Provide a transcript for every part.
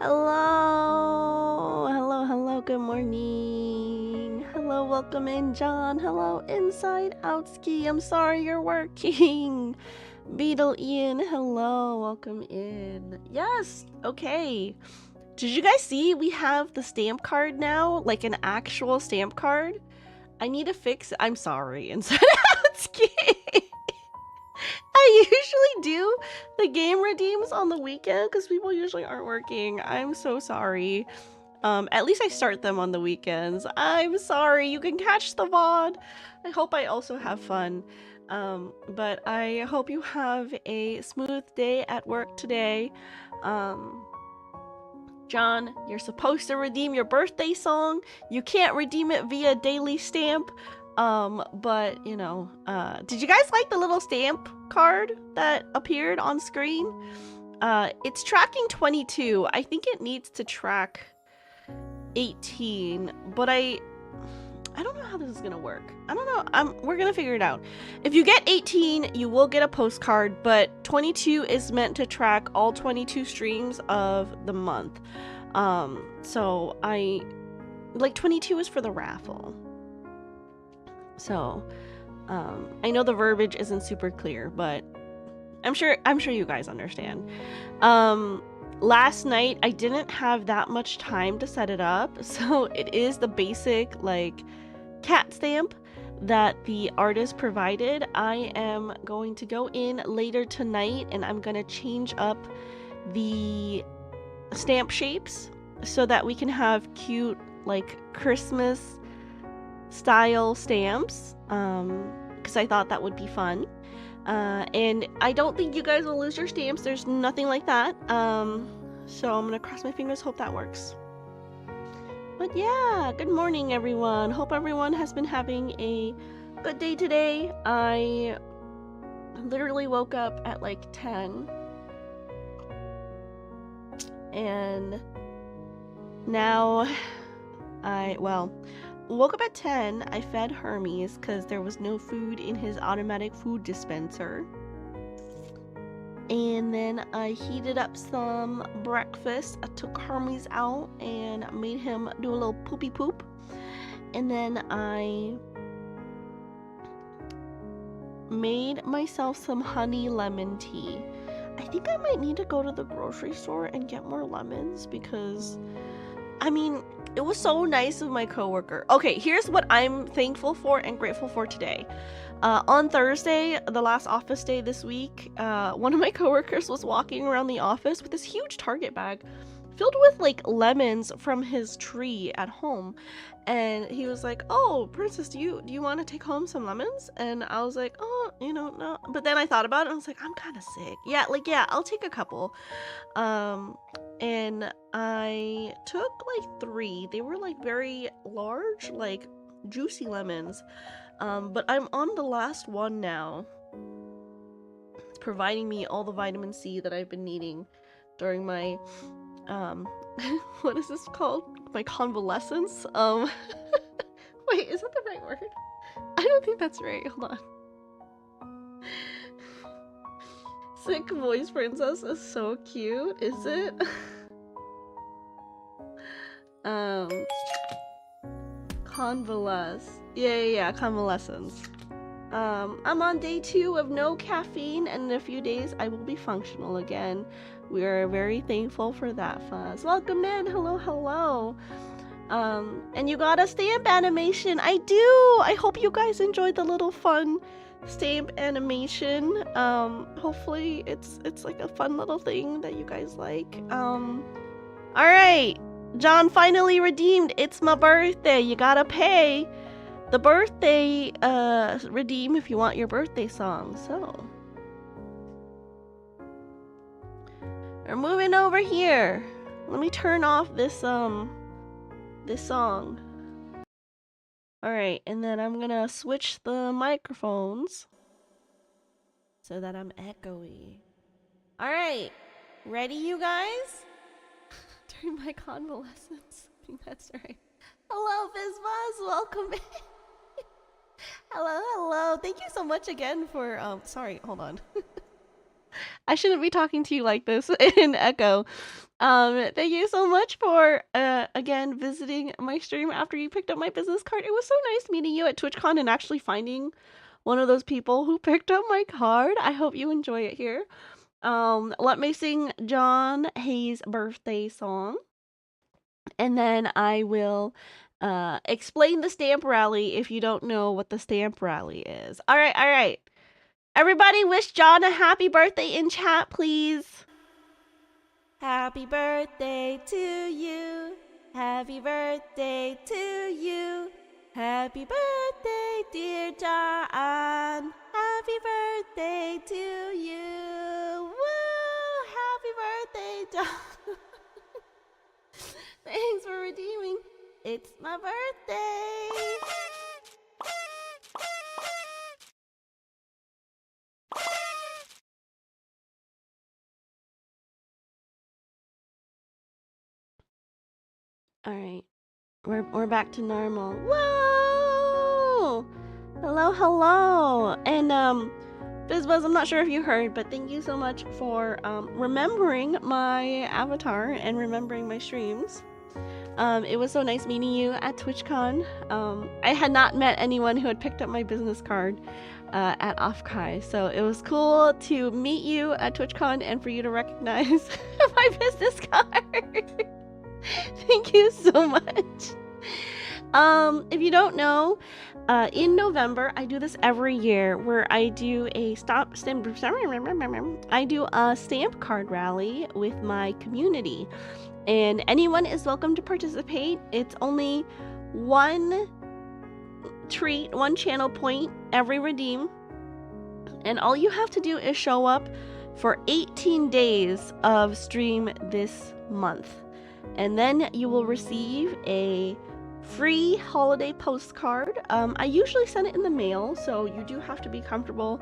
Hello, hello, good morning. Hello, welcome in, John. Hello, InsideOutski. I'm sorry you're working. Beetle Ian, hello, welcome in. Yes, okay. Did you guys see we have the stamp card now? Like an actual stamp card? I need to fix it. I'm sorry, InsideOutski. I usually do the game redeems on the weekend because people usually aren't working. I'm so sorry. At least I start them on the weekends. I'm sorry. You can catch the VOD. I hope I also have fun. But I hope you have a smooth day at work today. John, you're supposed to redeem your birthday song. You can't redeem it via daily stamp. But you know, did you guys like the little stamp card that appeared on screen? It's tracking 22. I think it needs to track 18, but I don't know how this is gonna work. I don't know. We're gonna figure it out. If you get 18, you will get a postcard, but 22 is meant to track all 22 streams of the month. So like 22 is for the raffle. So, I know the verbiage isn't super clear, but I'm sure you guys understand. Last night I didn't have that much time to set it up, so it is the basic like cat stamp that the artist provided. I am going to go in later tonight and I'm gonna change up the stamp shapes so that we can have cute like Christmas style stamps, because I thought that would be fun. And I don't think you guys will lose your stamps. There's nothing like that. So I'm gonna cross my fingers, hope that works. But yeah, good morning everyone. Hope everyone has been having a good day today. I literally woke up at like 10. And now woke up at 10. I fed Hermes because there was no food in his automatic food dispenser. And then I heated up some breakfast. I took Hermes out and made him do a little poopy poop. And then I made myself some honey lemon tea. I think I might need to go to the grocery store and get more lemons because, I mean, it was so nice of my coworker. Okay, here's what I'm thankful for and grateful for today. On Thursday, the last office day this week, one of my coworkers was walking around the office with this huge Target bag filled with like lemons from his tree at home. And he was like, "Oh, Princess, do you want to take home some lemons?" And I was like, "Oh, no." But then I thought about it and I was like, I'm kind of sick. Yeah, I'll take a couple. And I took like 3. They were like very large, like juicy lemons. But I'm on the last one now. It's providing me all the vitamin C that I've been needing during my what is this called? My convalescence? Wait, is that the right word? I don't think that's right. Hold on. Sick voice princess is so cute, is it? Convalesce. Yeah, convalescence. I'm on day 2 of no caffeine, and in a few days I will be functional again. We are very thankful for that, Fuzz. Welcome in. Hello. And you got a stamp animation. I do. I hope you guys enjoyed the little fun stamp animation. Hopefully it's like a fun little thing that you guys like. All right. John finally redeemed. It's my birthday. You gotta pay the birthday redeem if you want your birthday song. So we're moving over here. Let me turn off this song. All right, and then I'm gonna switch the microphones so that I'm echoey. All right, ready, you guys? During my convalescence. I think that's right. Hello, Fizbuzz. Welcome in. Hello. Thank you so much again for sorry, hold on. I shouldn't be talking to you like this in echo. Thank you so much for again visiting my stream after you picked up my business card. It was so nice meeting you at TwitchCon and actually finding one of those people who picked up my card. I hope you enjoy it here. Let me sing John Hayes' birthday song, and then I will explain the stamp rally if you don't know what the stamp rally is. All right. Everybody wish John a happy birthday in chat, please. Happy birthday to you. Happy birthday to you. Happy birthday, dear John. Happy birthday to you. Woo! Happy birthday, John. Thanks for redeeming. It's my birthday. All right. We're back to normal. Whoa! Hello. And Bizbuzz, I'm not sure if you heard, but thank you so much for remembering my avatar and remembering my streams. It was so nice meeting you at TwitchCon. I had not met anyone who had picked up my business card at Offkai, so it was cool to meet you at TwitchCon and for you to recognize my business card. Thank you so much. If you don't know, in November I do this every year where I do a stamp card rally with my community, and anyone is welcome to participate. It's only one treat, one channel point every redeem, and all you have to do is show up for 18 days of stream this month, and then you will receive a free holiday postcard. I usually send it in the mail, so you do have to be comfortable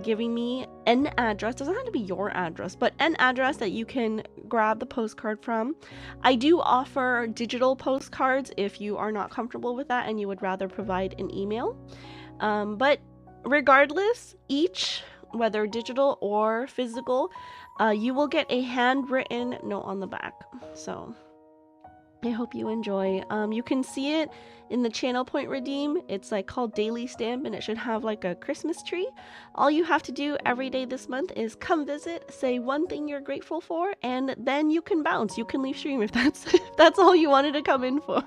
giving me an address. Doesn't have to be your address, but an address that you can grab the postcard from. I do offer digital postcards if you are not comfortable with that and you would rather provide an email. But regardless, each, whether digital or physical, you will get a handwritten note on the back. So I hope you enjoy. You can see it in the channel point redeem. It's like called Daily Stamp, and it should have like a Christmas tree. All you have to do every day this month is come visit, say one thing you're grateful for, and then you can bounce. You can leave stream if that's all you wanted to come in for.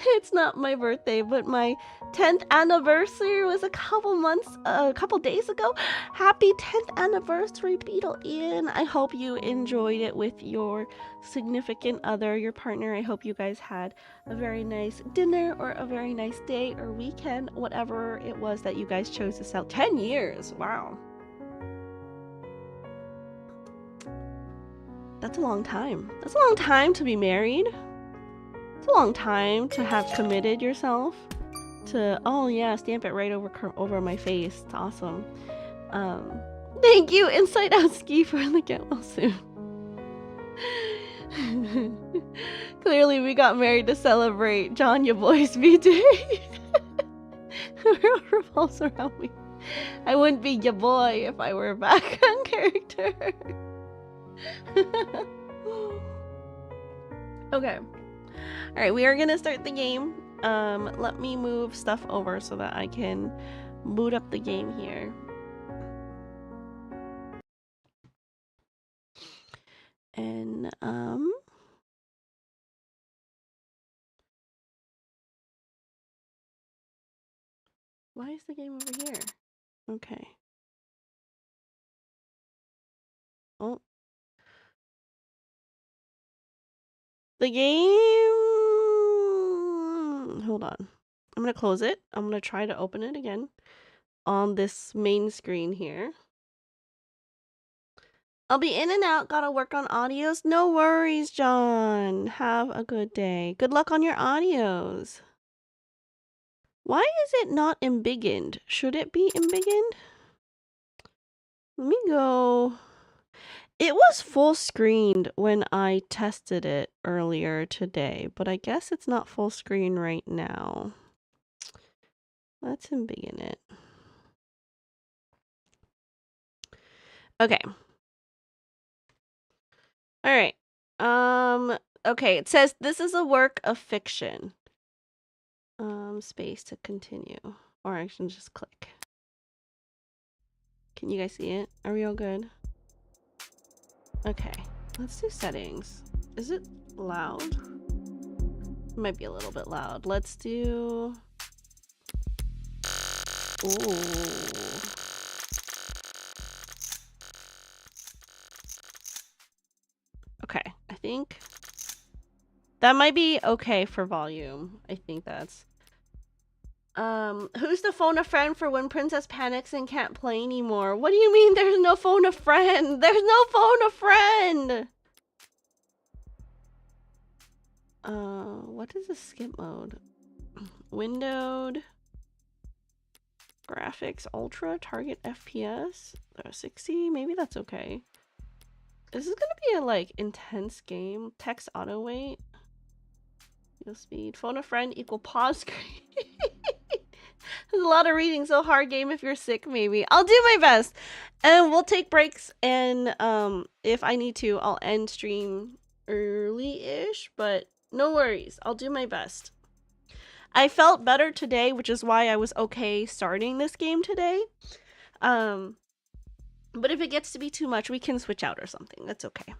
It's not my birthday, but my 10th anniversary was a couple days ago. Happy 10th anniversary, Beetle Ian. I hope you enjoyed it with your significant other, your partner. I hope you guys had a very nice dinner or a very nice day or weekend, whatever it was that you guys chose to celebrate. 10 years, wow. That's a long time. That's a long time to be married. It's a long time to have committed yourself to, oh yeah, stamp it right over my face. It's awesome. Thank you, InsideOutski, for the get well soon. Clearly we got married to celebrate John your boy's B-Day. The world revolves around me. I wouldn't be your boy if I were back on character. Okay. Alright, we are gonna start the game. Let me move stuff over so that I can boot up the game here. And, why is the game over here? Okay. Oh. The game... Hold on. I'm gonna close it. I'm gonna try to open it again on this main screen here. I'll be in and out. Gotta work on audios. No worries, John. Have a good day. Good luck on your audios. Why is it not embiggened? Should it be embiggened? Let me go. It was full screened when I tested it earlier today, but I guess it's not full screen right now. Let's embiggen it. Okay. All right. Okay, it says this is a work of fiction. Space to continue. Or I can just click. Can you guys see it? Are we all good? Okay. Let's do settings. Is it loud? It might be a little bit loud. Let's do... Ooh. Okay, I think that might be okay for volume. I think that's... who's the phone a friend for when Princess panics and can't play anymore? What do you mean there's no phone a friend? There's no phone a friend! What is the skip mode? Windowed. Graphics, ultra, target FPS, 60, maybe that's okay. This is gonna be a, like, intense game. Text auto wait. Speed. Phone a friend equal pause screen. There's a lot of reading, so hard game if you're sick, maybe. I'll do my best. And we'll take breaks, and if I need to, I'll end stream early-ish, but no worries. I'll do my best. I felt better today, which is why I was okay starting this game today. But if it gets to be too much, we can switch out or something. That's okay.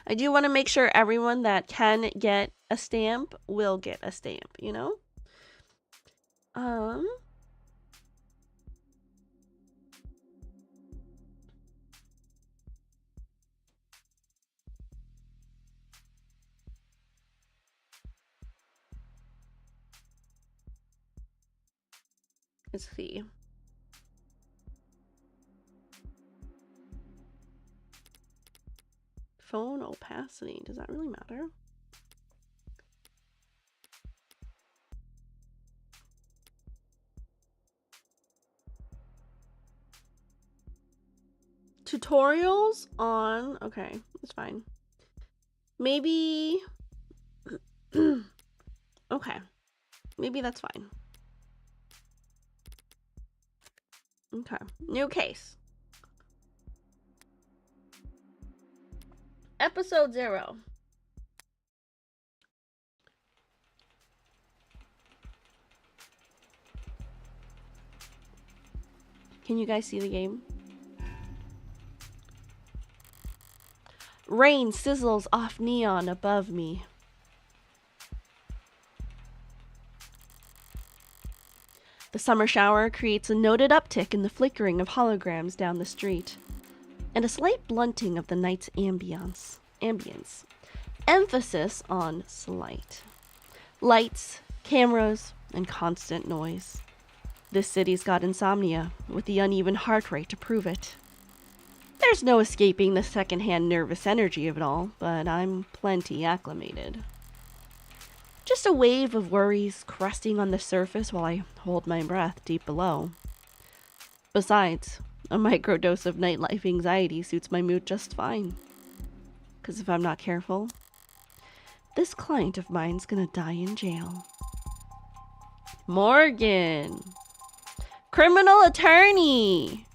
I do want to make sure everyone that can get a stamp will get a stamp, you know? Let's see. Phone opacity, does that really matter? Tutorials on, okay, that's fine. Maybe, okay, maybe that's fine. Okay, new case. Episode 0. Can you guys see the game? Rain sizzles off neon above me. The summer shower creates a noted uptick in the flickering of holograms down the street, and a slight blunting of the night's ambience. Emphasis on slight. Lights, cameras, and constant noise. This city's got insomnia, with the uneven heart rate to prove it. There's no escaping the secondhand nervous energy of it all, but I'm plenty acclimated. Just a wave of worries cresting on the surface while I hold my breath deep below. Besides, a microdose of nightlife anxiety suits my mood just fine. 'Cause if I'm not careful, this client of mine's gonna die in jail. Morgan! Criminal attorney!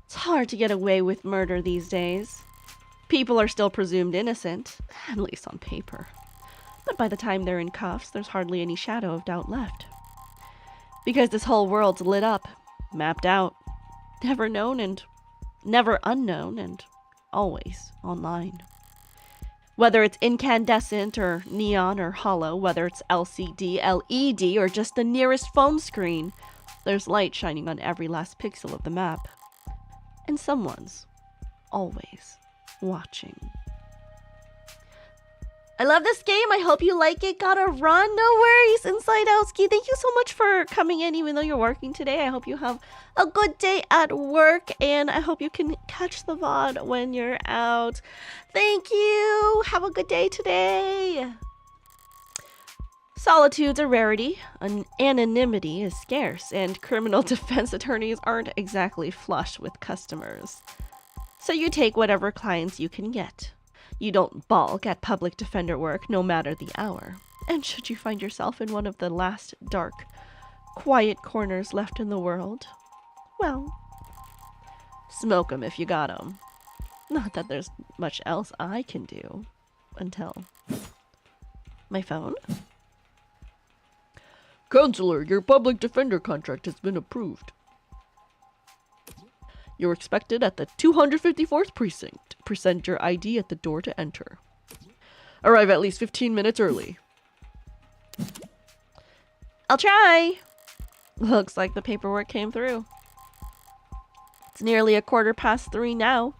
It's hard to get away with murder these days. People are still presumed innocent, at least on paper. But by the time they're in cuffs, there's hardly any shadow of doubt left. Because this whole world's lit up, mapped out, never known and never unknown, and always online. Whether it's incandescent or neon or hollow, whether it's LCD, LED, or just the nearest phone screen, there's light shining on every last pixel of the map. And someone's always watching. I love this game. I hope you like it. Gotta run. No worries, InsideOutski. Thank you so much for coming in, even though you're working today. I hope you have a good day at work, and I hope you can catch the VOD when you're out. Thank you. Have a good day today. Solitude's a rarity, anonymity is scarce, and criminal defense attorneys aren't exactly flush with customers. So you take whatever clients you can get. You don't balk at public defender work, no matter the hour. And should you find yourself in one of the last dark, quiet corners left in the world, well, smoke 'em if you got 'em. Not that there's much else I can do. Until... My phone? Counselor, your public defender contract has been approved. You're expected at the 254th precinct. Present your ID at the door to enter. Arrive at least 15 minutes early. I'll try. Looks like the paperwork came through. It's nearly 3:15 now.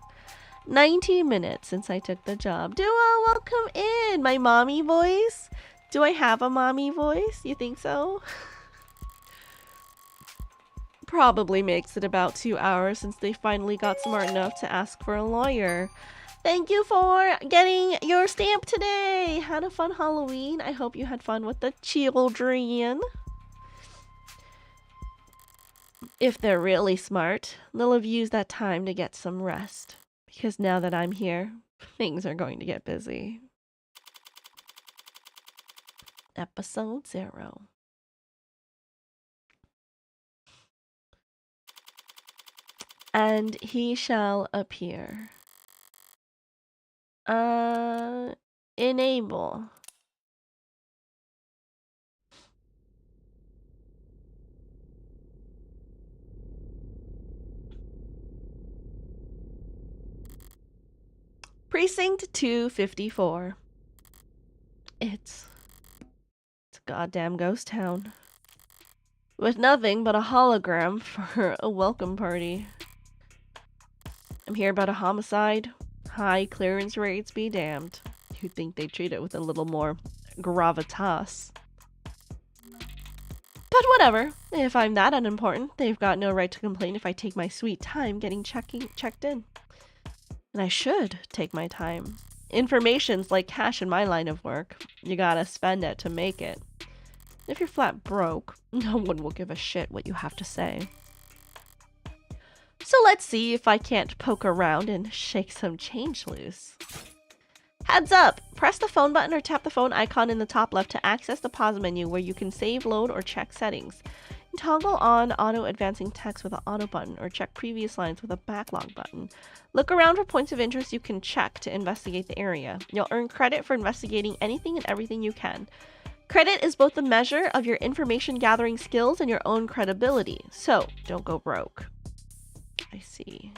19 minutes since I took the job. Dua, welcome in. My mommy voice? Do I have a mommy voice? You think so? Probably makes it about 2 hours since they finally got smart enough to ask for a lawyer. Thank you for getting your stamp today. Had a fun Halloween. I hope you had fun with the children. If they're really smart, they'll have used that time to get some rest. Because now that I'm here, things are going to get busy. Episode 0. And he shall appear. Enable. Precinct 254. It's a goddamn ghost town. With nothing but a hologram for a welcome party. I'm here about a homicide. High clearance rates be damned. You'd think they'd treat it with a little more gravitas. But whatever. If I'm that unimportant, they've got no right to complain if I take my sweet time getting checked in. And I should take my time. Information's like cash in my line of work. You gotta spend it to make it. If you're flat broke, no one will give a shit what you have to say. So let's see if I can't poke around and shake some change loose. Heads up! Press the phone button or tap the phone icon in the top left to access the pause menu where you can save, load, or check settings. Toggle on auto advancing text with an auto button or check previous lines with a backlog button. Look around for points of interest you can check to investigate the area. You'll earn credit for investigating anything and everything you can. Credit is both a measure of your information gathering skills and your own credibility, so don't go broke. I see.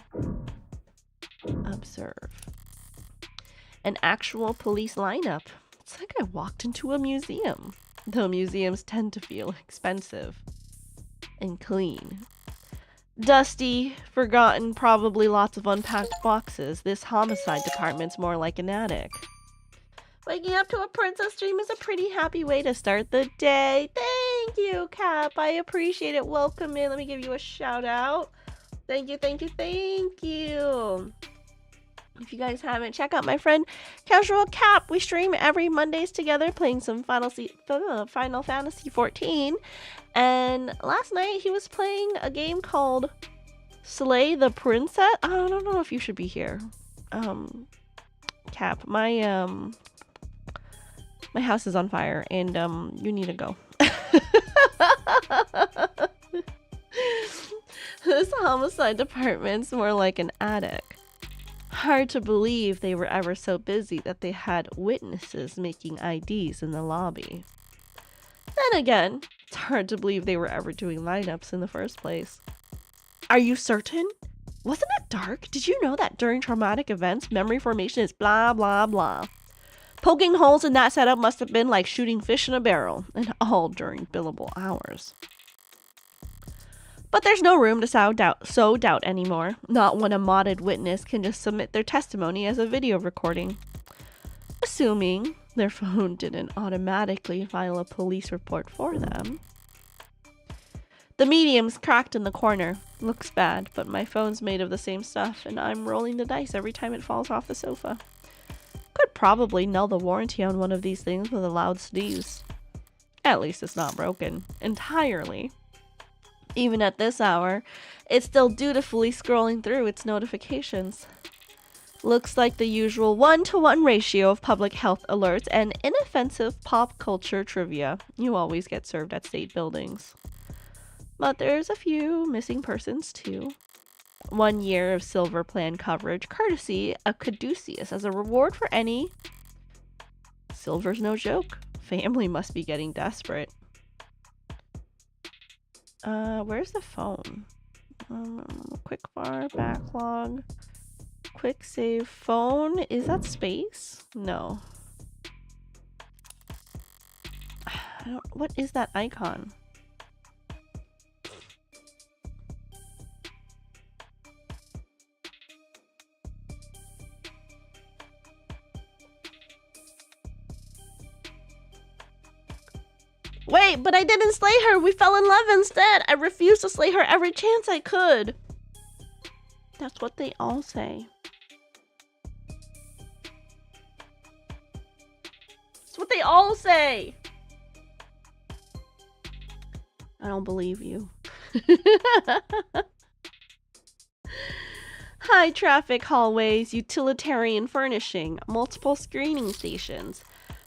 Observe. An actual police lineup. It's like I walked into a museum, though museums tend to feel expensive. And clean. Dusty, forgotten, probably lots of unpacked boxes. This homicide department's more like an attic. Waking up to a princess dream is a pretty happy way to start the day. Thank you, Cap. I appreciate it. Welcome in. Let me give you a shout out. Thank you, thank you, thank you. If you guys haven't, check out my friend Casual Cap. We stream every Mondays together playing some Final Fantasy 14. And last night he was playing a game called Slay the Princess. I don't know if you should be here. Cap, my house is on fire and you need to go. This homicide department's more like an attic. Hard to believe they were ever so busy that they had witnesses making IDs in the lobby. Then again, it's hard to believe they were ever doing lineups in the first place. Are you certain? Wasn't it dark? Did you know that during traumatic events, memory formation is blah blah blah? Poking holes in that setup must have been like shooting fish in a barrel, and all during billable hours. But there's no room to sow doubt anymore. Not when a modded witness can just submit their testimony as a video recording. Assuming their phone didn't automatically file a police report for them. The medium's cracked in the corner. Looks bad, but my phone's made of the same stuff, and I'm rolling the dice every time it falls off the sofa. Could probably null the warranty on one of these things with a loud sneeze. At least it's not broken entirely. Even at this hour, it's still dutifully scrolling through its notifications. Looks like the usual 1-to-1 ratio of public health alerts and inoffensive pop culture trivia you always get served at state buildings. But there's a few missing persons too. 1 year of silver plan coverage courtesy of Caduceus as a reward for any. Silver's no joke. Family must be getting desperate. Where's the phone? Quick bar, backlog, quick save, phone. Is that space? No. What is that icon? Wait, but I didn't slay her. We fell in love instead. I refused to slay her every chance I could. That's what they all say. That's what they all say. I don't believe you. High traffic hallways, utilitarian furnishing, multiple screening stations.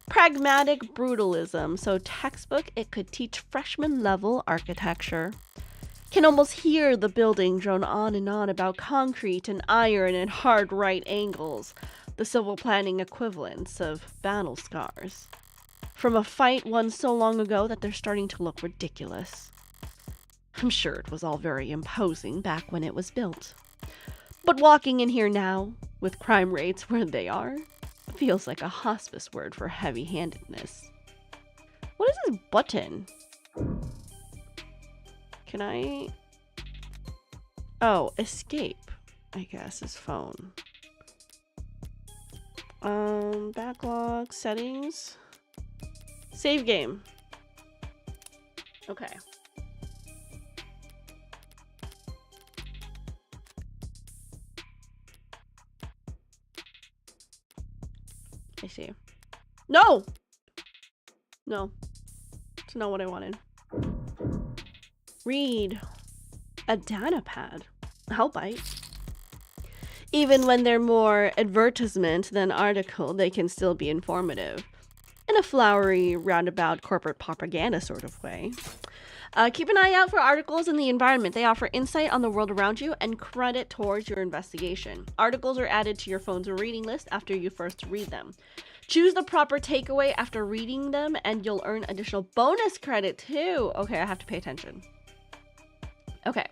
Pragmatic brutalism, so textbook it could teach freshman level architecture. Can almost hear the building drone on and on about concrete and iron and hard right angles, the civil planning equivalents of battle scars. From a fight won so long ago that they're starting to look ridiculous. I'm sure it was all very imposing back when it was built. But walking in here now, with crime rates where they are, feels like a hospice word for heavy-handedness. What is this button? Can I... Oh, escape, I guess, is phone. Backlog, settings. Save game. Okay. I see. No! No. It's not what I wanted. Read. A data pad. I'll bite. Even when they're more advertisement than article, they can still be informative. In a flowery, roundabout corporate propaganda sort of way. Keep an eye out for articles in the environment. They offer insight on the world around you and credit towards your investigation. Articles are added to your phone's reading list after you first read them. Choose the proper takeaway after reading them and you'll earn additional bonus credit too. Okay, I have to pay attention. Okay.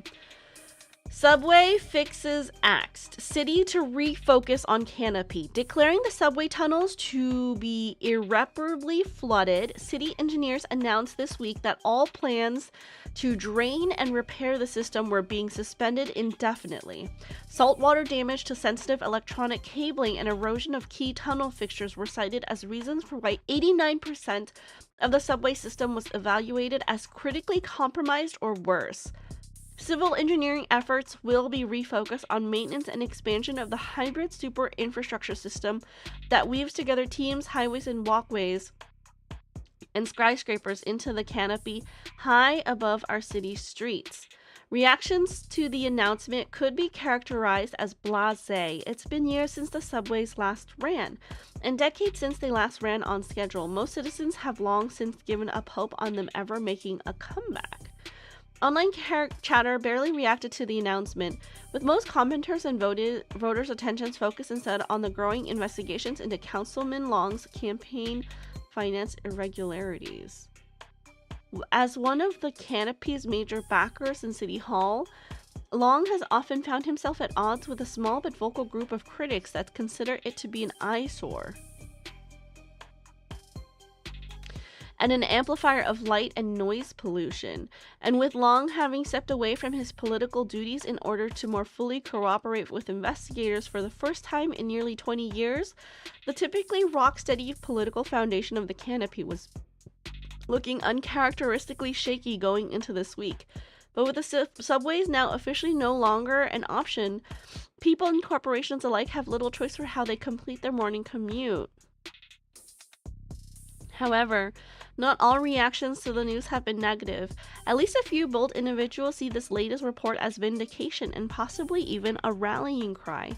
Subway fixes axed. City to refocus on canopy. Declaring the subway tunnels to be irreparably flooded, city engineers announced this week that all plans to drain and repair the system were being suspended indefinitely. Saltwater damage to sensitive electronic cabling and erosion of key tunnel fixtures were cited as reasons for why 89% of the subway system was evaluated as critically compromised or worse. Civil engineering efforts will be refocused on maintenance and expansion of the hybrid super infrastructure system that weaves together teams, highways, and walkways and skyscrapers into the canopy high above our city streets. Reactions to the announcement could be characterized as blasé. It's been years since the subways last ran, and decades since they last ran on schedule. Most citizens have long since given up hope on them ever making a comeback. Online chatter barely reacted to the announcement, with most commenters and voters' attentions focused instead on the growing investigations into Councilman Long's campaign finance irregularities. As one of the canopy's major backers in City Hall, Long has often found himself at odds with a small but vocal group of critics that consider it to be an eyesore and an amplifier of light and noise pollution. And with Long having stepped away from his political duties in order to more fully cooperate with investigators for the first time in nearly 20 years, the typically rock-steady political foundation of the canopy was looking uncharacteristically shaky going into this week. But with the subways now officially no longer an option, people and corporations alike have little choice for how they complete their morning commute. However, Not all reactions to the news have been negative. At least a few bold individuals see this latest report as vindication and possibly even a rallying cry.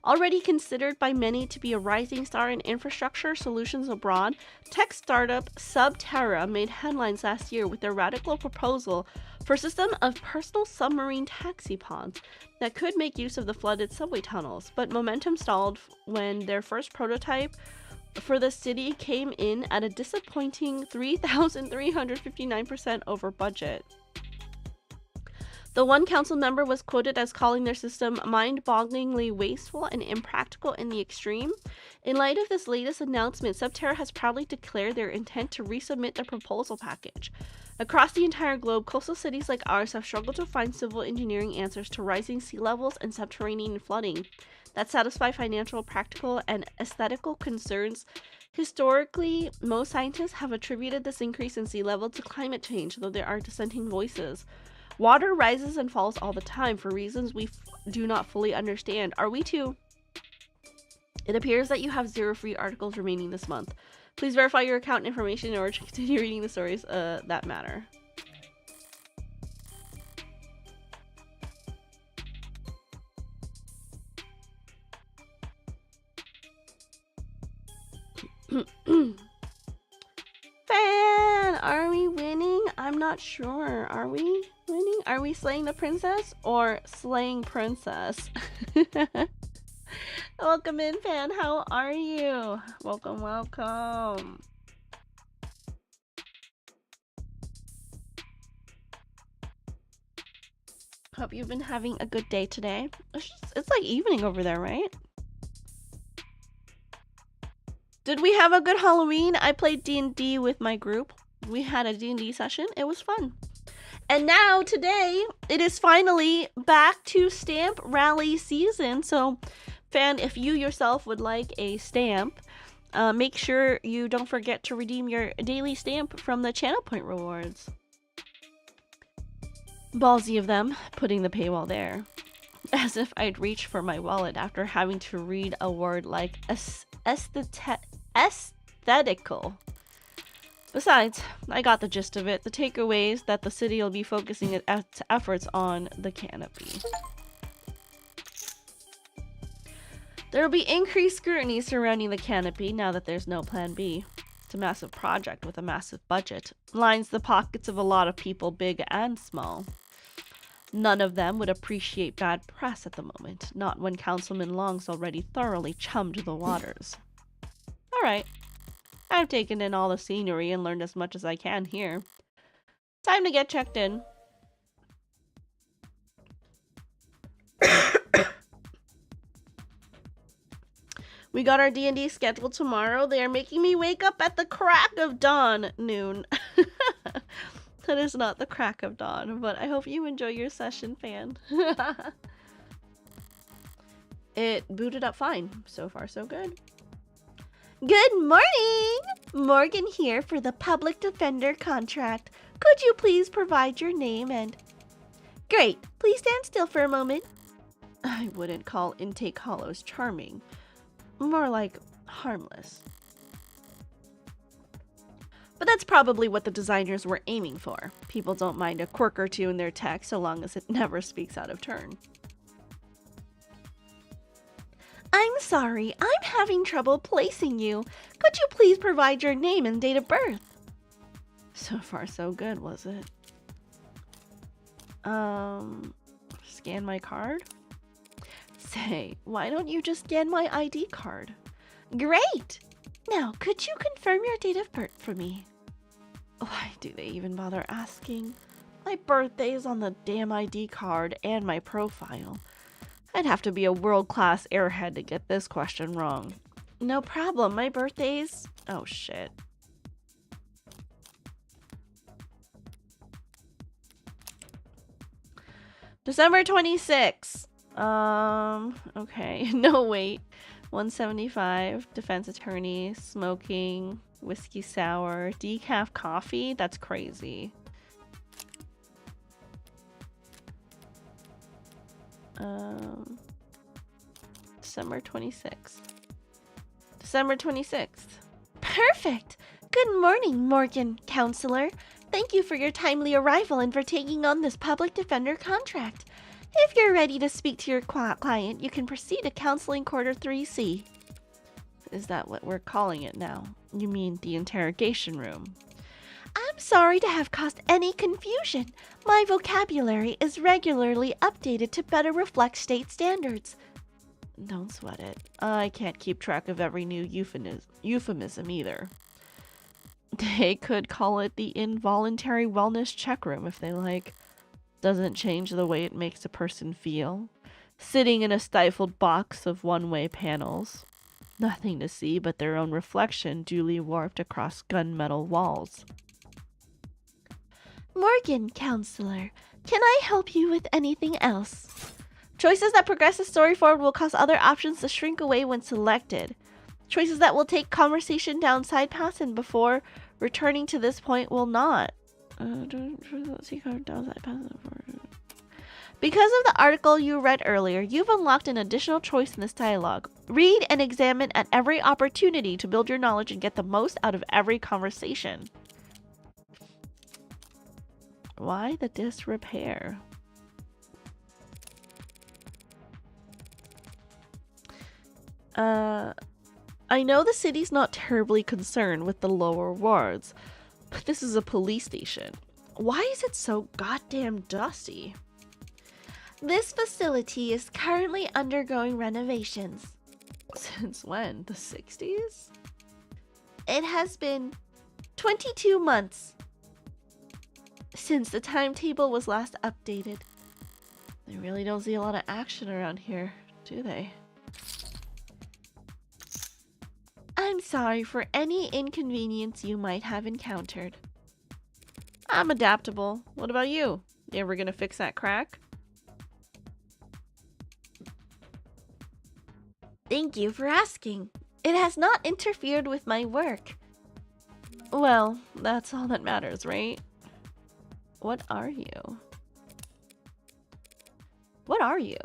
Already considered by many to be a rising star in infrastructure solutions abroad, tech startup Subterra made headlines last year with their radical proposal for a system of personal submarine taxi pods that could make use of the flooded subway tunnels, but momentum stalled when their first prototype for the city came in at a disappointing 3,359% over budget. The one council member was quoted as calling their system mind-bogglingly wasteful and impractical in the extreme. In light of this latest announcement, Subterra has proudly declared their intent to resubmit their proposal package. Across the entire globe, coastal cities like ours have struggled to find civil engineering answers to rising sea levels and subterranean flooding that satisfy financial, practical, and aesthetical concerns. Historically, most scientists have attributed this increase in sea level to climate change, though there are dissenting voices. Water rises and falls all the time for reasons we do not fully understand. Are we too? It appears that you have 0 free articles remaining this month. Please verify your account information in order to continue reading the stories that matter. Fan! Are we winning? I'm not sure. Are we winning? Are we slaying the princess or slaying princess? Welcome in, Fan. How are you? Welcome, welcome. Hope you've been having a good day today. It's like evening over there, right? Did we have a good Halloween? I played D&D with my group. We had a D&D session. It was fun. And now, today, it is finally back to stamp rally season. So, Fan, if you yourself would like a stamp, make sure you don't forget to redeem your daily stamp from the channel point rewards. Ballsy of them, putting the paywall there. As if I'd reach for my wallet after having to read a word like aesthetical. Besides, I got the gist of it. The takeaway is that the city will be focusing its efforts on the canopy. There will be increased scrutiny surrounding the canopy now that there's no plan B. It's a massive project with a massive budget. Lines the pockets of a lot of people, big and small. None of them would appreciate bad press at the moment, not when Councilman Long's already thoroughly chummed the waters. Alright, I've taken in all the scenery and learned as much as I can here. Time to get checked in. We got our D&D schedule tomorrow. They are making me wake up at the crack of dawn, noon. That is not the crack of dawn, but I hope you enjoy your session, Fan. It booted up fine. So far, so good. Good morning! Morgan here for the Public Defender contract. Could you please provide your name and... Great. Please stand still for a moment. I wouldn't call Intake Hollows charming. More like harmless. But that's probably what the designers were aiming for. People don't mind a quirk or two in their tech so long as it never speaks out of turn. I'm sorry, I'm having trouble placing you. Could you please provide your name and date of birth? So far so good, was it? Scan my card? Say, why don't you just scan my ID card? Great! Now, could you confirm your date of birth for me? Why do they even bother asking? My birthday's on the damn ID card and my profile. I'd have to be a world-class airhead to get this question wrong. No problem, my birthday's... Oh, shit. December 26th. Okay. No, wait. 175, defense attorney, smoking, whiskey sour, decaf coffee. That's crazy. December 26th. December 26th. Perfect! Good morning, Morgan, counselor. Thank you for your timely arrival and for taking on this public defender contract. If you're ready to speak to your client, you can proceed to counseling quarter 3C. Is that what we're calling it now? You mean the interrogation room? I'm sorry to have caused any confusion. My vocabulary is regularly updated to better reflect state standards. Don't sweat it. I can't keep track of every new euphemism either. They could call it the involuntary wellness check room if they like. Doesn't change the way it makes a person feel. Sitting in a stifled box of one-way panels. Nothing to see but their own reflection duly warped across gunmetal walls. Morgan, counselor, can I help you with anything else? Choices that progress the story forward will cause other options to shrink away when selected. Choices that will take conversation down side paths and before returning to this point will not. Because of the article you read earlier, you've unlocked an additional choice in this dialogue. Read and examine at every opportunity to build your knowledge and get the most out of every conversation. Why the disrepair? I know the city's not terribly concerned with the lower wards, but this is a police station. Why is it so goddamn dusty? This facility is currently undergoing renovations. Since when? The 60s? It has been 22 months since the timetable was last updated. They really don't see a lot of action around here, do they? I'm sorry for any inconvenience you might have encountered. I'm adaptable. What about you? You ever gonna fix that crack? Thank you for asking. It has not interfered with my work. Well, that's all that matters, right? What are you? What are you?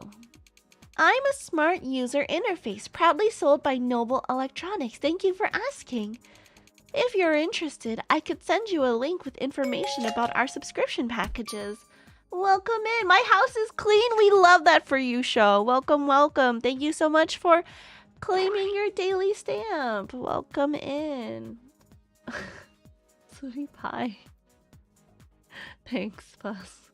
I'm a smart user interface, proudly sold by Noble Electronics. Thank you for asking. If you're interested, I could send you a link with information about our subscription packages. Welcome in. My house is clean. We love that for you, show. Welcome, welcome. Thank you so much for claiming your daily stamp. Welcome in. Sweetie pie. Thanks, Buzz.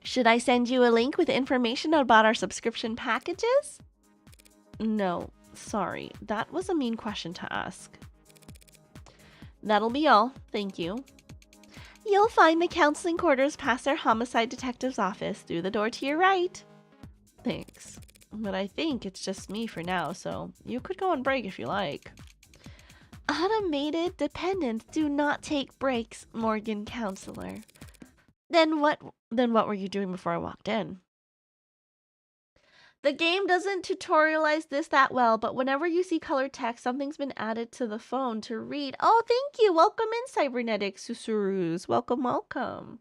Should I send you a link with information about our subscription packages? No, sorry. That was a mean question to ask. That'll be all. Thank you. You'll find the counseling quarters past our homicide detective's office through the door to your right. Thanks. But I think it's just me for now, so you could go on break if you like. Automated dependents do not take breaks, Morgan counselor. Then what were you doing before I walked in? The game doesn't tutorialize this that well, but whenever you see colored text, something's been added to the phone to read. Oh, thank you. Welcome in, Cybernetic Susurus. Welcome, welcome.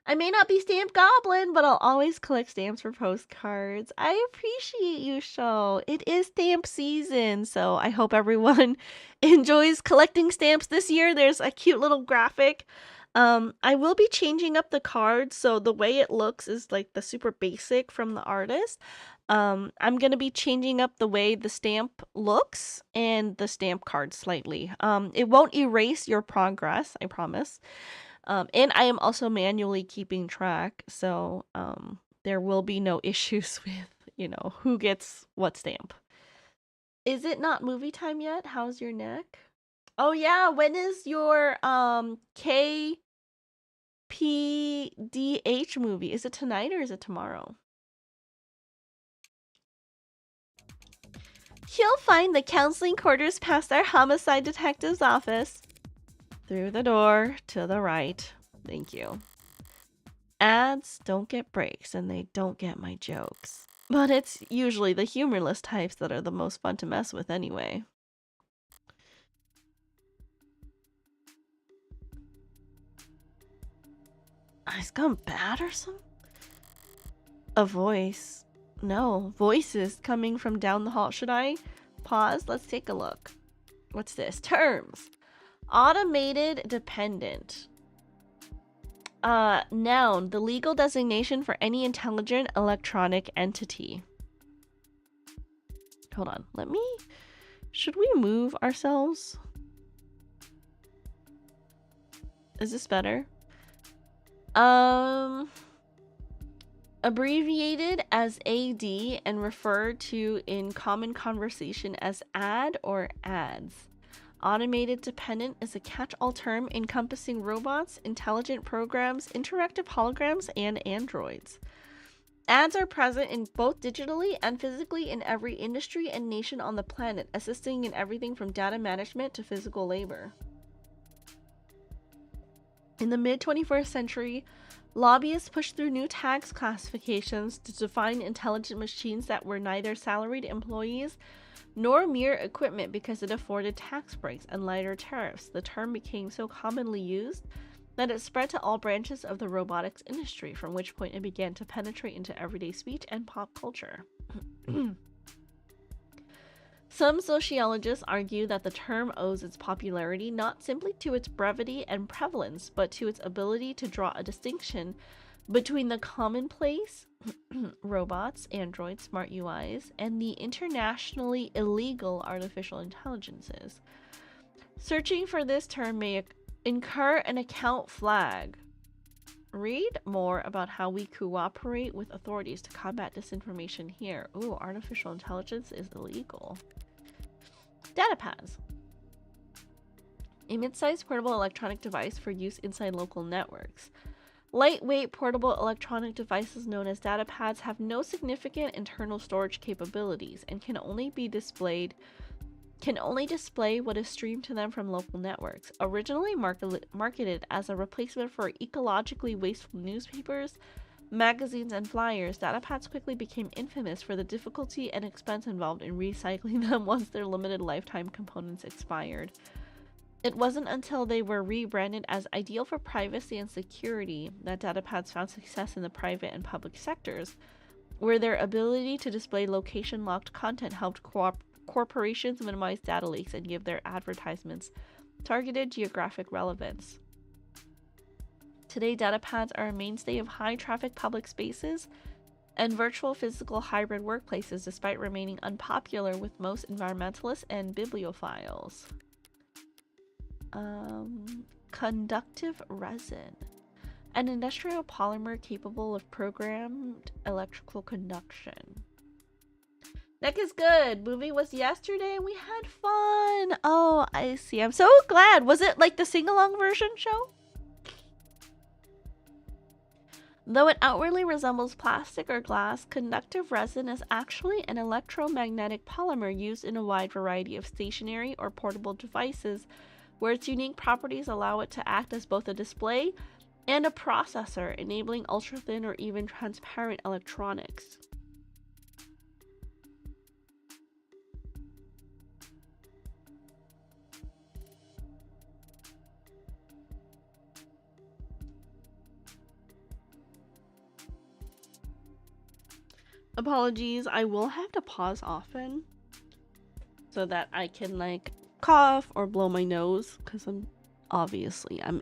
I may not be Stamp Goblin, but I'll always collect stamps for postcards. I appreciate you, show. It is stamp season, so I hope everyone enjoys collecting stamps this year. There's a cute little graphic. I will be changing up the cards, so the way it looks is like the super basic from the artist. I'm going to be changing up the way the stamp looks and the stamp card slightly. It won't erase your progress, I promise. And I am also manually keeping track, so there will be no issues with, who gets what stamp. Is it not movie time yet? How's your neck? Oh yeah, when is your KPDH movie? Is it tonight or is it tomorrow? You'll find the counseling quarters past our homicide detective's office. Through the door to the right. Thank you. Ads don't get breaks and they don't get my jokes. But it's usually the humorless types that are the most fun to mess with anyway. It's gone bad or something? A voice. No, voices coming from down the hall. Should I pause? Let's take a look. What's this? Terms. Automated dependent. Noun, the legal designation for any intelligent electronic entity. Hold on, should we move ourselves? Is this better? Abbreviated as AD and referred to in common conversation as ad or ads. Automated dependent is a catch-all term encompassing robots, intelligent programs, interactive holograms, and androids. Ads are present in both digitally and physically in every industry and nation on the planet, assisting in everything from data management to physical labor. In the mid-21st century, lobbyists pushed through new tax classifications to define intelligent machines that were neither salaried employees nor mere equipment because it afforded tax breaks and lighter tariffs. The term became so commonly used that it spread to all branches of the robotics industry, from which point it began to penetrate into everyday speech and pop culture. Some sociologists argue that the term owes its popularity not simply to its brevity and prevalence, but to its ability to draw a distinction between the commonplace, robots, androids, smart UIs, and the internationally illegal artificial intelligences. Searching for this term may incur an account flag. Read more about how we cooperate with authorities to combat disinformation here. Ooh, artificial intelligence is illegal. Data pads. A mid-sized portable electronic device for use inside local networks. Lightweight portable electronic devices known as data pads have no significant internal storage capabilities and can only display what is streamed to them from local networks. Originally marketed as a replacement for ecologically wasteful newspapers, magazines, and flyers, data pads quickly became infamous for the difficulty and expense involved in recycling them once their limited lifetime components expired. It wasn't until they were rebranded as ideal for privacy and security that data pads found success in the private and public sectors, where their ability to display location-locked content helped corporations minimize data leaks and give their advertisements targeted geographic relevance. Today, data pads are a mainstay of high-traffic public spaces and virtual physical hybrid workplaces, despite remaining unpopular with most environmentalists and bibliophiles. Conductive resin. An industrial polymer capable of programmed electrical conduction. Neck is good. Movie was yesterday and we had fun. Oh, I see. I'm so glad. Was it like the sing-along version show? Though it outwardly resembles plastic or glass, conductive resin is actually an electromagnetic polymer used in a wide variety of stationary or portable devices, where its unique properties allow it to act as both a display and a processor, enabling ultra-thin or even transparent electronics. Apologies, I will have to pause often so that I can cough or blow my nose, because I'm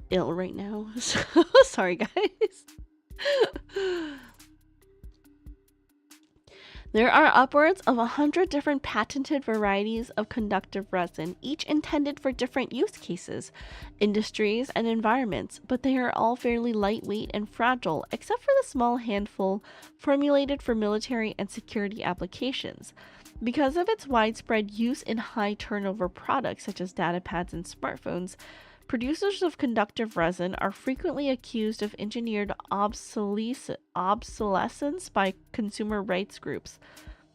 ill right now. So sorry guys. There are upwards of 100 different patented varieties of conductive resin, each intended for different use cases, industries, and environments, but they are all fairly lightweight and fragile, except for the small handful formulated for military and security applications. Because of its widespread use in high turnover products such as data pads and smartphones, producers of conductive resin are frequently accused of engineered obsolescence by consumer rights groups,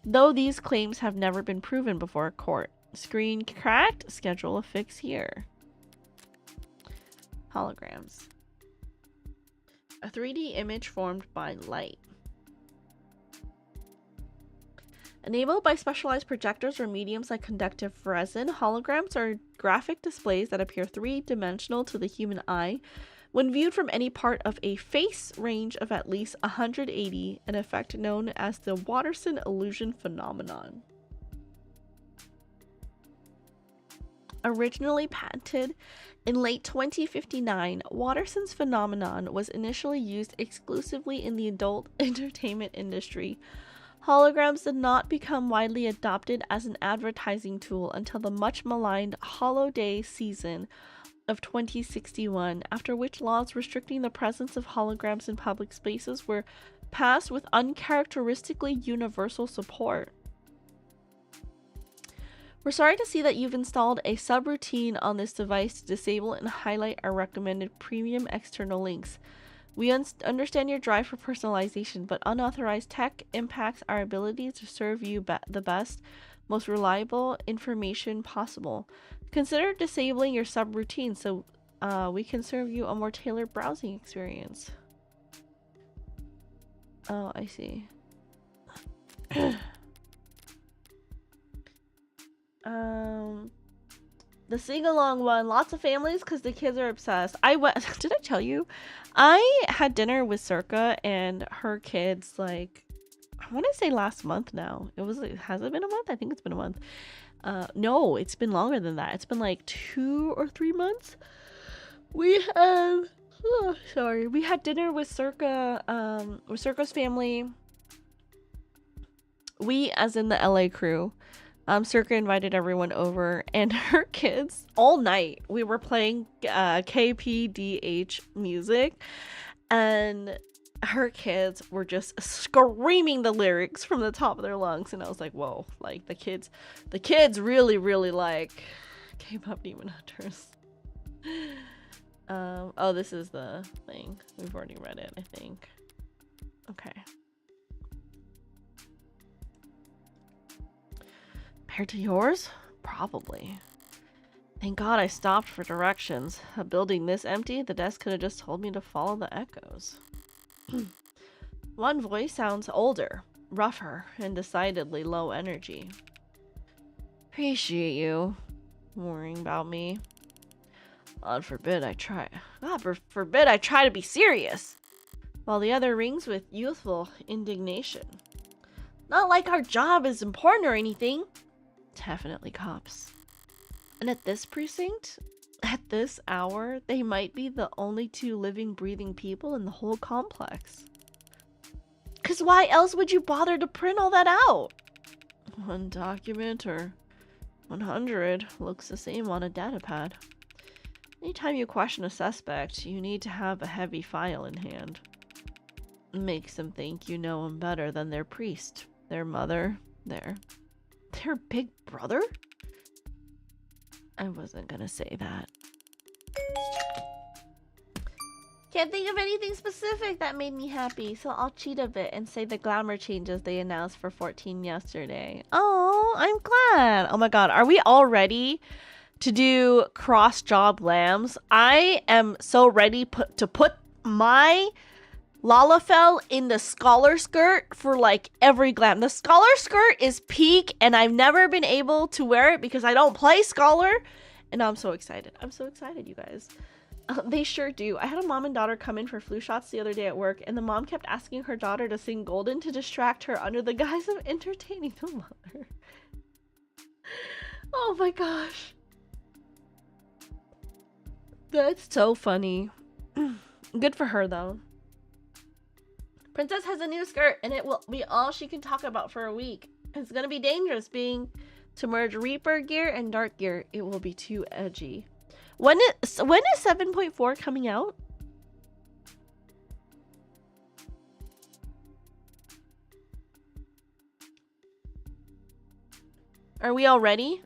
though these claims have never been proven before a court. Screen cracked? Schedule a fix here. Holograms. A 3D image formed by light. Enabled by specialized projectors or mediums like conductive resin, holograms are graphic displays that appear three-dimensional to the human eye, When viewed from any part of a face range of at least 180, an effect known as the Watterson illusion phenomenon. Originally patented in late 2059, Watterson's phenomenon was initially used exclusively in the adult entertainment industry. Holograms did not become widely adopted as an advertising tool until the much maligned holiday season of 2061, after which laws restricting the presence of holograms in public spaces were passed with uncharacteristically universal support. We're sorry to see that you've installed a subroutine on this device to disable and highlight our recommended premium external links. We understand your drive for personalization, but unauthorized tech impacts our ability to serve you the best, most reliable information possible. Consider disabling your subroutine so we can serve you a more tailored browsing experience. Oh, I see. The sing-along one, lots of families because the kids are obsessed. Did I tell you? I had dinner with Circa and her kids, like, I want to say last month now. Has it been a month? I think it's been a month. No, it's been longer than that. It's been like 2 or 3 months. We had dinner with Circa's family. We, as in the LA crew. Circa invited everyone over, and her kids, all night, we were playing KPDH music, and her kids were just screaming the lyrics from the top of their lungs, and I was like, whoa, like, the kids really, really like K-pop Demon Hunters. Oh, this is the thing. We've already read it, I think. Okay. Compared to yours? Probably. Thank God I stopped for directions. A building this empty, the desk could have just told me to follow the echoes. One voice sounds older, rougher, and decidedly low energy. Appreciate you worrying about me. God forbid I try to be serious. While the other rings with youthful indignation. Not like our job is important or anything. Definitely cops. And at this precinct, at this hour, they might be the only 2 living, breathing people in the whole complex. Because why else would you bother to print all that out? 1 document or 100 looks the same on a datapad. Anytime you question a suspect, you need to have a heavy file in hand. Makes them think you know them better than their priest, their mother, their big brother? I wasn't gonna say that. Can't think of anything specific that made me happy, so I'll cheat a bit and say the glamour changes they announced for 14 yesterday. Oh, I'm glad. Oh my god, are we all ready to do cross-job glams? I am so ready to put my Lalafell in the scholar skirt for like every glam. The scholar skirt is peak, and I've never been able to wear it because I don't play scholar, and I'm so excited. I'm so excited, you guys. They sure do. I had a mom and daughter come in for flu shots the other day at work, and the mom kept asking her daughter to sing Golden to distract her under the guise of entertaining the mother. Oh my gosh. That's so funny. Good for her, though. Princess has a new skirt, and it will be all she can talk about for a week. It's gonna be dangerous being to merge Reaper gear and Dark gear. It will be too edgy. When is 7.4 coming out? Are we all ready?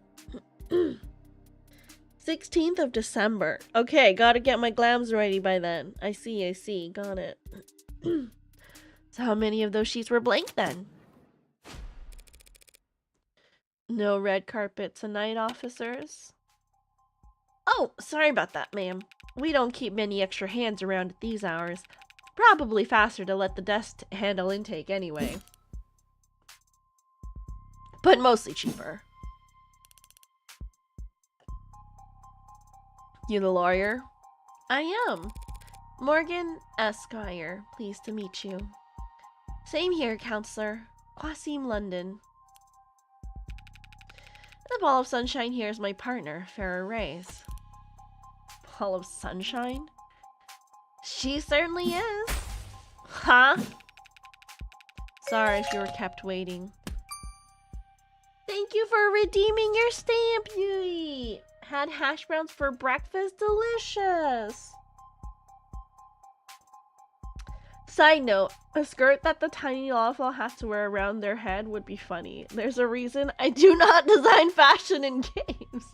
16th of December. Okay, gotta get my glams ready by then. I see. Got it. So how many of those sheets were blank then? No red carpet tonight, officers. Oh, sorry about that, ma'am. We don't keep many extra hands around at these hours. Probably faster to let the desk handle intake anyway. But mostly cheaper. You the lawyer? I am. Morgan Esquire, pleased to meet you. Same here, counselor. Qasim London. The ball of sunshine here is my partner, Farrah Reyes. Ball of sunshine? She certainly is. Huh? Sorry if you were kept waiting. Thank you for redeeming your stamp, Yui. Had hash browns for breakfast. Delicious. Side note, a skirt that the tiny Lawful has to wear around their head would be funny. There's a reason I do not design fashion in games.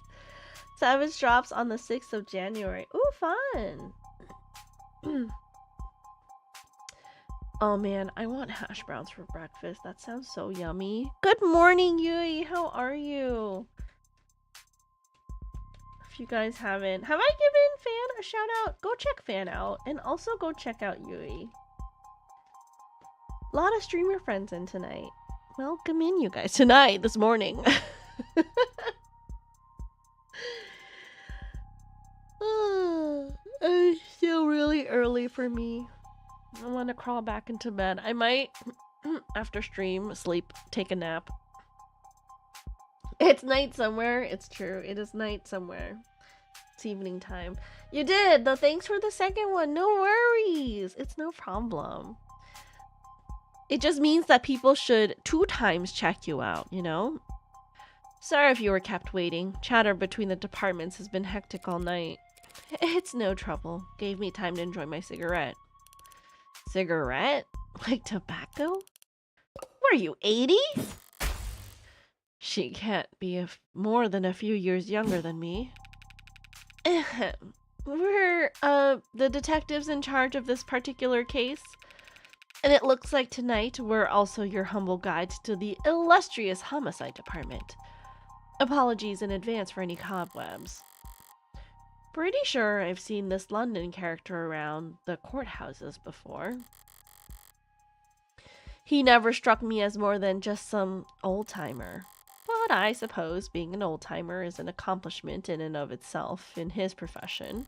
Savage drops on the 6th of January. Ooh, fun. Oh man, I want hash browns for breakfast. That sounds so yummy. Good morning, Yui. How are you? If you guys haven't, have I given Fan a shout out? Go check Fan out, and also go check out Yui. A lot of streamer friends in tonight. Welcome in, you guys. Tonight, this morning. It's still really early for me. I want to crawl back into bed. I might, after stream, sleep, take a nap. It's night somewhere. It's true. It is night somewhere. It's evening time. You did, though. Thanks for the second one. No worries. It's no problem. It just means that people should 2 times check you out, you know? Sorry if you were kept waiting. Chatter between the departments has been hectic all night. It's no trouble. Gave me time to enjoy my cigarette. Cigarette? Like tobacco? What are you, 80? She can't be more than a few years younger than me. We're, the detectives in charge of this particular case. And it looks like tonight we're also your humble guides to the illustrious homicide department. Apologies in advance for any cobwebs. Pretty sure I've seen this London character around the courthouses before. He never struck me as more than just some old-timer. But I suppose being an old-timer is an accomplishment in and of itself in his profession.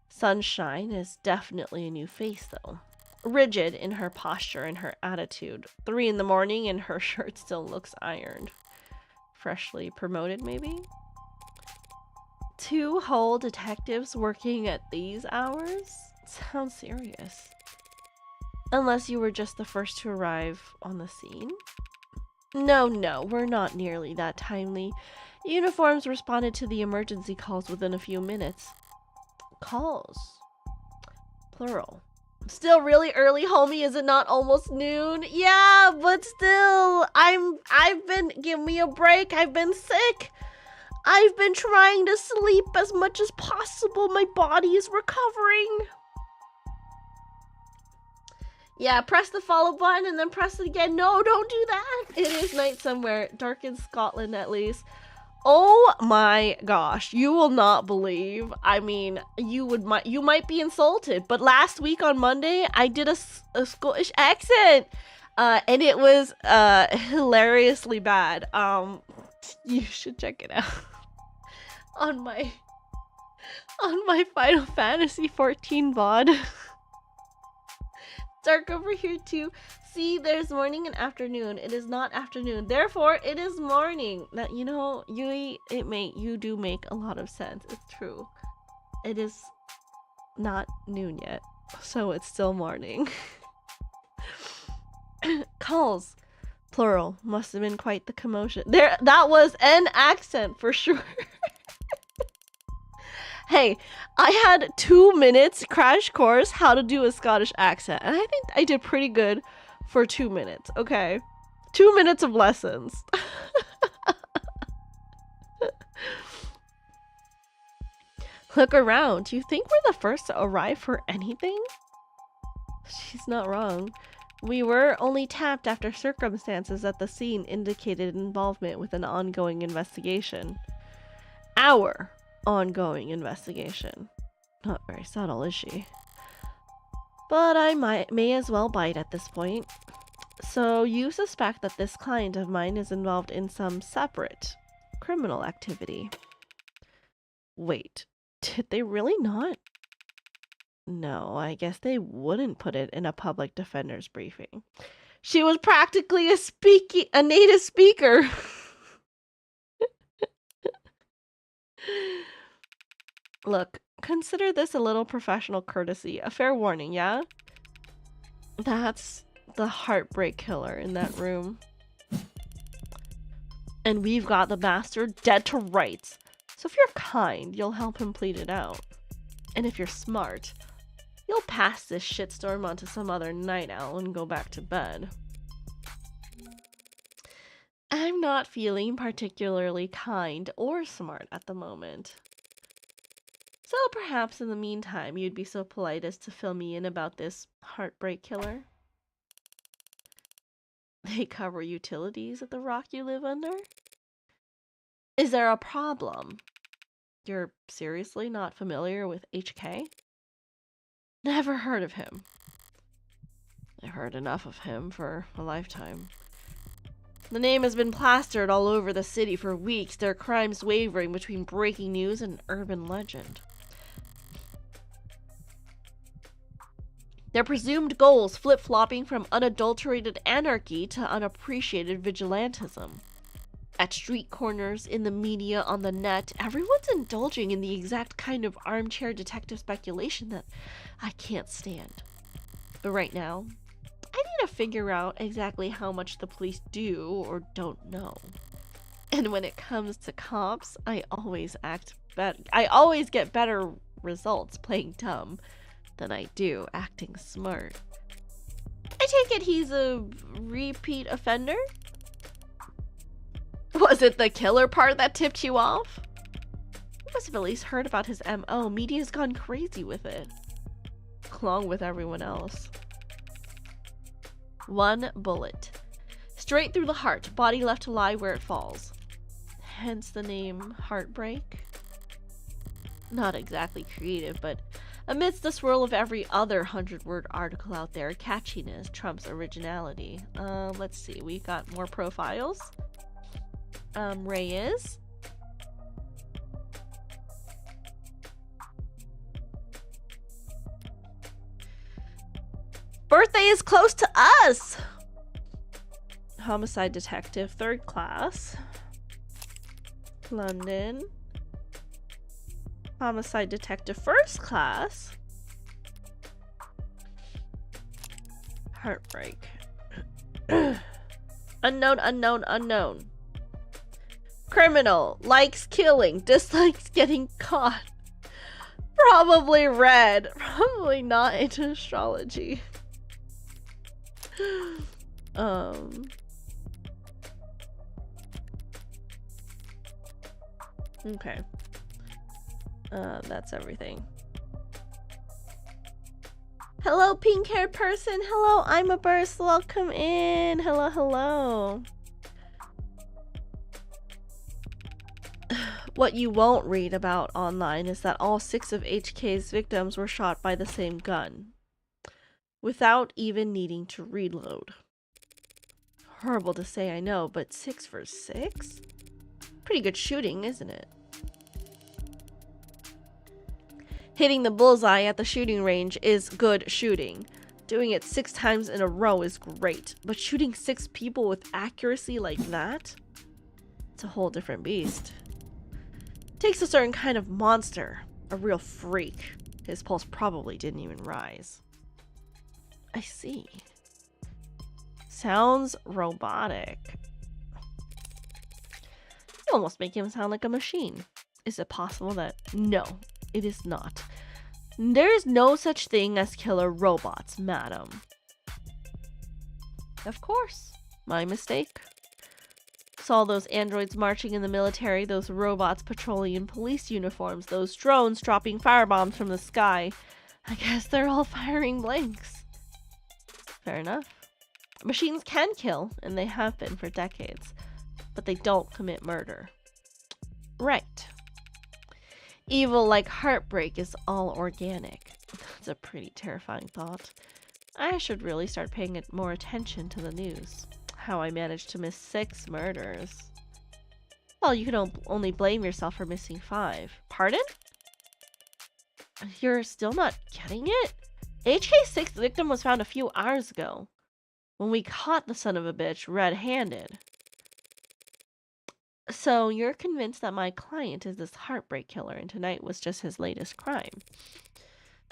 Sunshine is definitely a new face, though. Rigid in her posture and her attitude. 3 in the morning and her shirt still looks ironed. Freshly promoted, maybe? 2 whole detectives working at these hours? Sounds serious. Unless you were just the first to arrive on the scene? No, we're not nearly that timely. Uniforms responded to the emergency calls within a few minutes. Calls? Plural. Still really early, homie. Is it not almost noon? Yeah, but still, give me a break. I've been sick. I've been trying to sleep as much as possible. My body is recovering. Yeah, press the follow button and then press it again. No, don't do that. It is night somewhere. Dark in Scotland, at least. Oh my gosh, you will not believe. I mean, you might be insulted, but last week on Monday, I did a Scottish accent, and it was hilariously bad. You should check it out on my Final Fantasy 14 VOD. Dark over here too. See, there's morning and afternoon. It is not afternoon. Therefore, it is morning. That, you know, Yui, you do make a lot of sense. It's true. It is not noon yet, so it's still morning. Calls, plural. Must have been quite the commotion. There, that was an accent for sure. Hey, I had 2 minutes crash course how to do a Scottish accent, and I think I did pretty good for 2 minutes, okay? 2 minutes of lessons. Look around. Do you think we're the first to arrive for anything? She's not wrong. We were only tapped after circumstances at the scene indicated involvement with an ongoing investigation. Our ongoing investigation. Not very subtle, is she? But I may as well bite at this point. So you suspect that this client of mine is involved in some separate criminal activity. Wait, did they really not No, I guess they wouldn't put it in a public defender's briefing. She was practically a native speaker. Look, consider this a little professional courtesy. A fair warning, yeah? That's the heartbreak killer in that room. And we've got the bastard dead to rights. So if you're kind, you'll help him plead it out. And if you're smart, you'll pass this shitstorm onto some other night owl and go back to bed. I'm not feeling particularly kind or smart at the moment. So perhaps in the meantime, you'd be so polite as to fill me in about this heartbreak killer. They cover utilities at the rock you live under? Is there a problem? You're seriously not familiar with HK? Never heard of him. I've heard enough of him for a lifetime. The name has been plastered all over the city for weeks, their crimes wavering between breaking news and urban legend. Their presumed goals flip-flopping from unadulterated anarchy to unappreciated vigilantism. At street corners, in the media, on the net, everyone's indulging in the exact kind of armchair detective speculation that I can't stand. But right now, I need to figure out exactly how much the police do or don't know. And when it comes to cops, I always get better results playing dumb than I do acting smart. I take it he's a repeat offender? Was it the killer part that tipped you off? You must have at least heard about his MO. Media's gone crazy with it. Along with everyone else. One bullet. Straight through the heart, body left to lie where it falls. Hence the name Heartbreak. Not exactly creative, but amidst the swirl of every other 100-word article out there, catchiness trumps originality. Let's see, we got more profiles. Reyes. Birthday is close to us! Homicide detective, 3rd class. London. Homicide detective, 1st class. Heartbreak. Unknown, unknown, unknown. Criminal. Likes killing. Dislikes getting caught. Probably red. Probably not into astrology. Okay. That's everything. Hello, pink-haired person. Hello, I'm a burst. Welcome in. Hello, hello. What you won't read about online is that all 6 of HK's victims were shot by the same gun, without even needing to reload. Horrible to say, I know, but 6 for 6? Pretty good shooting, isn't it? Hitting the bullseye at the shooting range is good shooting. Doing it 6 times in a row is great, but shooting 6 people with accuracy like that? It's a whole different beast. Takes a certain kind of monster, a real freak. His pulse probably didn't even rise. I see. Sounds robotic. You almost make him sound like a machine. Is it possible that... No, it is not. There is no such thing as killer robots, madam. Of course. My mistake. Saw those androids marching in the military, those robots patrolling in police uniforms, those drones dropping firebombs from the sky. I guess they're all firing blanks. Fair enough. Machines can kill, and they have been for decades, but they don't commit murder. Right. Evil like heartbreak is all organic. That's a pretty terrifying thought. I should really start paying more attention to the news. How I managed to miss 6 murders. Well, you can only blame yourself for missing 5. Pardon? You're still not getting it? HK6 victim was found a few hours ago, when we caught the son of a bitch red-handed. So you're convinced that my client is this heartbreak killer and tonight was just his latest crime.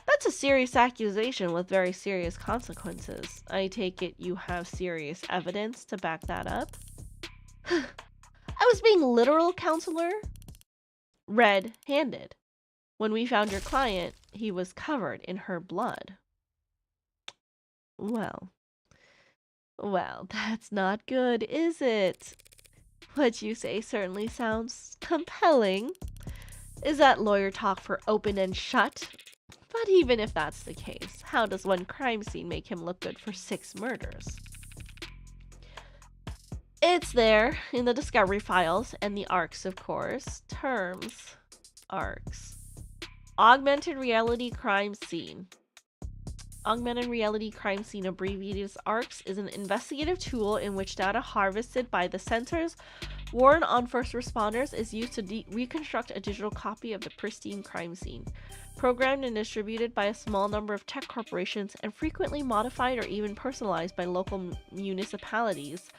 That's a serious accusation with very serious consequences. I take it you have serious evidence to back that up? I was being literal, counselor. Red-handed. When we found your client, he was covered in her blood. Well, that's not good, is it? What you say certainly sounds compelling. Is that lawyer talk for open and shut? But even if that's the case, how does one crime scene make him look good for 6 murders? It's there in the discovery files and the ARCs, of course. Terms. ARCs. Augmented reality crime scene. Augmented reality crime scene, abbreviated as ARCs, is an investigative tool in which data harvested by the sensors worn on first responders is used to reconstruct a digital copy of the pristine crime scene. Programmed and distributed by a small number of tech corporations and frequently modified or even personalized by local municipalities,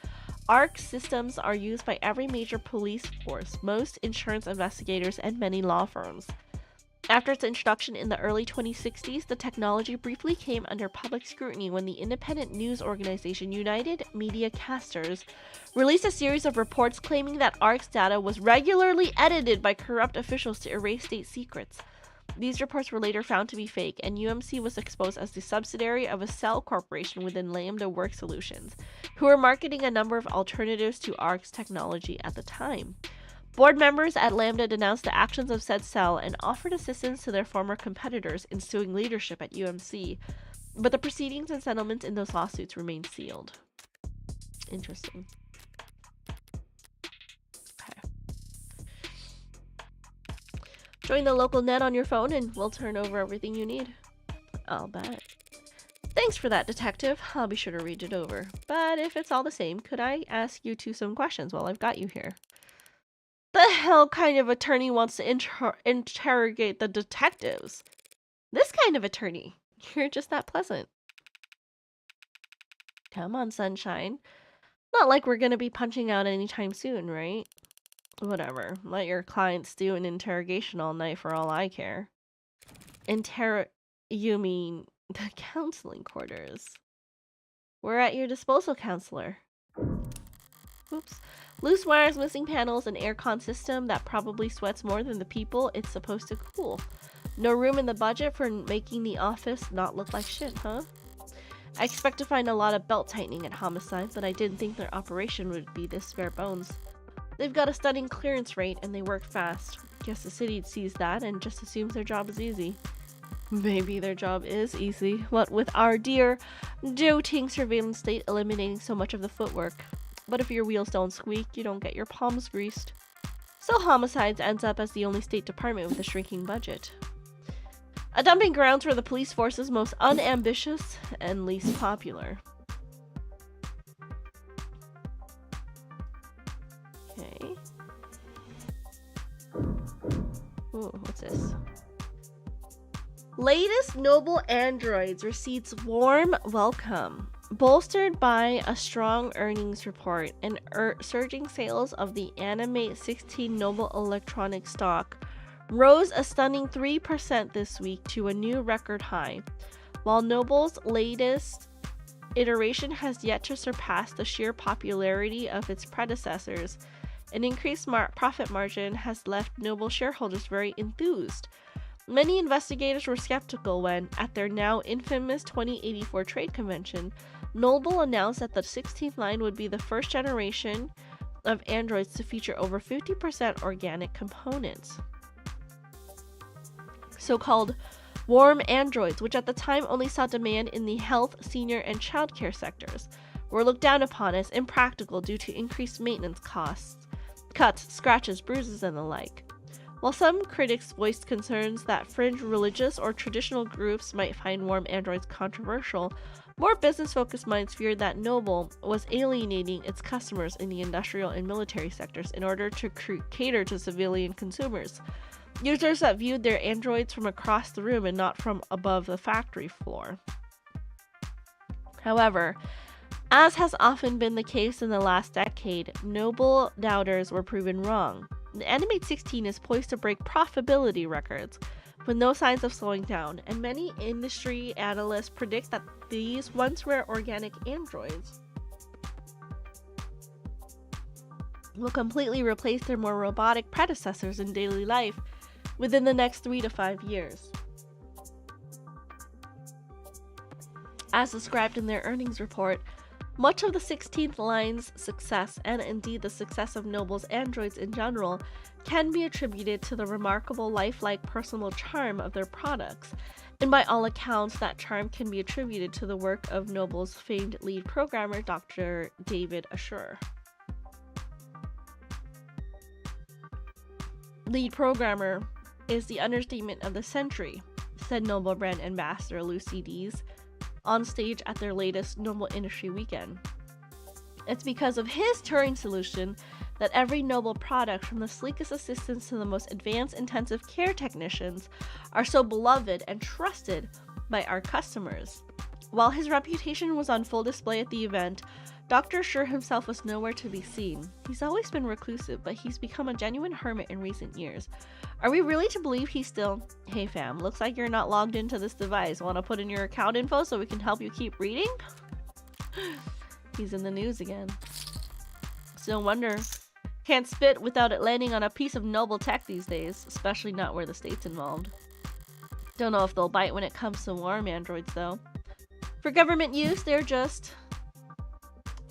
ARC systems are used by every major police force, most insurance investigators, and many law firms. After its introduction in the early 2060s, the technology briefly came under public scrutiny when the independent news organization United Media Casters released a series of reports claiming that ARC's data was regularly edited by corrupt officials to erase state secrets. These reports were later found to be fake, and UMC was exposed as the subsidiary of a cell corporation within Lambda Work Solutions, who were marketing a number of alternatives to ARC's technology at the time. Board members at Lambda denounced the actions of said cell and offered assistance to their former competitors in suing leadership at UMC, but the proceedings and settlements in those lawsuits remained sealed. Interesting. Okay. Join the local net on your phone and we'll turn over everything you need. I'll bet. Thanks for that, detective. I'll be sure to read it over. But if it's all the same, could I ask you some questions while I've got you here? The hell kind of attorney wants to interrogate the detectives? This kind of attorney. You're just that pleasant. Come on, sunshine. Not like we're gonna be punching out anytime soon, right? Whatever. Let your clients do an interrogation all night for all I care. You mean the counseling quarters? We're at your disposal, counselor. Oops. Loose wires, missing panels, an aircon system that probably sweats more than the people it's supposed to cool. No room in the budget for making the office not look like shit, huh? I expect to find a lot of belt tightening at Homicide, but I didn't think their operation would be this bare bones. They've got a stunning clearance rate and they work fast. Guess the city sees that and just assumes their job is easy. Maybe their job is easy, what with our dear, doting surveillance state eliminating so much of the footwork. But if your wheels don't squeak, you don't get your palms greased. So Homicides ends up as the only state department with a shrinking budget. A dumping grounds for the police force's most unambitious and least popular. Okay. Ooh, what's this? Latest Noble Androids receives warm welcome. Bolstered by a strong earnings report and surging sales of the Animate 16 Noble Electronics stock rose a stunning 3% this week to a new record high. While Noble's latest iteration has yet to surpass the sheer popularity of its predecessors, an increased profit margin has left Noble shareholders very enthused. Many investigators were skeptical when, at their now infamous 2084 trade convention, Noble announced that the 16th line would be the first generation of Androids to feature over 50% organic components. So-called warm Androids, which at the time only saw demand in the health, senior, and childcare sectors, were looked down upon as impractical due to increased maintenance costs, cuts, scratches, bruises, and the like. While some critics voiced concerns that fringe religious or traditional groups might find warm Androids controversial, more business-focused minds feared that Noble was alienating its customers in the industrial and military sectors in order to cater to civilian consumers. Users that viewed their androids from across the room and not from above the factory floor. However, as has often been the case in the last decade, noble doubters were proven wrong. The Animate 16 is poised to break profitability records, with no signs of slowing down, and many industry analysts predict that these once rare organic androids will completely replace their more robotic predecessors in daily life within the next 3 to 5 years. As described in their earnings report, much of the 16th line's success, and indeed the success of Noble's androids in general, can be attributed to the remarkable lifelike personal charm of their products. And by all accounts, that charm can be attributed to the work of Noble's famed lead programmer, Dr. David Assure. Lead programmer is the understatement of the century, said Noble brand ambassador Lucy Dees on stage at their latest Noble Industry Weekend. It's because of his Turing solution that every Noble product, from the sleekest assistants to the most advanced intensive care technicians, are so beloved and trusted by our customers. While his reputation was on full display at the event, Dr. Assure himself was nowhere to be seen. He's always been reclusive, but he's become a genuine hermit in recent years. Are we really to believe he's still... Hey fam, looks like you're not logged into this device. Want to put in your account info so we can help you keep reading? He's in the news again. It's no wonder. Can't spit without it landing on a piece of Noble tech these days, especially not where the state's involved. Don't know if they'll bite when it comes to warm androids though. For government use, they're just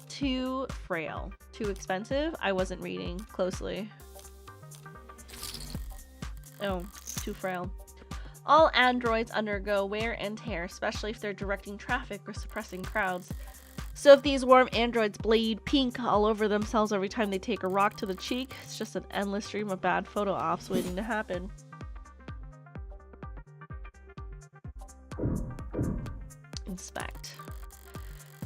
too frail. Too expensive? I wasn't reading closely. Oh, too frail. All androids undergo wear and tear, especially if they're directing traffic or suppressing crowds. So if these warm androids bleed pink all over themselves every time they take a rock to the cheek, it's just an endless stream of bad photo ops waiting to happen. Inspect.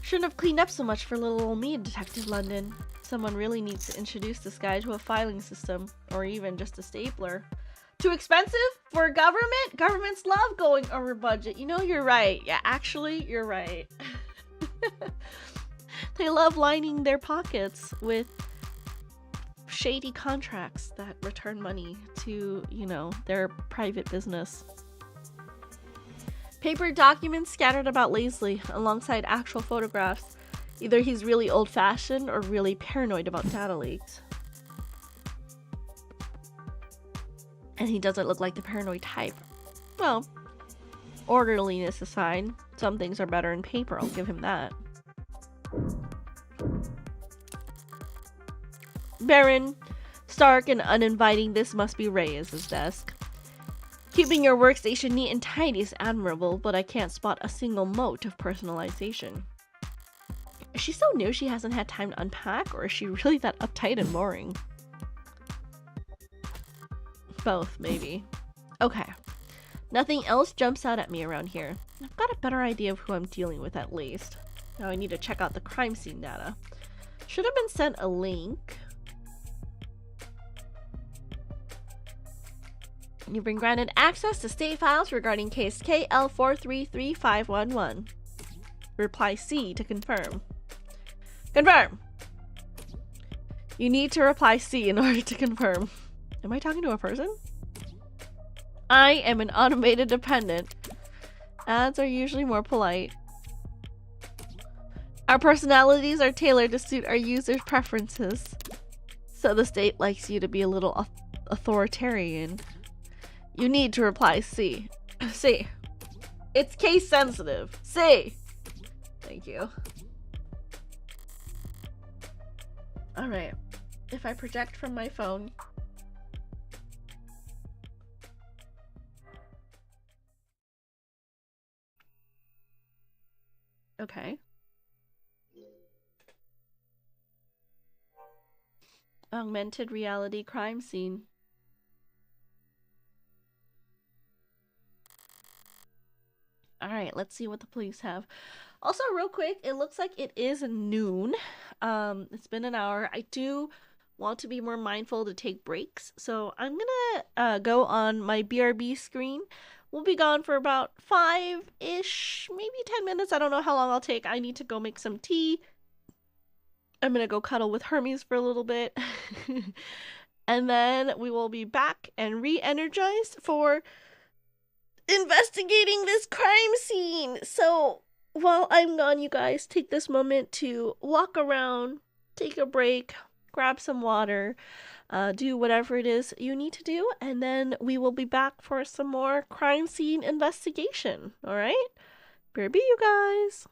Shouldn't have cleaned up so much for little old me, Detective London. Someone really needs to introduce this guy to a filing system, or even just a stapler. Too expensive for government? Governments love going over budget. You know, you're right. Yeah, actually, you're right. They love lining their pockets with shady contracts that return money to, you know, their private business. Paper documents scattered about lazily alongside actual photographs. Either he's really old-fashioned or really paranoid about data leaks. And he doesn't look like the paranoid type. Well, orderliness aside, some things are better in paper, I'll give him that. Barren, stark and uninviting, this must be Reyes' desk. Keeping your workstation neat and tidy is admirable, but I can't spot a single mote of personalization. Is she so new she hasn't had time to unpack, or is she really that uptight and boring? Both, maybe. Okay. Nothing else jumps out at me around here. I've got a better idea of who I'm dealing with at least. Now I need to check out the crime scene data. Should have been sent a link. You've been granted access to state files regarding case KL433511. Reply C to confirm. Confirm! You need to reply C in order to confirm. Am I talking to a person? I am an automated dependent. Ads are usually more polite. Our personalities are tailored to suit our users' preferences. So the state likes you to be a little authoritarian. You need to reply C. C. It's case sensitive. C. Thank you. Alright. If I project from my phone. Okay. Augmented reality crime scene. Alright, let's see what the police have. Also, real quick, it looks like it is noon. It's been an hour. I do want to be more mindful to take breaks. So I'm gonna go on my BRB screen. We'll be gone for about 5-ish, maybe 10 minutes. I don't know how long I'll take. I need to go make some tea. I'm gonna go cuddle with Hermes for a little bit. And then we will be back and re-energized for investigating this crime scene. So while I'm gone, you guys take this moment to walk around, take a break, grab some water, do whatever it is you need to do, and then we will be back for some more crime scene investigation. All right? BRB, you guys.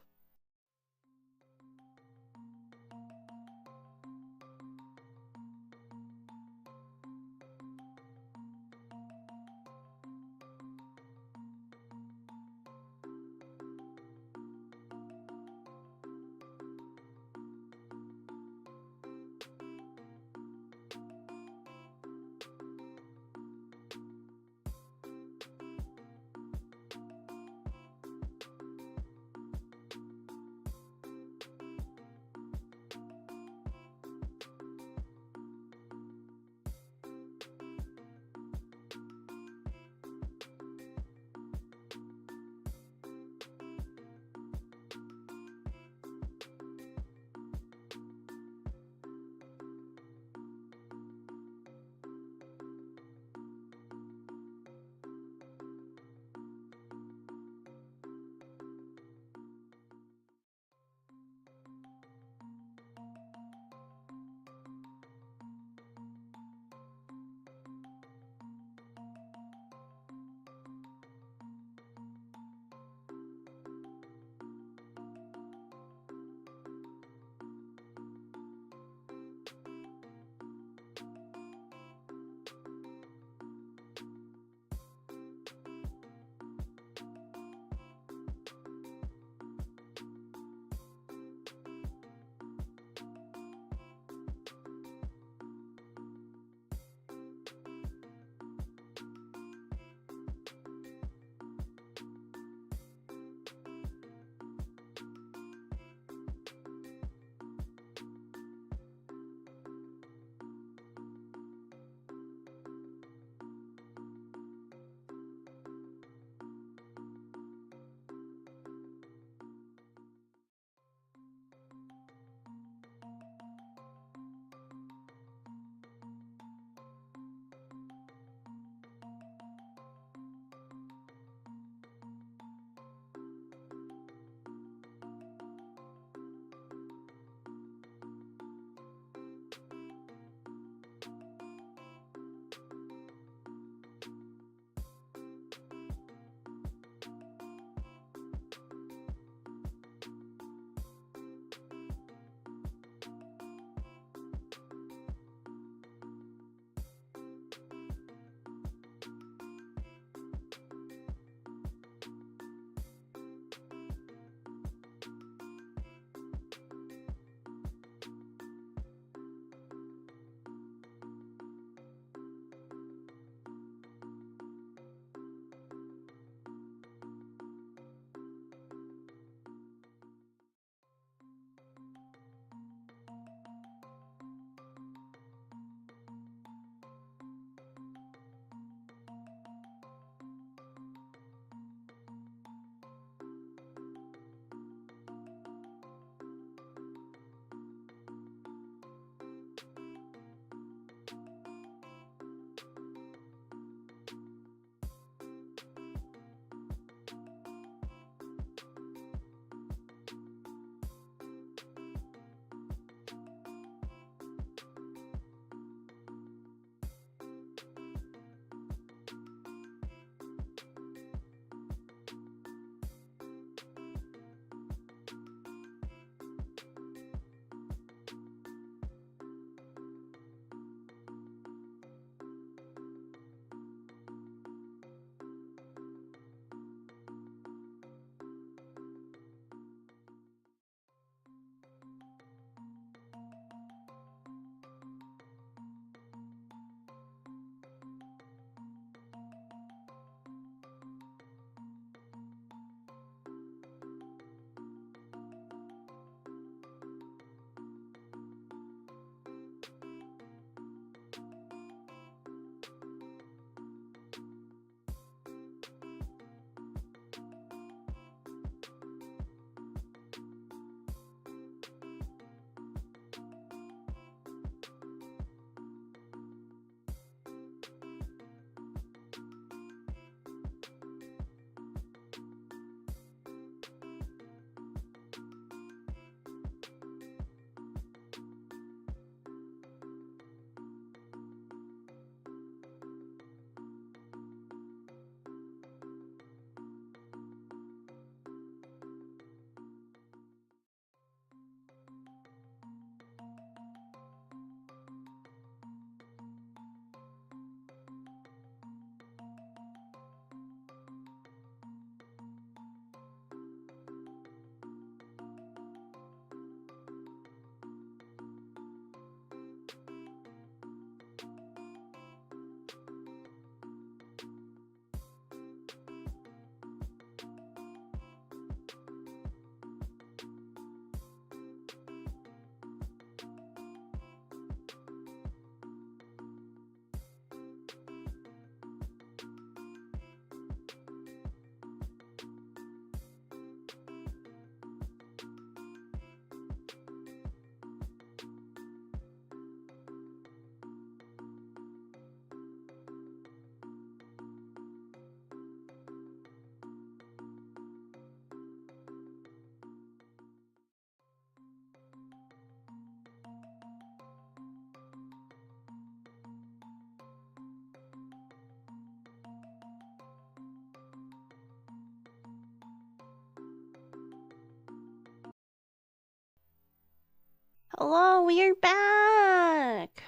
Hello, we are back.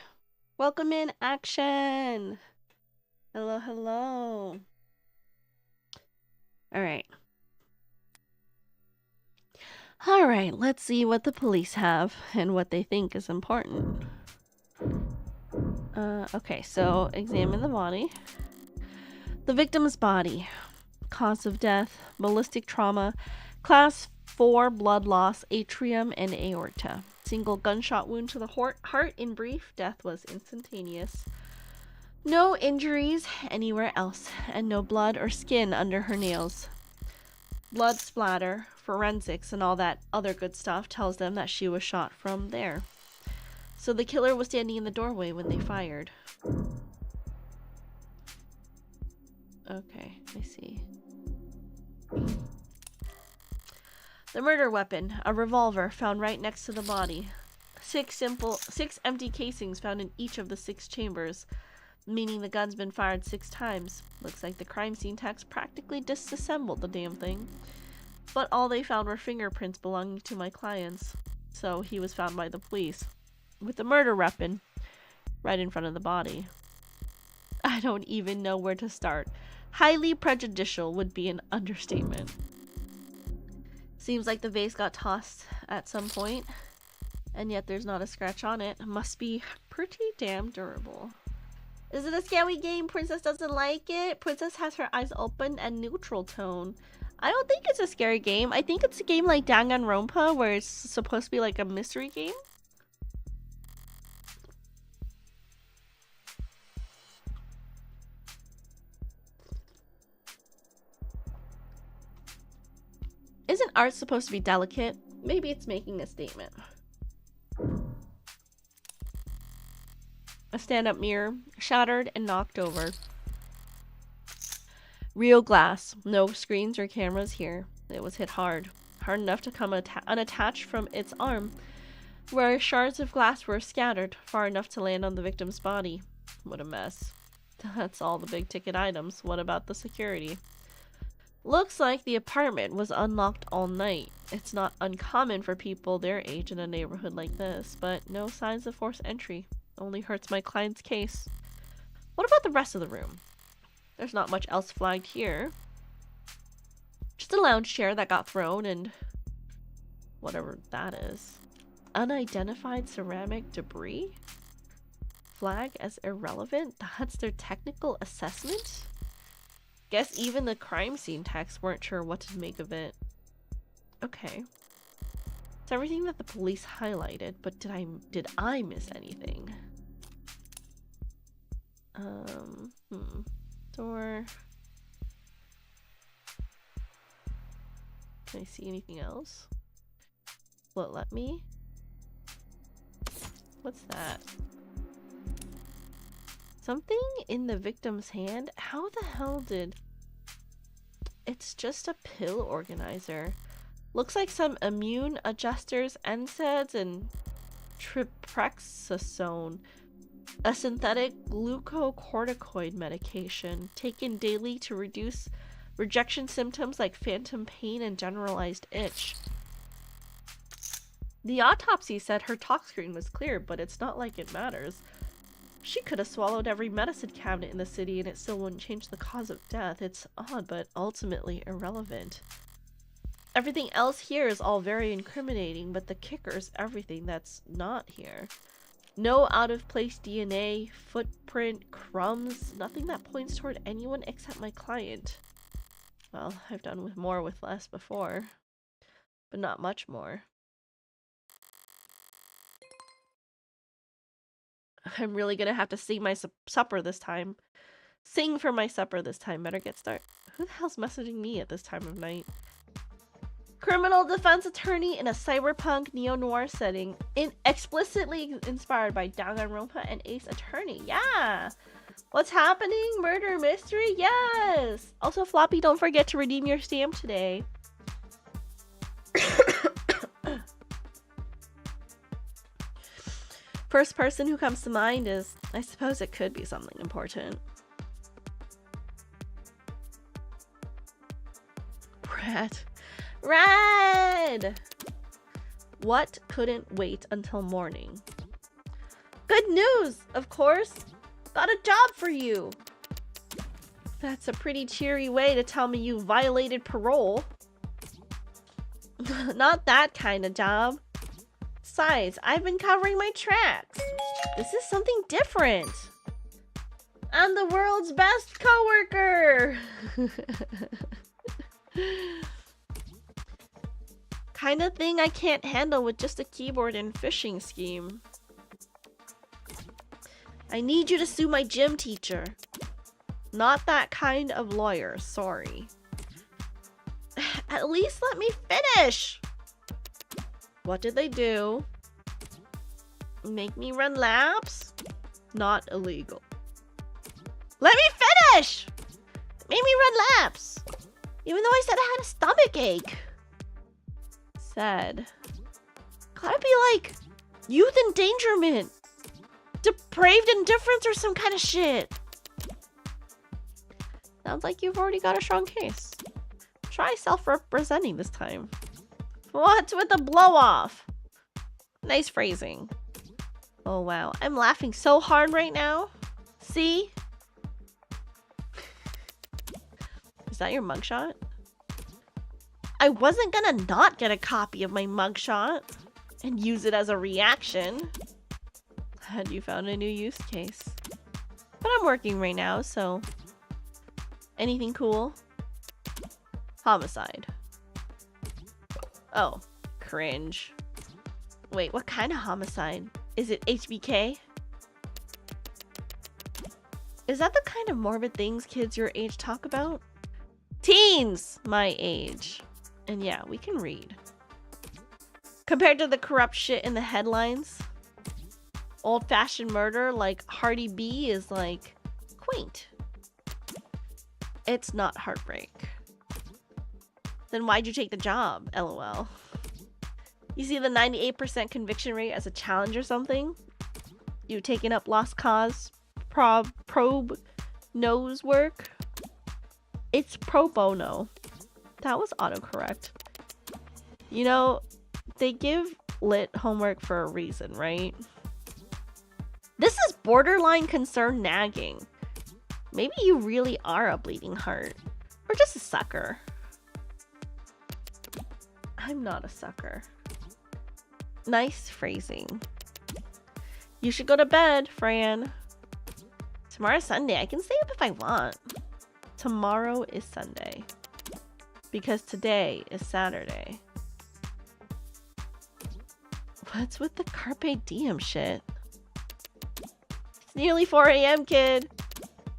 Welcome in action. Hello, hello. All right. All right, let's see what the police have and what they think is important. Okay, so examine the body. The victim's body. Cause of death, ballistic trauma, class 4 blood loss, atrium and aorta. Single gunshot wound to the heart. In brief, death was instantaneous. No injuries anywhere else, and no blood or skin under her nails. Blood splatter, forensics, and all that other good stuff tells them that she was shot from there. So the killer was standing in the doorway when they fired. Okay, I see. The murder weapon, a revolver found right next to the body. 6 empty casings found in each of the 6 chambers, meaning the gun's been fired 6 times. Looks like the crime scene techs practically disassembled the damn thing. But all they found were fingerprints belonging to my clients. So he was found by the police, with the murder weapon right in front of the body. I don't even know where to start. Highly prejudicial would be an understatement. Seems like the vase got tossed at some point, and yet there's not a scratch on it. Must be pretty damn durable. Is it a scary game? Princess doesn't like it. Princess has her eyes open and neutral tone. I don't think it's a scary game. I think it's a game like Danganronpa, where it's supposed to be like a mystery game. Isn't art supposed to be delicate? Maybe it's making a statement. A stand-up mirror, shattered and knocked over. Real glass, no screens or cameras here. It was hit hard enough to come unattached from its arm, where shards of glass were scattered, far enough to land on the victim's body. What a mess. That's all the big-ticket items. What about the security? Looks like the apartment was unlocked all night. It's not uncommon for people their age in a neighborhood like this, but no signs of forced entry. Only hurts my client's case. What about the rest of the room? There's not much else flagged here. Just a lounge chair that got thrown and whatever that is. Unidentified ceramic debris? Flag as irrelevant? That's their technical assessment? Guess even the crime scene techs weren't sure what to make of it. Okay. It's everything that the police highlighted, but did I miss anything? Door. Can I see anything else? Will it let me? What's that? Something in the victim's hand? How the hell did... It's just a pill organizer. Looks like some immune adjusters, NSAIDs, and triprexazone. A synthetic glucocorticoid medication taken daily to reduce rejection symptoms like phantom pain and generalized itch. The autopsy said her tox screen was clear, but it's not like it matters. She could have swallowed every medicine cabinet in the city and it still wouldn't change the cause of death. It's odd, but ultimately irrelevant. Everything else here is all very incriminating, but the kicker is everything that's not here. No out-of-place DNA, footprint, crumbs, nothing that points toward anyone except my client. Well, I've done with more with less before, but not much more. I'm really gonna have to sing my supper this time. Sing for my supper this time. Better get started. Who the hell's messaging me at this time of night? Criminal defense attorney in a cyberpunk neo-noir setting, explicitly inspired by Danganronpa and Ace Attorney. Yeah! What's happening? Murder mystery? Yes! Also, Floppy, don't forget to redeem your stamp today. First person who comes to mind is, I suppose it could be something important. Red. Red! What couldn't wait until morning? Good news, of course. Got a job for you. That's a pretty cheery way to tell me you violated parole. Not that kind of job. Besides, I've been covering my tracks. This is something different. I'm the world's best coworker. Kind of thing I can't handle with just a keyboard and phishing scheme. I need you to sue my gym teacher. Not that kind of lawyer, sorry. At least let me finish. What did they do? Make me run laps? Not illegal. Let me finish! Made me run laps. Even though I said I had a stomach ache. Said. Gotta be like youth endangerment. Depraved indifference or some kind of shit. Sounds like you've already got a strong case. Try self-representing this time. What's with the blow-off? Nice phrasing. Oh wow, I'm laughing so hard right now. See? Is that your mugshot? I wasn't gonna not get a copy of my mugshot and use it as a reaction. Had you found a new use case? But I'm working right now, so... Anything cool? Homicide. Oh, cringe. Wait, what kind of homicide? Is it HBK? Is that the kind of morbid things kids your age talk about? Teens my age. And yeah, we can read. Compared to the corrupt shit in the headlines, old-fashioned murder like Hardy B is like quaint. It's not heartbreak. Then why'd you take the job? LOL. You see the 98% conviction rate as a challenge or something? You taking up lost cause probe nose work? It's pro bono. That was autocorrect. You know, they give lit homework for a reason, right? This is borderline concern nagging. Maybe you really are a bleeding heart. Or just a sucker. I'm not a sucker. Nice phrasing. You should go to bed, Fran. Tomorrow's Sunday. I can stay up if I want. Tomorrow is Sunday. Because today is Saturday. What's with the carpe diem shit? It's nearly 4 a.m., kid.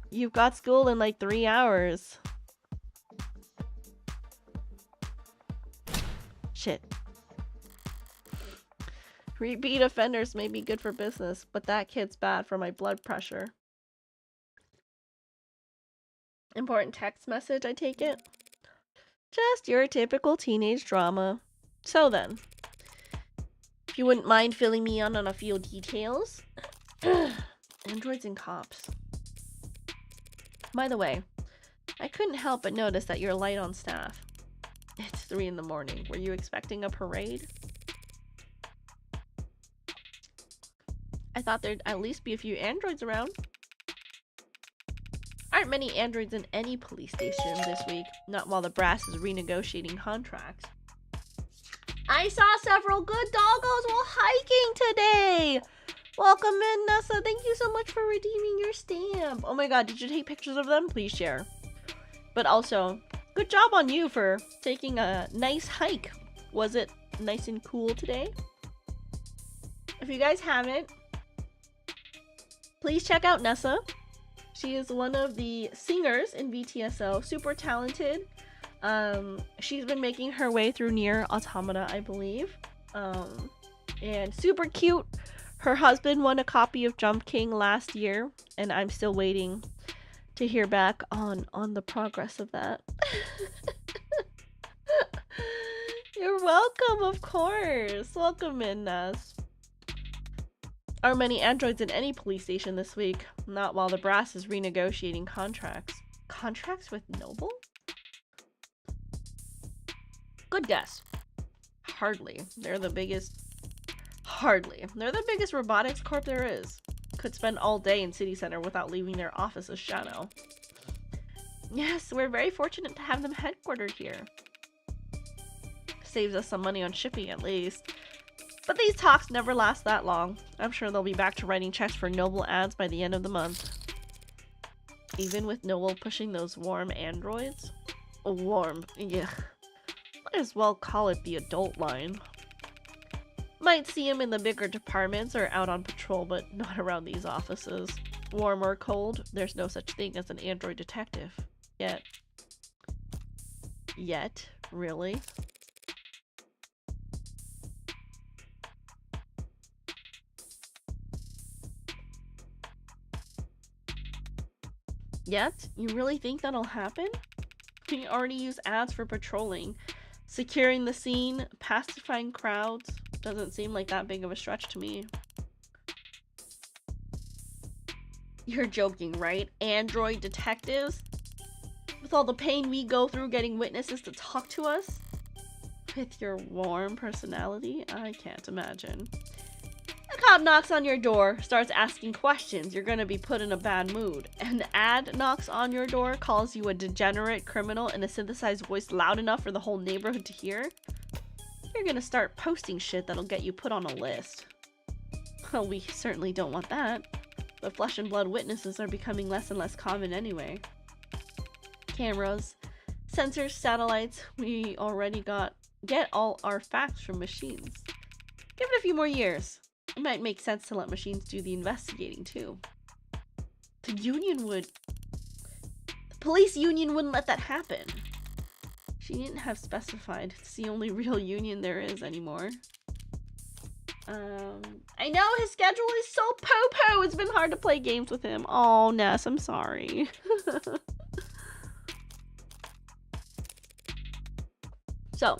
You've got school in like 3 hours. Shit. Repeat offenders may be good for business, but that kid's bad for my blood pressure. Important text message, I take it? Just your typical teenage drama. So then, if you wouldn't mind filling me in on a few details. Androids and cops. By the way, I couldn't help but notice that you're light on staff. It's 3 in the morning. Were you expecting a parade? I thought there'd at least be a few androids around. Aren't many androids in any police station this week, not while the brass is renegotiating contracts. I saw several good doggos while hiking today! Welcome in, Nessa. Thank you so much for redeeming your stamp. Oh my god, did you take pictures of them? Please share. But also, good job on you for taking a nice hike. Was it nice and cool today? If you guys haven't, please check out Nessa. She is one of the singers in VTSO, super talented. She's been making her way through Nier Automata, I believe. And super cute. Her husband won a copy of Jump King last year, and I'm still waiting to hear back on the progress of that. You're welcome, of course. Welcome in, Ness. Are many androids in any police station this week? Not while the brass is renegotiating contracts. Contracts with Noble? Good guess. Hardly. They're the biggest... Hardly. They're the biggest robotics corp there is. Could spend all day in City Center without leaving their office's shadow. Yes, we're very fortunate to have them headquartered here. Saves us some money on shipping at least. But these talks never last that long. I'm sure they'll be back to writing checks for Noble ads by the end of the month. Even with Noble pushing those warm androids? Warm, yeah. Might as well call it the adult line. Might see him in the bigger departments or out on patrol, but not around these offices. Warm or cold, there's no such thing as an android detective. Yet. Yet? Really? Yet? You really think that'll happen? We already use ads for patrolling. Securing the scene, pacifying crowds. Doesn't seem like that big of a stretch to me. You're joking, right? Android detectives? With all the pain we go through getting witnesses to talk to us? With your warm personality? I can't imagine. A cop knocks on your door, starts asking questions, you're gonna be put in a bad mood. An ad knocks on your door, calls you a degenerate criminal in a synthesized voice loud enough for the whole neighborhood to hear. You're gonna start posting shit that'll get you put on a list. Well, we certainly don't want that. But flesh and blood witnesses are becoming less and less common anyway. Cameras, sensors, satellites, we already get all our facts from machines. Give it a few more years. It might make sense to let machines do the investigating too. The police union wouldn't let that happen. She didn't have specified. It's the only real union there is anymore. I know his schedule is so po-po. It's been hard to play games with him. Oh, Ness, I'm sorry. So.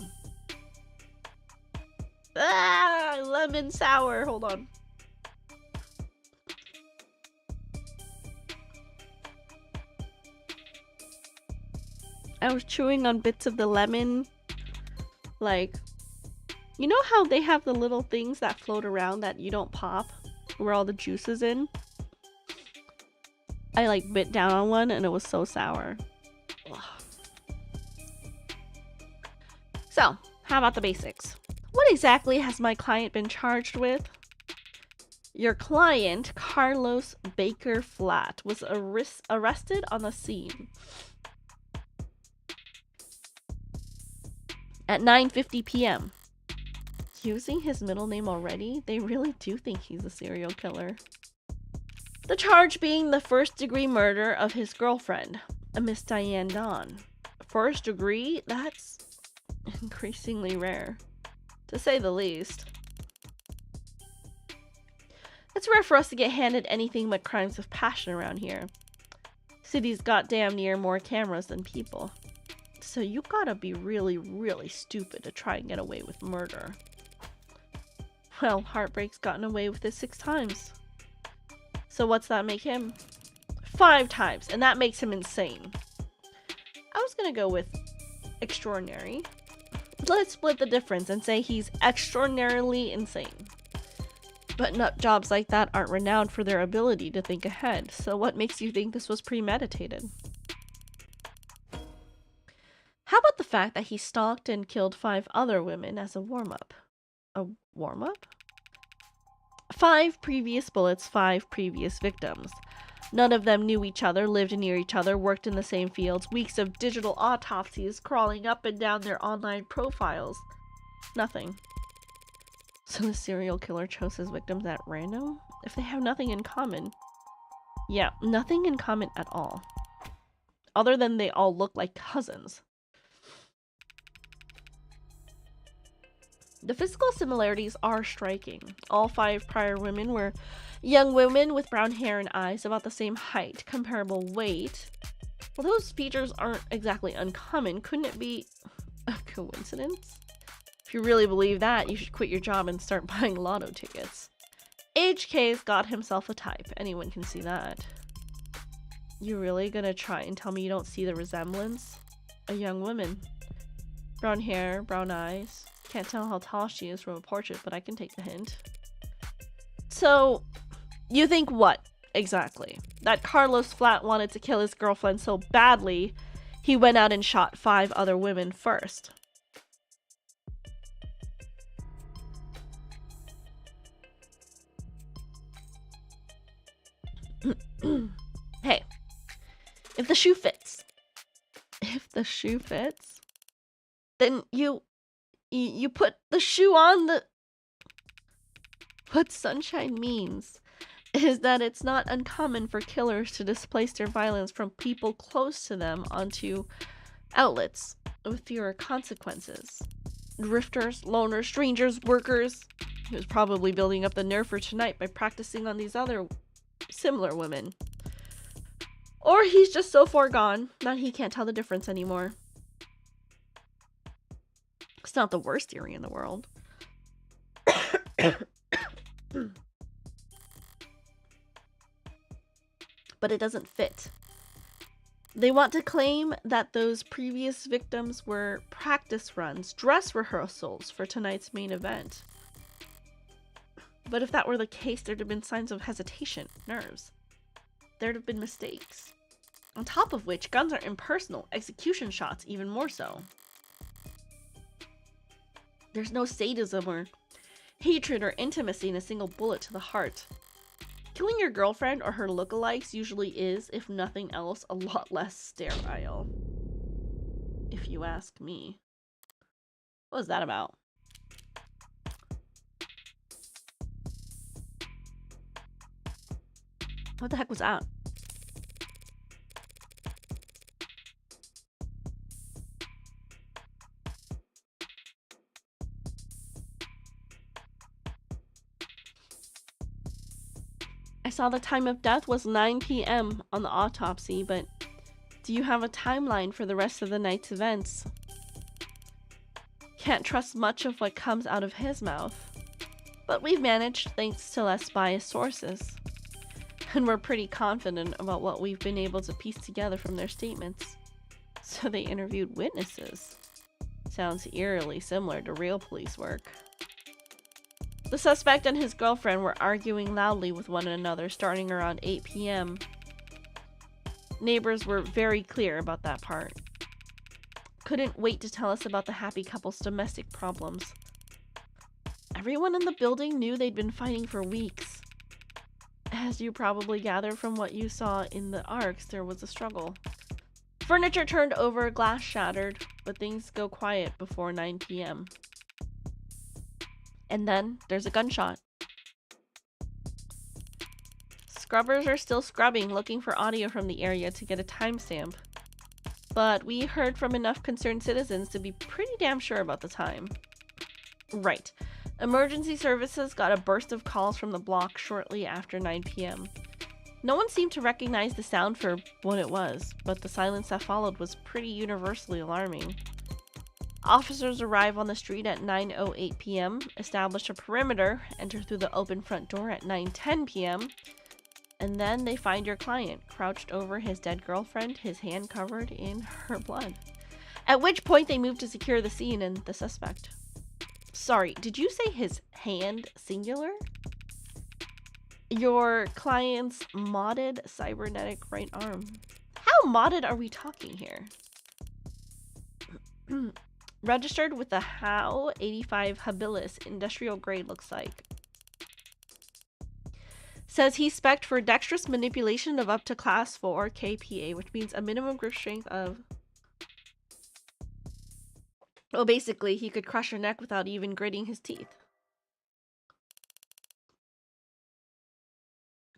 Lemon sour. Hold on. I was chewing on bits of the lemon. Like, you know how they have the little things that float around that you don't pop? Where all the juice is in? I like bit down on one and it was so sour. Ugh. So, how about the basics? What exactly has my client been charged with? Your client, Carlos Baker Flat, was arrested on the scene at 9:50 p.m. Using his middle name already? They really do think he's a serial killer. The charge being the first-degree murder of his girlfriend, a Miss Diane Dawn. First degree? That's increasingly rare, to say the least. It's rare for us to get handed anything but crimes of passion around here. City's got damn near more cameras than people. So you gotta be really, really stupid to try and get away with murder. Well, Heartbreak's gotten away with it 6 times. So what's that make him? 5 times, and that makes him insane. I was gonna go with extraordinary. Let's split the difference and say he's extraordinarily insane. But nut jobs like that aren't renowned for their ability to think ahead, so what makes you think this was premeditated? How about the fact that he stalked and killed 5 other women as a warm-up? A warm-up? 5 previous bullets, 5 previous victims. None of them knew each other, lived near each other, worked in the same fields. Weeks of digital autopsies crawling up and down their online profiles. Nothing. So the serial killer chose his victims at random? If they have nothing in common. Yeah, nothing in common at all. Other than they all look like cousins. The physical similarities are striking. All 5 prior women were young women with brown hair and eyes, about the same height, comparable weight. Well, those features aren't exactly uncommon. Couldn't it be a coincidence? If you really believe that, you should quit your job and start buying lotto tickets. HK's got himself a type. Anyone can see that. You really gonna try and tell me you don't see the resemblance? A young woman. Brown hair, brown eyes. Can't tell how tall she is from a portrait, but I can take the hint. So, you think what, exactly? That Carlos Flat wanted to kill his girlfriend so badly, he went out and shot 5 other women first. Hey, if the shoe fits, then you put the shoe on the... What Sunshine means is that it's not uncommon for killers to displace their violence from people close to them onto outlets with fewer consequences. Drifters, loners, strangers, workers. He was probably building up the nerve for tonight by practicing on these other similar women. Or he's just so far gone that he can't tell the difference anymore. It's not the worst theory in the world. But it doesn't fit. They want to claim that those previous victims were practice runs, dress rehearsals for tonight's main event. But if that were the case, there'd have been signs of hesitation, nerves. There'd have been mistakes. On top of which, guns are impersonal, execution shots even more so. There's no sadism or hatred or intimacy in a single bullet to the heart. Killing your girlfriend or her lookalikes usually is, if nothing else, a lot less sterile. If you ask me. What was that about? What the heck was that? I saw the time of death was 9 p.m. on the autopsy, but do you have a timeline for the rest of the night's events? Can't trust much of what comes out of his mouth. But we've managed thanks to less biased sources. And we're pretty confident about what we've been able to piece together from their statements. So they interviewed witnesses. Sounds eerily similar to real police work. The suspect and his girlfriend were arguing loudly with one another starting around 8 p.m. Neighbors were very clear about that part. Couldn't wait to tell us about the happy couple's domestic problems. Everyone in the building knew they'd been fighting for weeks. As you probably gathered from what you saw in the arcs, there was a struggle. Furniture turned over, glass shattered, but things go quiet before 9 p.m. And then there's a gunshot. Scrubbers are still scrubbing, looking for audio from the area to get a timestamp. But we heard from enough concerned citizens to be pretty damn sure about the time. Right. Emergency services got a burst of calls from the block shortly after 9 p.m. No one seemed to recognize the sound for what it was, but the silence that followed was pretty universally alarming. Officers arrive on the street at 9:08 p.m., establish a perimeter, enter through the open front door at 9:10 p.m., and then they find your client crouched over his dead girlfriend, his hand covered in her blood. At which point they move to secure the scene and the suspect. Sorry, did you say his hand singular? Your client's modded cybernetic right arm. How modded are we talking here? Registered with the HOW 85 habilis, industrial grade looks like. Says he's spec'd for dexterous manipulation of up to class 4 kPa, which means a minimum grip strength of... Well, basically, he could crush your neck without even gritting his teeth.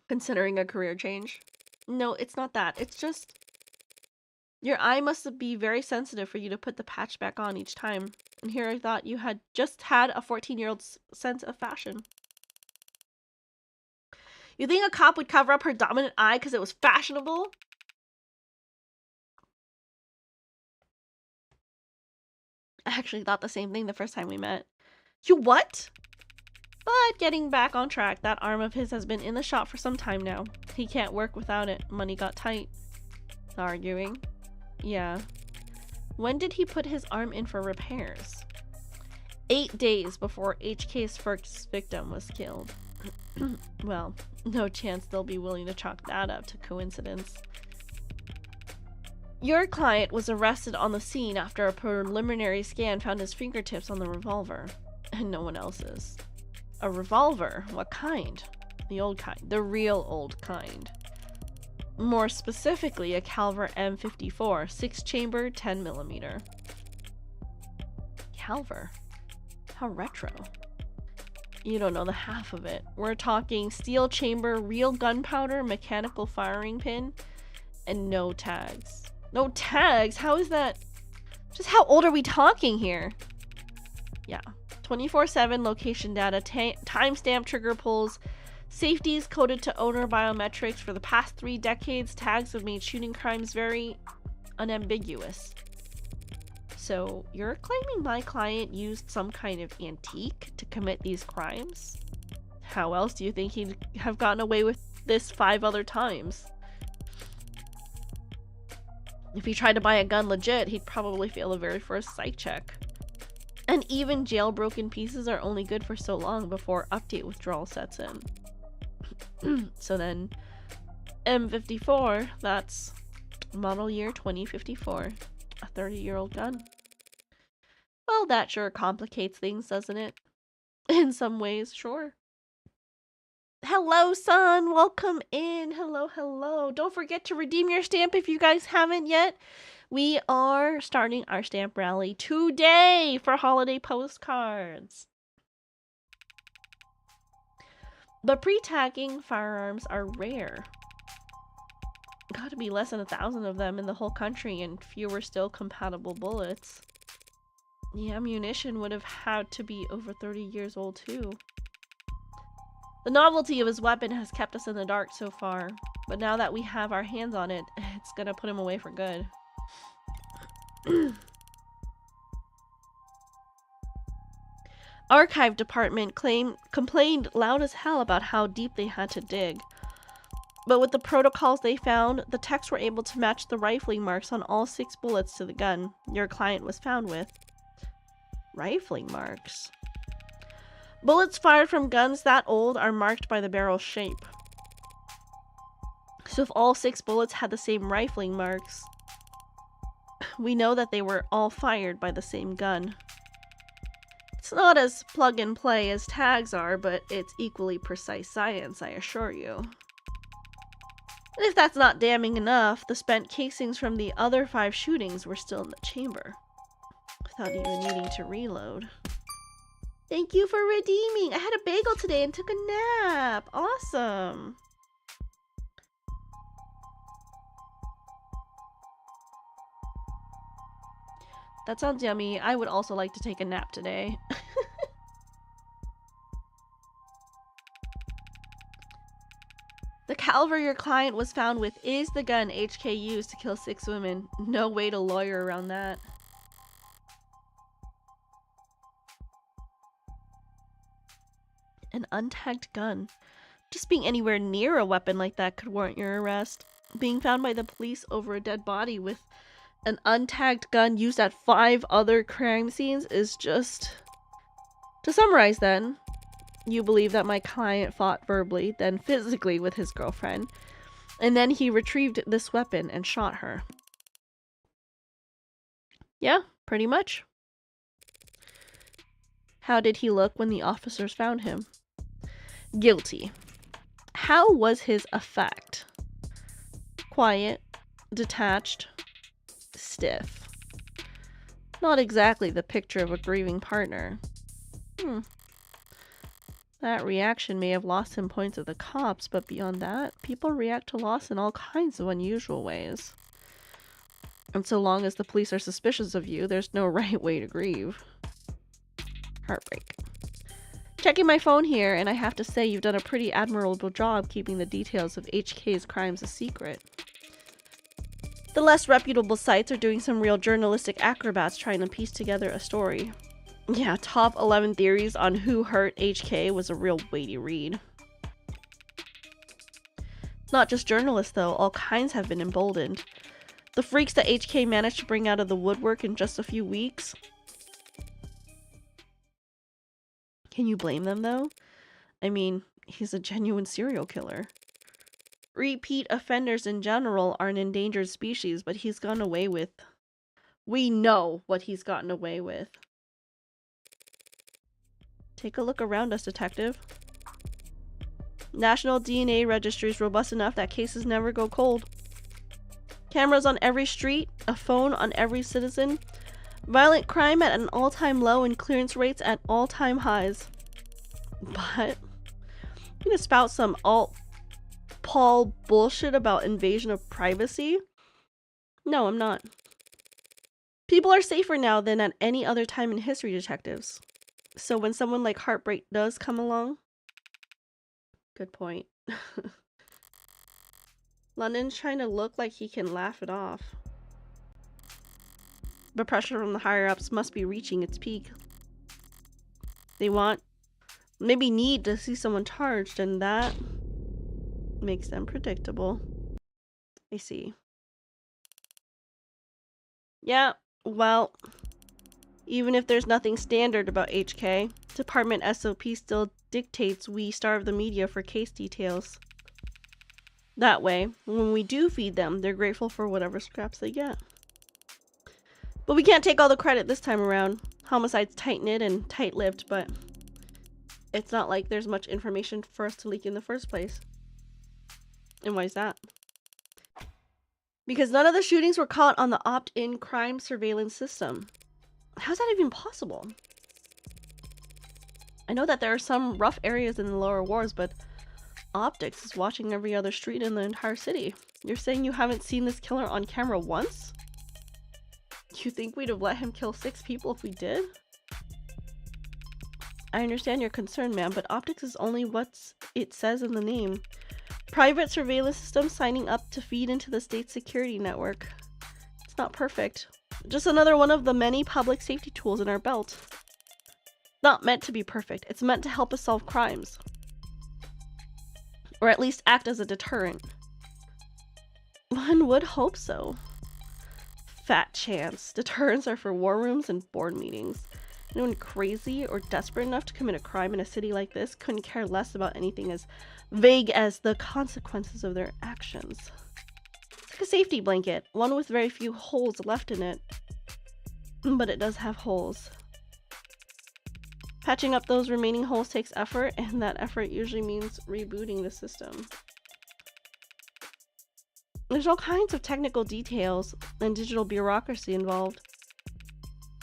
Considering a career change. No, it's not that. It's just... Your eye must be very sensitive for you to put the patch back on each time. And here I thought you had just had a 14-year-old's sense of fashion. You think a cop would cover up her dominant eye because it was fashionable? I actually thought the same thing the first time we met. You what? But getting back on track, that arm of his has been in the shop for some time now. He can't work without it. Money got tight. Arguing. Yeah. When did he put his arm in for repairs? 8 days before HK's first victim was killed. Well, no chance they'll be willing to chalk that up to coincidence. Your client was arrested on the scene after a preliminary scan found his fingertips on the revolver, and no one else's. A revolver? What kind? The old kind. The real old kind. More specifically, a caliber M54, 6-chamber, 10mm. Caliber? How retro. You don't know the half of it. We're talking steel chamber, real gunpowder, mechanical firing pin, and no tags. No tags? How is that? Just how old are we talking here? Yeah. 24/7 location data, timestamp trigger pulls, safeties coded to owner biometrics. For the past 3 decades, tags have made shooting crimes very unambiguous. So, you're claiming my client used some kind of antique to commit these crimes? How else do you think he'd have gotten away with this 5 other times? If he tried to buy a gun legit, he'd probably fail the very first psych check. And even jailbroken pieces are only good for so long before update withdrawal sets in. So then, M54, that's model year 2054. A 30-year-old gun. Well, that sure complicates things, doesn't it? In some ways, sure. Hello, son. Welcome in. Hello, hello. Don't forget to redeem your stamp if you guys haven't yet. We are starting our stamp rally today for holiday postcards. But pre-tagging firearms are rare. Gotta be less than 1,000 of them in the whole country, and fewer still compatible bullets. The ammunition would have had to be over 30 years old too. The novelty of his weapon has kept us in the dark so far, but now that we have our hands on it, it's gonna put him away for good. Archive department complained loud as hell about how deep they had to dig. But with the protocols they found, the techs were able to match the rifling marks on all 6 bullets to the gun your client was found with. Rifling marks? Bullets fired from guns that old are marked by the barrel shape. So if all 6 bullets had the same rifling marks, we know that they were all fired by the same gun. It's not as plug and play as tags are, but it's equally precise science, I assure you. And if that's not damning enough, the spent casings from the other 5 shootings were still in the chamber, without even needing to reload. Thank you for redeeming! I had a bagel today and took a nap! Awesome! That sounds yummy. I would also like to take a nap today. The caliber your client was found with is the gun HK used to kill 6 women. No way to lawyer around that. An untagged gun. Just being anywhere near a weapon like that could warrant your arrest. Being found by the police over a dead body with an untagged gun used at 5 other crime scenes is just... To summarize then, you believe that my client fought verbally, then physically with his girlfriend, and then he retrieved this weapon and shot her. Yeah, pretty much. How did he look when the officers found him? Guilty. How was his effect? Quiet, detached, stiff. Not exactly the picture of a grieving partner. That reaction may have lost him points with the cops, but beyond that, people react to loss in all kinds of unusual ways. And so long as the police are suspicious of you, there's no right way to grieve. Heartbreak. Checking my phone here, and I have to say you've done a pretty admirable job keeping the details of HK's crimes a secret. The less reputable sites are doing some real journalistic acrobats trying to piece together a story. Yeah, top 11 theories on who hurt HK was a real weighty read. Not just journalists though, all kinds have been emboldened. The freaks that HK managed to bring out of the woodwork in just a few weeks. Can you blame them, though? I mean, he's a genuine serial killer. Repeat offenders in general are an endangered species, but he's gotten away with... We know what he's gotten away with. Take a look around us, detective. National DNA registry is robust enough that cases never go cold. Cameras on every street, a phone on every citizen. Violent crime at an all-time low and clearance rates at all-time highs. But you gonna spout some alt-Paul bullshit about invasion of privacy? No, I'm not. People are safer now than at any other time in history, detectives. So when someone like Heartbreak does come along... Good point. London's trying to look like he can laugh it off. But pressure from the higher-ups must be reaching its peak. They want, maybe need to see someone charged, and that makes them predictable. I see. Yeah, well, even if there's nothing standard about HK, Department SOP still dictates we starve the media for case details. That way, when we do feed them, they're grateful for whatever scraps they get. But we can't take all the credit this time around. Homicide's tight-knit and tight-lipped, but it's not like there's much information for us to leak in the first place. And why is that? Because none of the shootings were caught on the opt-in crime surveillance system. How's that even possible? I know that there are some rough areas in the lower wards, but Optics is watching every other street in the entire city. You're saying you haven't seen this killer on camera once? You think we'd have let him kill 6 people if we did? I understand your concern, ma'am, but Optics is only what it says in the name. Private surveillance system signing up to feed into the state security network. It's not perfect. Just another one of the many public safety tools in our belt. Not meant to be perfect. It's meant to help us solve crimes. Or at least act as a deterrent. One would hope so. Fat chance. Deterrents are for war rooms and board meetings. Anyone crazy or desperate enough to commit a crime in a city like this couldn't care less about anything as vague as the consequences of their actions. It's like a safety blanket, one with very few holes left in it. But it does have holes. Patching up those remaining holes takes effort, and that effort usually means rebooting the system. There's all kinds of technical details and digital bureaucracy involved.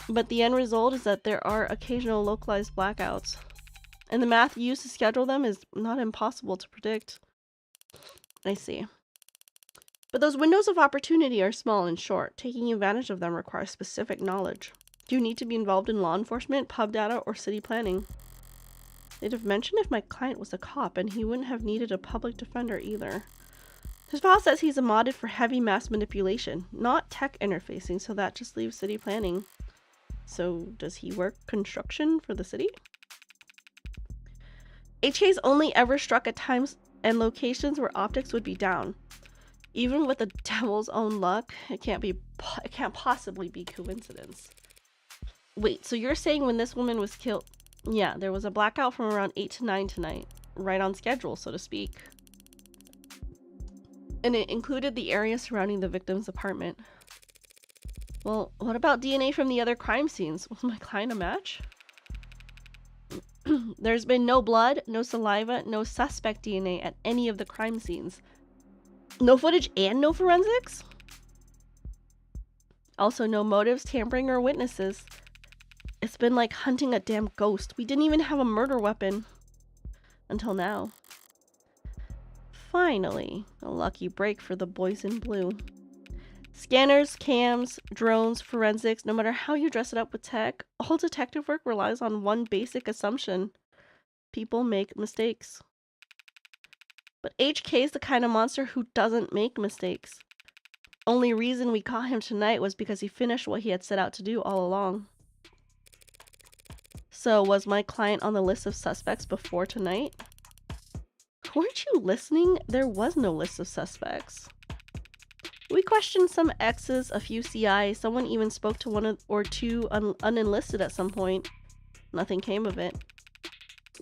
But the end result is that there are occasional localized blackouts. And the math used to schedule them is not impossible to predict. I see. But those windows of opportunity are small and short. Taking advantage of them requires specific knowledge. Do you need to be involved in law enforcement, pub data, or city planning? They'd have mentioned if my client was a cop, and he wouldn't have needed a public defender either. His file says he's a modded for heavy mass manipulation, not tech interfacing, so that just leaves city planning. So, does he work construction for the city? HK's only ever struck at times and locations where Optics would be down. Even with the devil's own luck, it can't possibly be coincidence. Wait, so you're saying when this woman was killed... Yeah, there was a blackout from around 8 to 9 tonight. Right on schedule, so to speak. And it included the area surrounding the victim's apartment. Well, what about DNA from the other crime scenes? Was my client a match? There's been no blood, no saliva, no suspect DNA at any of the crime scenes. No footage and no forensics? Also, no motives, tampering, or witnesses. It's been like hunting a damn ghost. We didn't even have a murder weapon. Until now. Finally, a lucky break for the boys in blue. Scanners, cams, drones, forensics, no matter how you dress it up with tech, all detective work relies on one basic assumption. People make mistakes. But HK is the kind of monster who doesn't make mistakes. Only reason we caught him tonight was because he finished what he had set out to do all along. So, was my client on the list of suspects before tonight? Weren't you listening? There was no list of suspects. We questioned some X's, a few CI, someone even spoke to one or two unenlisted at some point. Nothing came of it.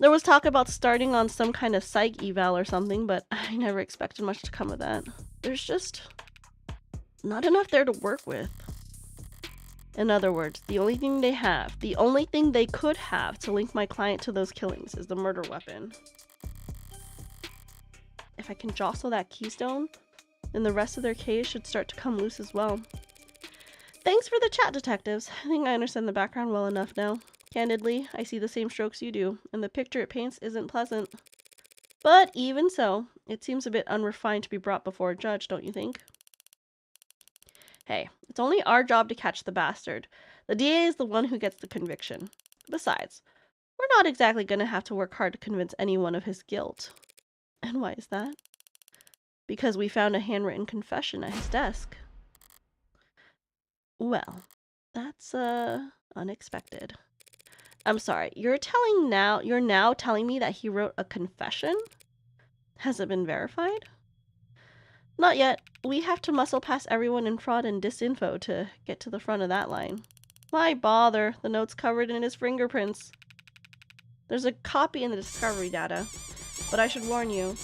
There was talk about starting on some kind of psych eval or something, but I never expected much to come of that. There's just not enough there to work with. In other words, the only thing they could have to link my client to those killings is the murder weapon. If I can jostle that keystone, then the rest of their case should start to come loose as well. Thanks for the chat, detectives. I think I understand the background well enough now. Candidly, I see the same strokes you do, and the picture it paints isn't pleasant. But even so, it seems a bit unrefined to be brought before a judge, don't you think? Hey, it's only our job to catch the bastard. The DA is the one who gets the conviction. Besides, we're not exactly going to have to work hard to convince anyone of his guilt. And why is that? Because we found a handwritten confession at his desk. Well, that's, unexpected. I'm sorry, you're now telling me that he wrote a confession? Has it been verified? Not yet. We have to muscle past everyone in fraud and disinfo to get to the front of that line. Why bother? The note's covered in his fingerprints. There's a copy in the discovery data, but I should warn you.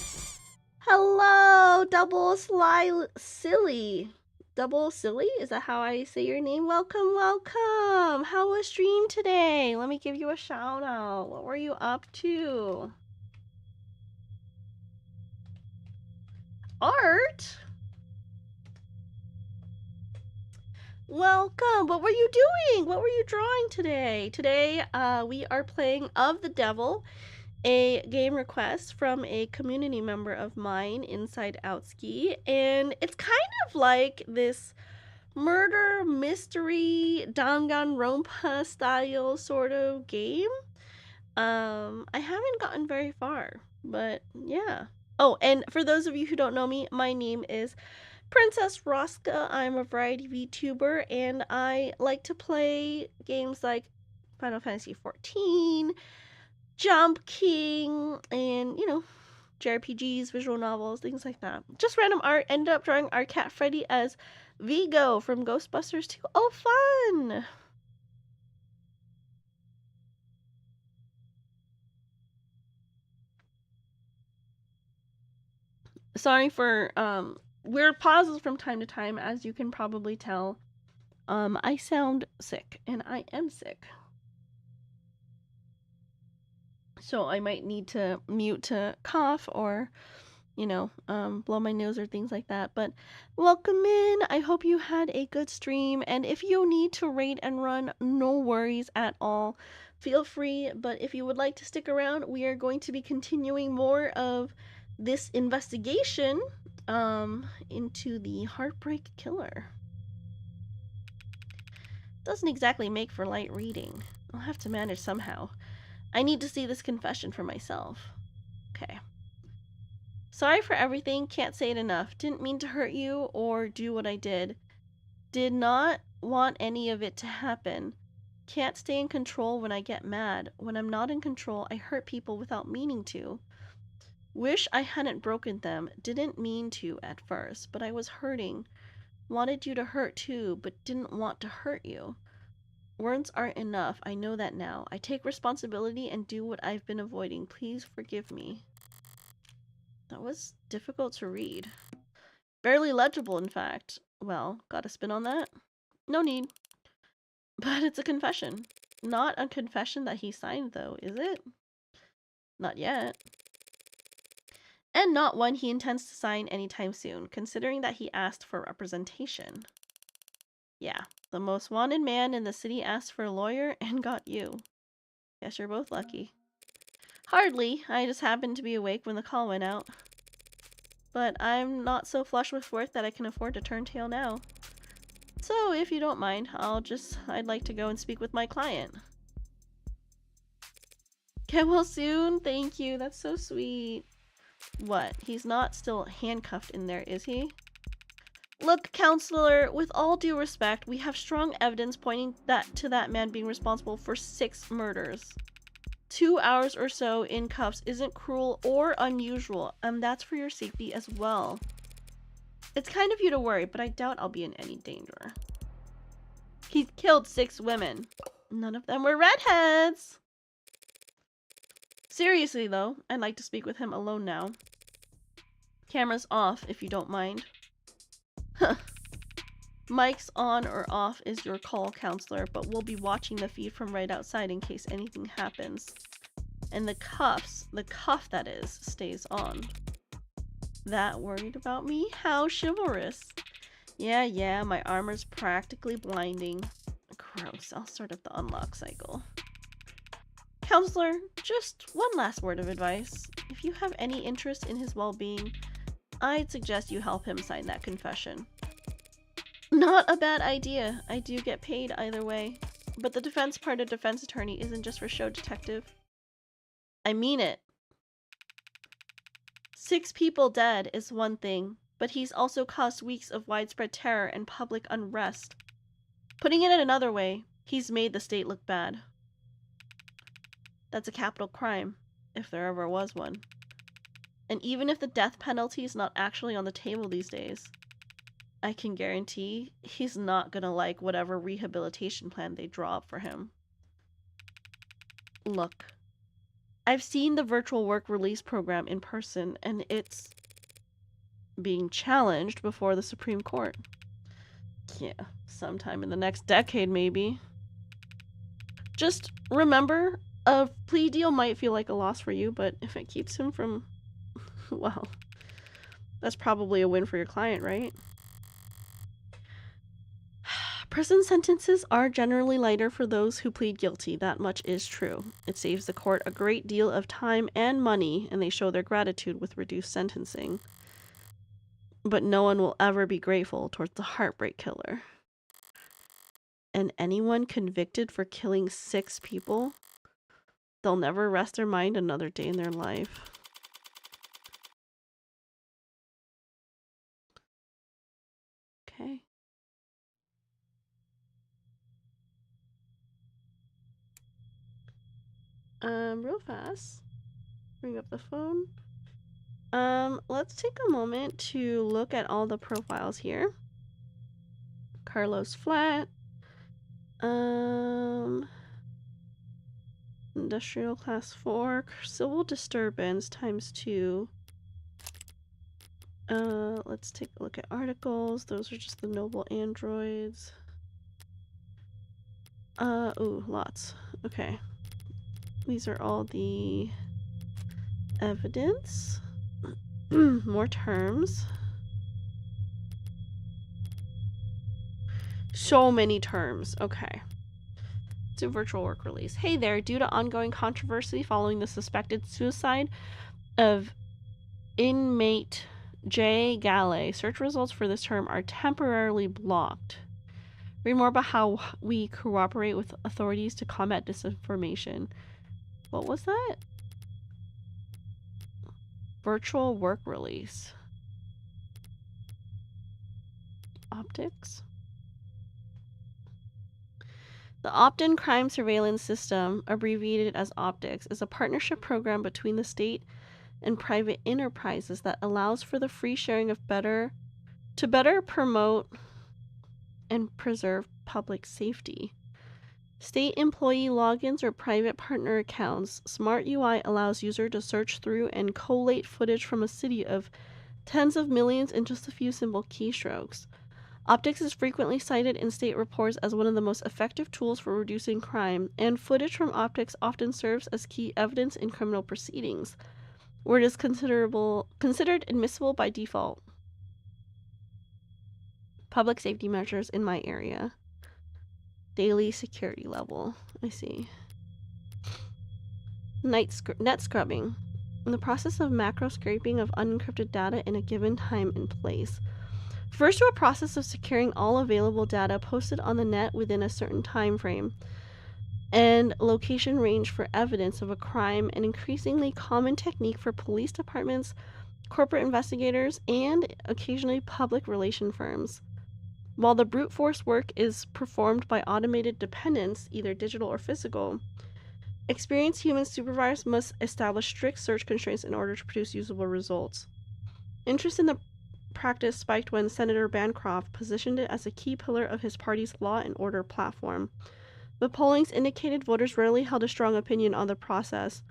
Hello, Double Silly. Double Silly? Is that how I say your name? Welcome, welcome. How was stream today? Let me give you a shout out. What were you up to? Art? Welcome. What were you doing? What were you drawing today? Today, we are playing Of the Devil, a game request from a community member of mine, InsideOutski, and it's kind of like this murder mystery Danganronpa style sort of game. I haven't gotten very far, but yeah. Oh, and for those of you who don't know me, my name is Princess Roska. I'm a variety VTuber, and I like to play games like Final Fantasy XIV, Jump King, and, you know, JRPGs, visual novels, things like that. Just random art. Ended up drawing our cat Freddy as Vigo from Ghostbusters 2. Oh, fun! Sorry for weird pauses from time to time, as you can probably tell. I sound sick, and I am sick. So I might need to mute to cough or, you know, blow my nose or things like that. But welcome in. I hope you had a good stream. And if you need to raid and run, no worries at all. Feel free. But if you would like to stick around, we are going to be continuing more of this investigation into the Heartbreak Killer. Doesn't exactly make for light reading. I'll have to manage somehow. I need to see this confession for myself. Okay. Sorry for everything, can't say it enough. Didn't mean to hurt you or do what I did. Did not want any of it to happen. Can't stay in control when I get mad. When I'm not in control, I hurt people without meaning to. Wish I hadn't broken them. Didn't mean to at first, but I was hurting. Wanted you to hurt too, but didn't want to hurt you. Words aren't enough. I know that now. I take responsibility and do what I've been avoiding. Please forgive me. That was difficult to read. Barely legible, in fact. Well, got a spin on that? No need. But it's a confession. Not a confession that he signed, though, is it? Not yet. And not one he intends to sign anytime soon, considering that he asked for representation. Yeah, the most wanted man in the city asked for a lawyer and got you. Guess you're both lucky. Hardly. I just happened to be awake when the call went out. But I'm not so flush with work that I can afford to turn tail now. So, if you don't mind, I'd like to go and speak with my client. Get well soon? Thank you. That's so sweet. What? He's not still handcuffed in there, is he? Look, counselor, with all due respect, we have strong evidence pointing to that man being responsible for 6 murders. 2 hours or so in cuffs isn't cruel or unusual, and that's for your safety as well. It's kind of you to worry, but I doubt I'll be in any danger. He's killed 6 women. None of them were redheads. Seriously, though, I'd like to speak with him alone now. Camera's off, if you don't mind. Mic's on or off is your call, counselor, but we'll be watching the feed from right outside in case anything happens. And the cuff that is, stays on. That worried about me? How chivalrous. Yeah, my armor's practically blinding. Gross, I'll start at the unlock cycle. Counselor, just one last word of advice. If you have any interest in his well-being, I'd suggest you help him sign that confession. Not a bad idea. I do get paid either way. But the defense part of defense attorney isn't just for show, detective. I mean it. 6 people dead is one thing, but he's also caused weeks of widespread terror and public unrest. Putting it another way, he's made the state look bad. That's a capital crime, if there ever was one. And even if the death penalty is not actually on the table these days, I can guarantee he's not gonna like whatever rehabilitation plan they draw up for him. Look, I've seen the virtual work release program in person, and it's being challenged before the Supreme Court. Yeah, sometime in the next decade, maybe. Just remember, a plea deal might feel like a loss for you, but if it keeps him from... well, that's probably a win for your client, right? Prison sentences are generally lighter for those who plead guilty, that much is true. It saves the court a great deal of time and money, and they show their gratitude with reduced sentencing. But no one will ever be grateful towards the heartbreak killer. And anyone convicted for killing 6 people, they'll never rest their mind another day in their life. Okay. Real fast. Bring up the phone. Let's take a moment to look at all the profiles here. Carlos Flat. Industrial class 4. Civil disturbance times 2. Let's take a look at articles. Those are just the noble androids. Ooh, lots. Okay. These are all the evidence. More terms. So many terms. Okay. To virtual work release. Hey there, due to ongoing controversy following the suspected suicide of inmate J. Galley, search results for this term are temporarily blocked. Read more about how we cooperate with authorities to combat disinformation. What was that? Virtual work release. Optics. The Opt-in Crime Surveillance System, abbreviated as Optics, is a partnership program between the state and private enterprises that allows for the free sharing of better promote and preserve public safety. State employee logins or private partner accounts. Smart UI allows user to search through and collate footage from a city of tens of millions in just a few simple keystrokes. Optics is frequently cited in state reports as one of the most effective tools for reducing crime, and footage from optics often serves as key evidence in criminal proceedings, where it is considered admissible by default. Public safety measures in my area. Daily security level. I see. Net scrubbing. In the process of macro scraping of unencrypted data in a given time and place. Refers to a process of securing all available data posted on the net within a certain time frame and location range for evidence of a crime, an increasingly common technique for police departments, corporate investigators, and occasionally public relation firms. While the brute force work is performed by automated dependents, either digital or physical, experienced human supervisors must establish strict search constraints in order to produce usable results. Interest in the practice spiked when Senator Bancroft positioned it as a key pillar of his party's law and order platform. But pollings indicated voters rarely held a strong opinion on the process.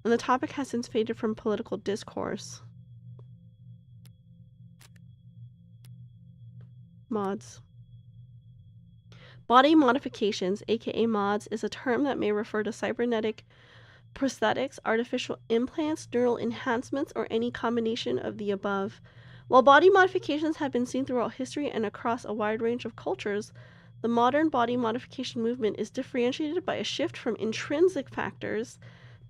and the topic has since faded from political discourse. Mods. Body modifications, aka mods, is a term that may refer to cybernetic prosthetics, artificial implants, neural enhancements, or any combination of the above. While body modifications have been seen throughout history and across a wide range of cultures, the modern body modification movement is differentiated by a shift from intrinsic factors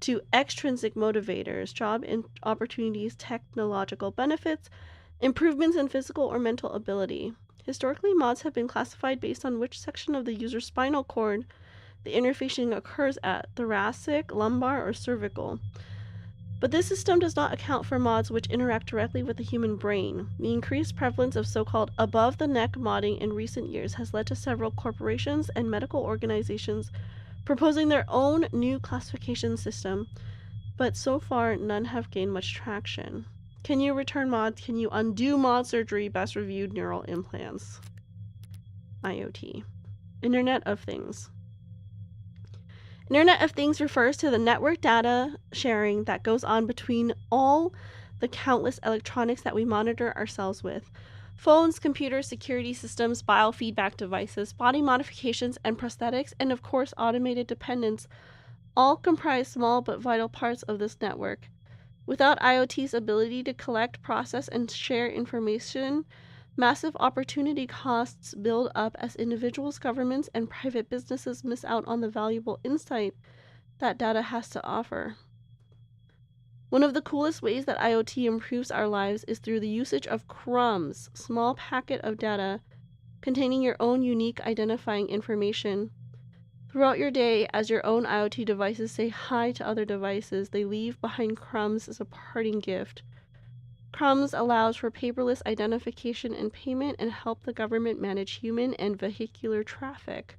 to extrinsic motivators, job opportunities, technological benefits, improvements in physical or mental ability. Historically, mods have been classified based on which section of the user's spinal cord the interfacing occurs at, thoracic, lumbar, or cervical. But this system does not account for mods which interact directly with the human brain. The increased prevalence of so-called above-the-neck modding in recent years has led to several corporations and medical organizations proposing their own new classification system, but so far none have gained much traction. Can you return mods? Can you undo mod surgery? Best reviewed neural implants. IoT. Internet of Things. Internet of Things refers to the network data sharing that goes on between all the countless electronics that we monitor ourselves with. Phones, computers, security systems, biofeedback devices, body modifications and prosthetics, and of course automated dependents all comprise small but vital parts of this network. Without IoT's ability to collect, process, and share information, massive opportunity costs build up as individuals, governments, and private businesses miss out on the valuable insight that data has to offer. One of the coolest ways that IoT improves our lives is through the usage of crumbs, small packet of data containing your own unique identifying information. Throughout your day, as your own IoT devices say hi to other devices, they leave behind crumbs as a parting gift. Crumbs allows for paperless identification and payment and help the government manage human and vehicular traffic.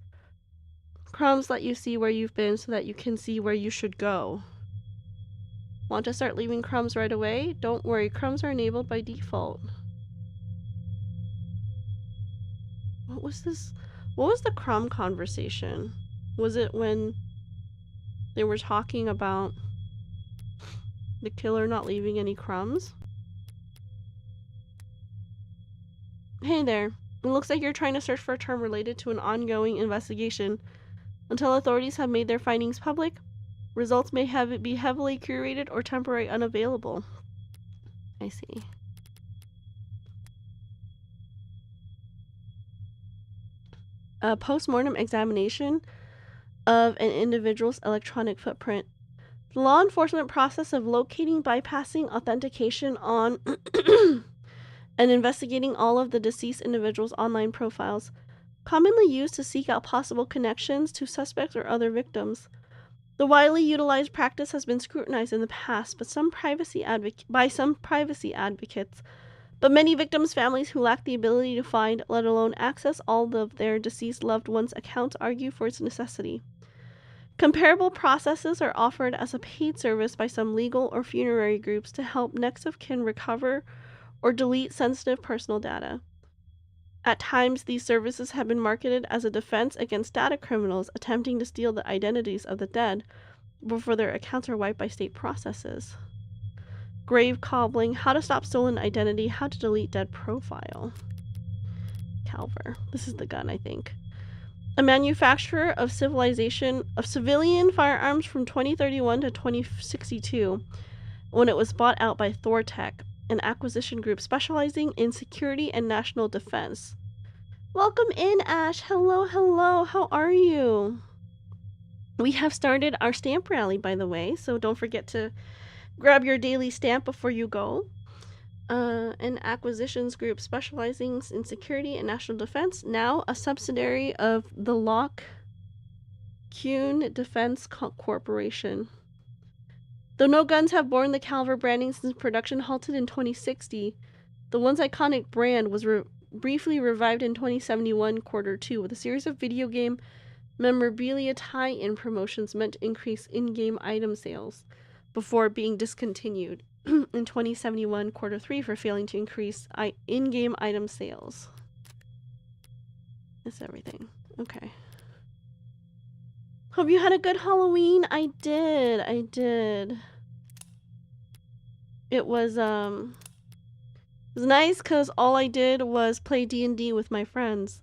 Crumbs let you see where you've been so that you can see where you should go. Want to start leaving crumbs right away? Don't worry, crumbs are enabled by default. What was this? What was the crumb conversation? Was it when they were talking about the killer not leaving any crumbs? Hey there. It looks like you're trying to search for a term related to an ongoing investigation. Until authorities have made their findings public, results may be heavily curated or temporarily unavailable. I see. A post-mortem examination of an individual's electronic footprint. The law enforcement process of locating, bypassing authentication on and investigating all of the deceased individual's online profiles, commonly used to seek out possible connections to suspects or other victims. The widely utilized practice has been scrutinized in the past by some privacy advocates, but many victims' families who lack the ability to find, let alone access, all of their deceased loved ones' accounts argue for its necessity. Comparable processes are offered as a paid service by some legal or funerary groups to help next of kin recover or delete sensitive personal data. At times, these services have been marketed as a defense against data criminals attempting to steal the identities of the dead before their accounts are wiped by state processes. Grave cobbling, how to stop stolen identity, how to delete dead profile. Calver. This is the gun, I think. A manufacturer of civilian firearms from 2031 to 2062, when it was bought out by Thortec, an acquisition group specializing in security and national defense. Welcome in, Ash. Hello, hello. How are you? We have started our stamp rally, by the way, so don't forget to grab your daily stamp before you go. An acquisitions group specializing in security and national defense, now a subsidiary of the Lockheed Defense Corporation. Though no guns have borne the Calver branding since production halted in 2060, the once iconic brand was briefly revived in 2071 Q2 with a series of video game memorabilia tie-in promotions meant to increase in-game item sales before being discontinued in 2071 Q3 for failing to increase in-game item sales. That's everything. Okay. Hope you had a good Halloween. I did. It was nice because all I did was play D&D with my friends.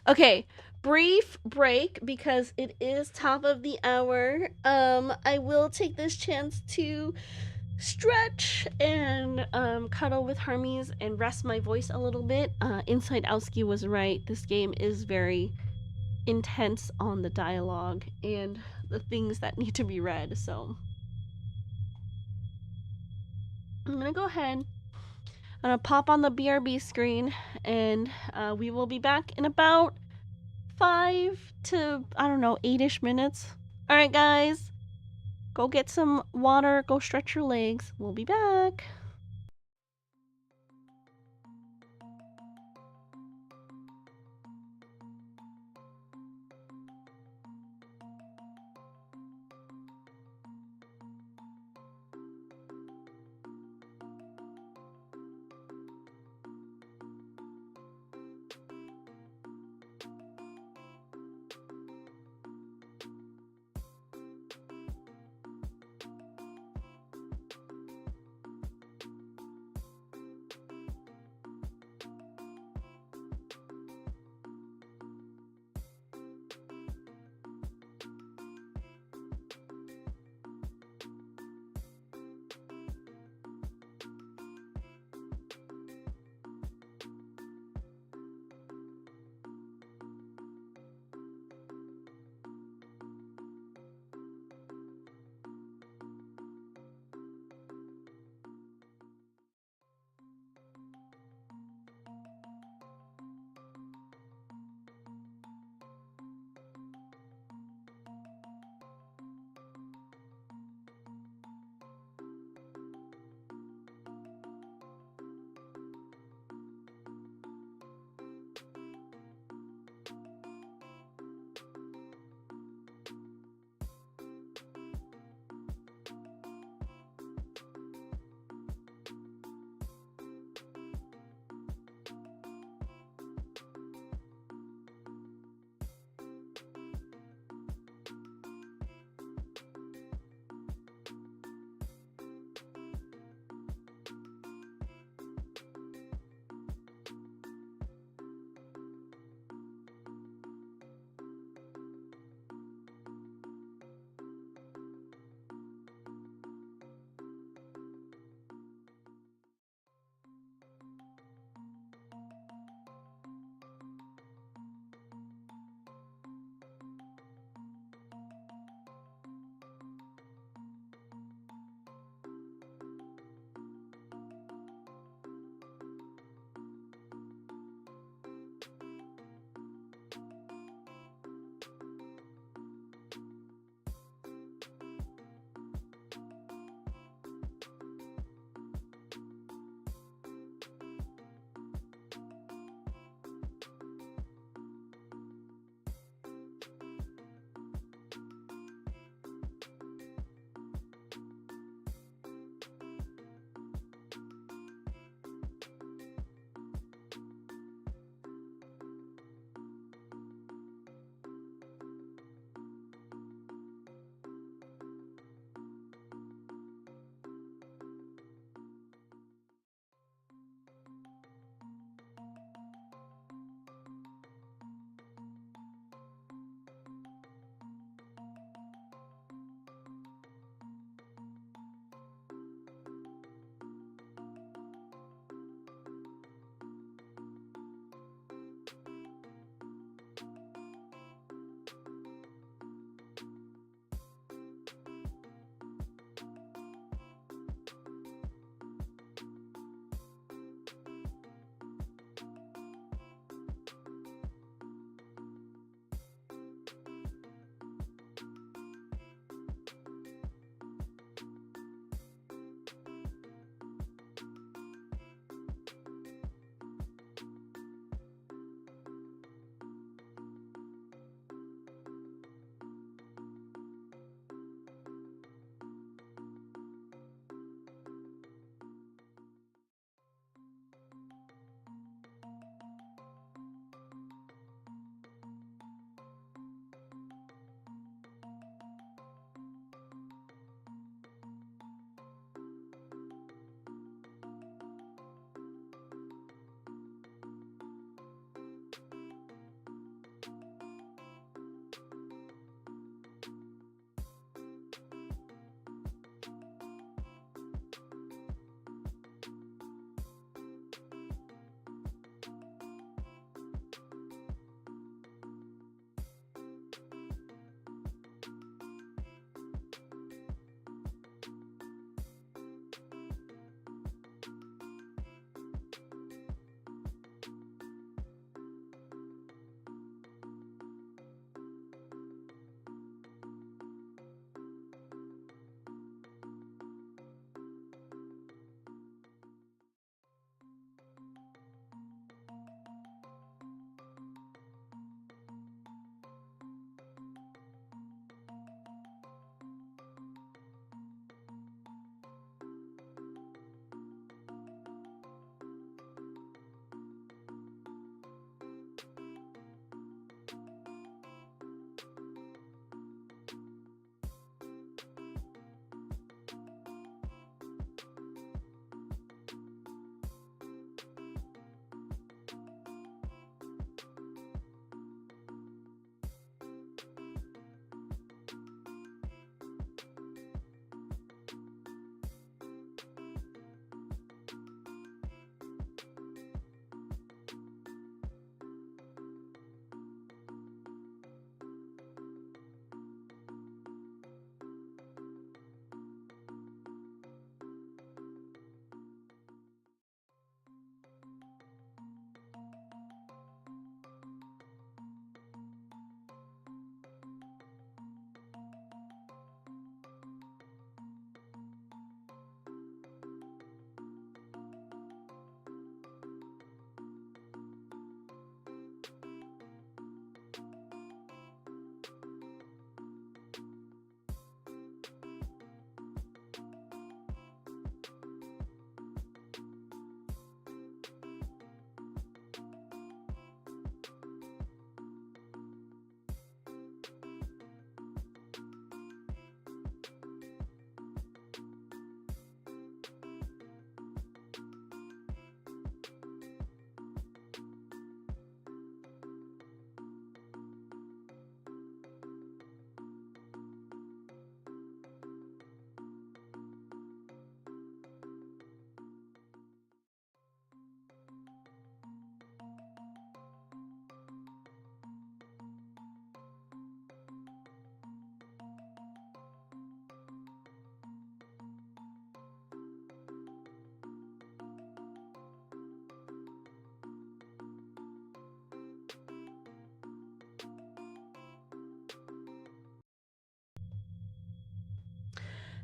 Okay, brief break because it is top of the hour. I will take this chance to stretch and cuddle with Hermes and rest my voice a little bit. InsideOutski was right. This game is very intense on the dialogue and the things that need to be read. So I'm gonna go ahead. I'm gonna pop on the BRB screen, and we will be back in about 5 to, I don't know, 8-ish minutes. All right, guys, go get some water, go stretch your legs. We'll be back.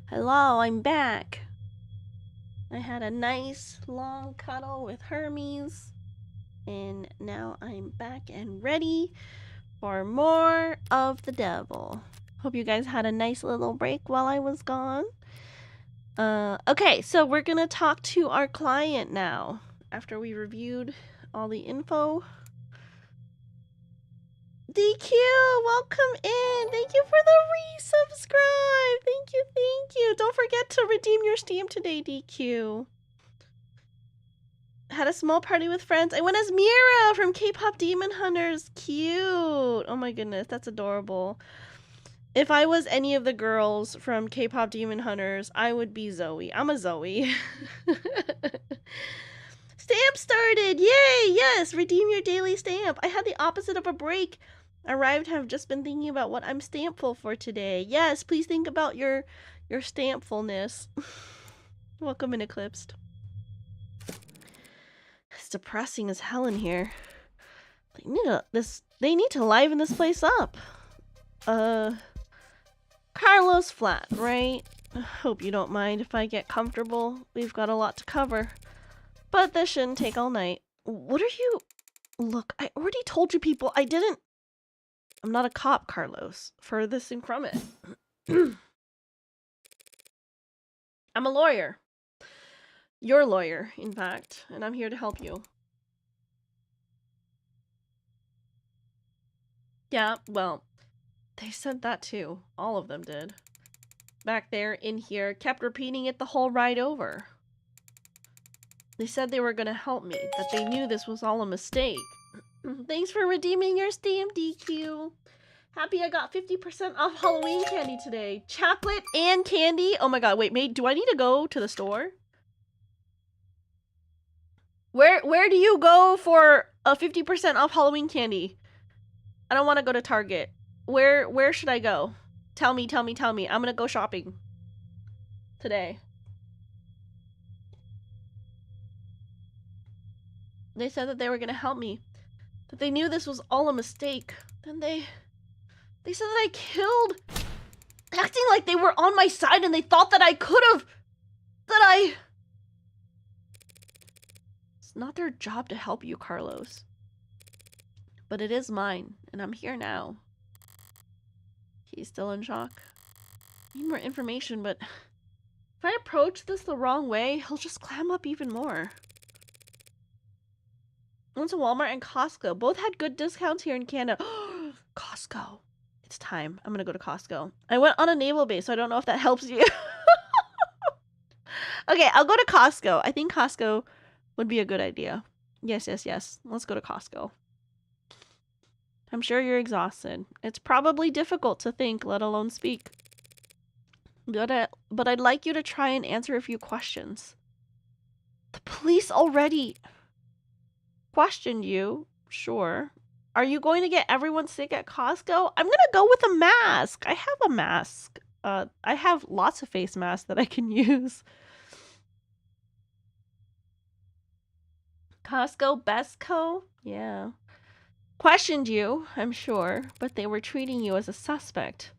Hello, I'm back. I had a nice long cuddle with Hermes, and now I'm back and ready for more of the devil. Hope you guys had a nice little break while I was gone. Okay, so we're gonna talk to our client now after we reviewed all the info. DQ, welcome in. Thank you for the resubscribe. Thank you, thank you. Don't forget to redeem your Steam today, DQ. Had a small party with friends. I went as Mira from K-pop Demon Hunters. Cute. Oh my goodness, that's adorable. If I was any of the girls from K-pop Demon Hunters, I would be Zoe. I'm a Zoe. Stamp started! Yay! Yes! Redeem your daily stamp. I had the opposite of a break. Arrived, have just been thinking about what I'm stampful for today. Yes, please think about your stampfulness. Welcome in Eclipsed. It's depressing as hell in here. They need to liven this place up. Carlos flat, right? Hope you don't mind if I get comfortable. We've got a lot to cover. But this shouldn't take all night. What are you... Look, I already told you people I'm not a cop, Carlos. Furthest thing from it. I'm a lawyer. Your lawyer, in fact. And I'm here to help you. Yeah, well, they said that too. All of them did. Back there, in here, kept repeating it the whole ride over. They said they were gonna help me, that they knew this was all a mistake. Thanks for redeeming your stamp, DQ. Happy I got 50% off Halloween candy today. Chocolate and candy? Oh my god, wait, mate, do I need to go to the store? Where do you go for a 50% off Halloween candy? I don't want to go to Target. Where should I go? Tell me. I'm gonna go shopping today. They said that they were gonna help me. That they knew this was all a mistake. Then they said that I killed... Acting like they were on my side and they thought that I could've... It's not their job to help you, Carlos. But it is mine, and I'm here now. He's still in shock. I need more information, but... If I approach this the wrong way, he'll just clam up even more. I went to Walmart and Costco. Both had good discounts here in Canada. Costco. It's time. I'm gonna go to Costco. I went on a naval base, so I don't know if that helps you. Okay, I'll go to Costco. I think Costco would be a good idea. Yes. Let's go to Costco. I'm sure you're exhausted. It's probably difficult to think, let alone speak. But I'd like you to try and answer a few questions. The police already questioned you. Sure. Are you going to get everyone sick at Costco? I'm gonna go with a mask. I have a mask. I have lots of face masks that I can use. Costco, Bestco? Yeah. Questioned you, I'm sure, but they were treating you as a suspect,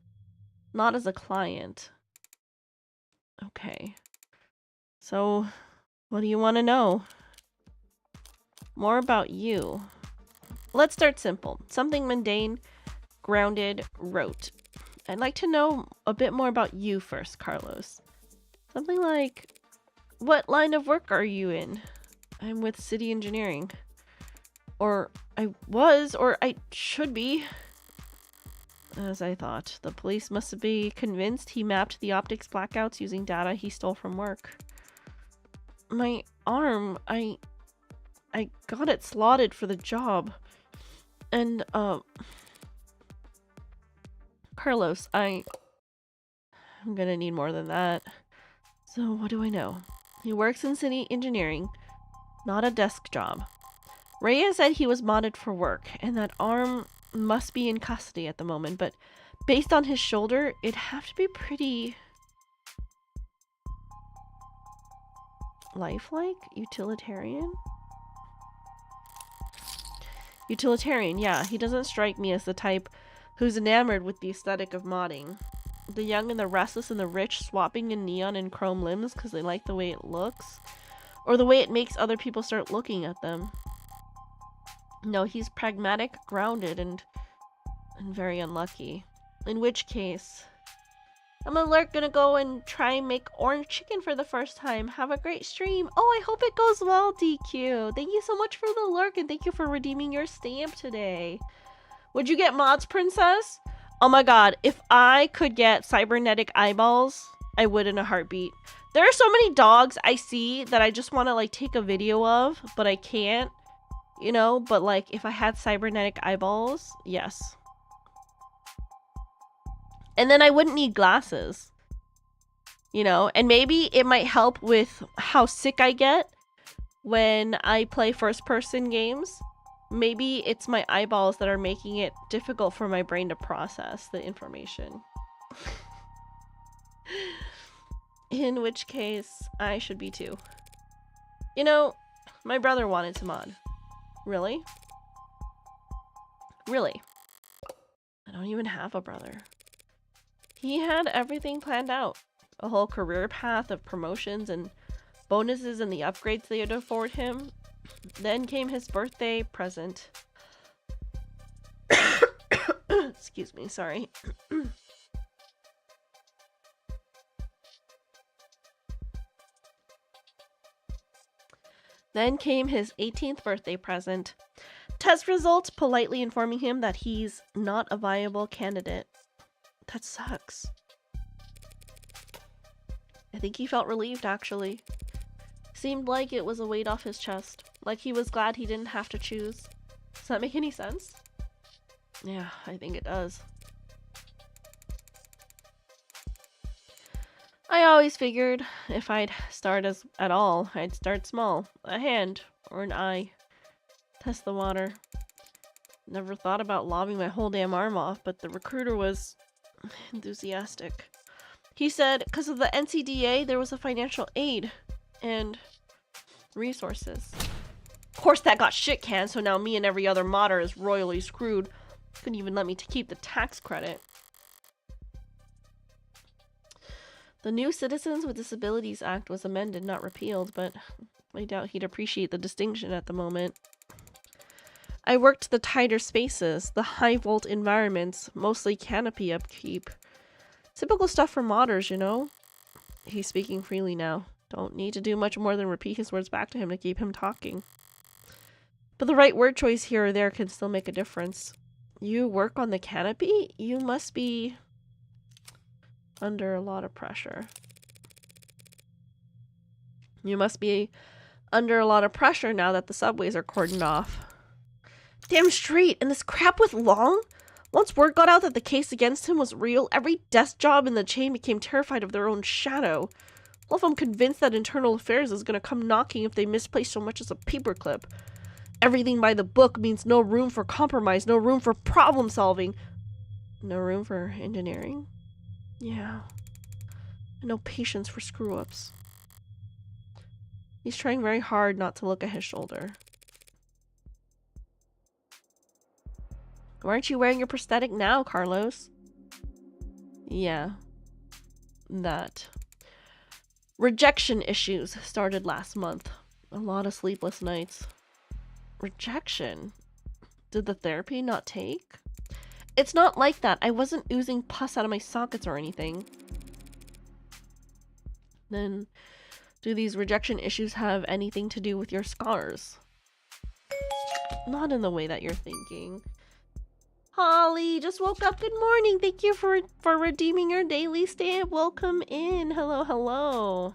not as a client. Okay. So, what do you want to know? More about you. Let's start simple. Something mundane, grounded, rote. I'd like to know a bit more about you first, Carlos. Something like, what line of work are you in? I'm with city engineering. Or I was, or I should be. As I thought. The police must be convinced he mapped the optics blackouts using data he stole from work. My arm, I got it slotted for the job. And, Carlos, I'm gonna need more than that. So, what do I know? He works in city engineering, not a desk job. Reyes said he was modded for work, and that arm must be in custody at the moment, but based on his shoulder, it'd have to be pretty... lifelike? Utilitarian? Utilitarian, yeah. He doesn't strike me as the type who's enamored with the aesthetic of modding. The young and the restless and the rich swapping in neon and chrome limbs because they like the way it looks. Or the way it makes other people start looking at them. No, he's pragmatic, grounded, and very unlucky. In which case, I'm gonna go and try and make orange chicken for the first time. Have a great stream. Oh, I hope it goes well, DQ. Thank you so much for the lurk, and thank you for redeeming your stamp today. Would you get mods, princess? Oh my god, if I could get cybernetic eyeballs, I would in a heartbeat. There are so many dogs I see that I just want to like take a video of, but I can't, you know, but like if I had cybernetic eyeballs, yes. And then I wouldn't need glasses, you know, and maybe it might help with how sick I get when I play first-person games. Maybe it's my eyeballs that are making it difficult for my brain to process the information. In which case, I should be too. You know, my brother wanted to mod. Really? Really? I don't even have a brother. He had everything planned out. A whole career path of promotions and bonuses and the upgrades they'd afford him. Then came his birthday present. Excuse me, sorry. Then came his 18th birthday present. Test results politely informing him that he's not a viable candidate. That sucks. I think he felt relieved, actually. Seemed like it was a weight off his chest. Like he was glad he didn't have to choose. Does that make any sense? Yeah, I think it does. I always figured if I'd start at all, I'd start small. A hand or an eye. Test the water. Never thought about lobbing my whole damn arm off, but the recruiter was enthusiastic. He said because of the NCDA, there was a financial aid and resources. Of course that got shit canned, so now me and every other modder is royally screwed. Couldn't even let me keep the tax credit. The new Citizens with Disabilities Act was amended, not repealed, but I doubt he'd appreciate the distinction at the moment. I worked the tighter spaces, the high-volt environments, mostly canopy upkeep. Typical stuff for modders, you know? He's speaking freely now. Don't need to do much more than repeat his words back to him to keep him talking. But the right word choice here or there can still make a difference. You work on the canopy? You must be under a lot of pressure. You must be under a lot of pressure now that the subways are cordoned off. Damn straight, and this crap with Long? Once word got out that the case against him was real, every desk job in the chain became terrified of their own shadow. All of them convinced that internal affairs is gonna come knocking if they misplace so much as a paperclip. Everything by the book means no room for compromise, no room for problem solving. No room for engineering? Yeah. And no patience for screw-ups. He's trying very hard not to look at his shoulder. Why aren't you wearing your prosthetic now, Carlos? Yeah. That. Rejection issues started last month. A lot of sleepless nights. Rejection? Did the therapy not take? It's not like that. I wasn't oozing pus out of my sockets or anything. Then, do these rejection issues have anything to do with your scars? Not in the way that you're thinking. Holly, just woke up. Good morning. Thank you for redeeming your daily stamp. Welcome in. Hello, hello.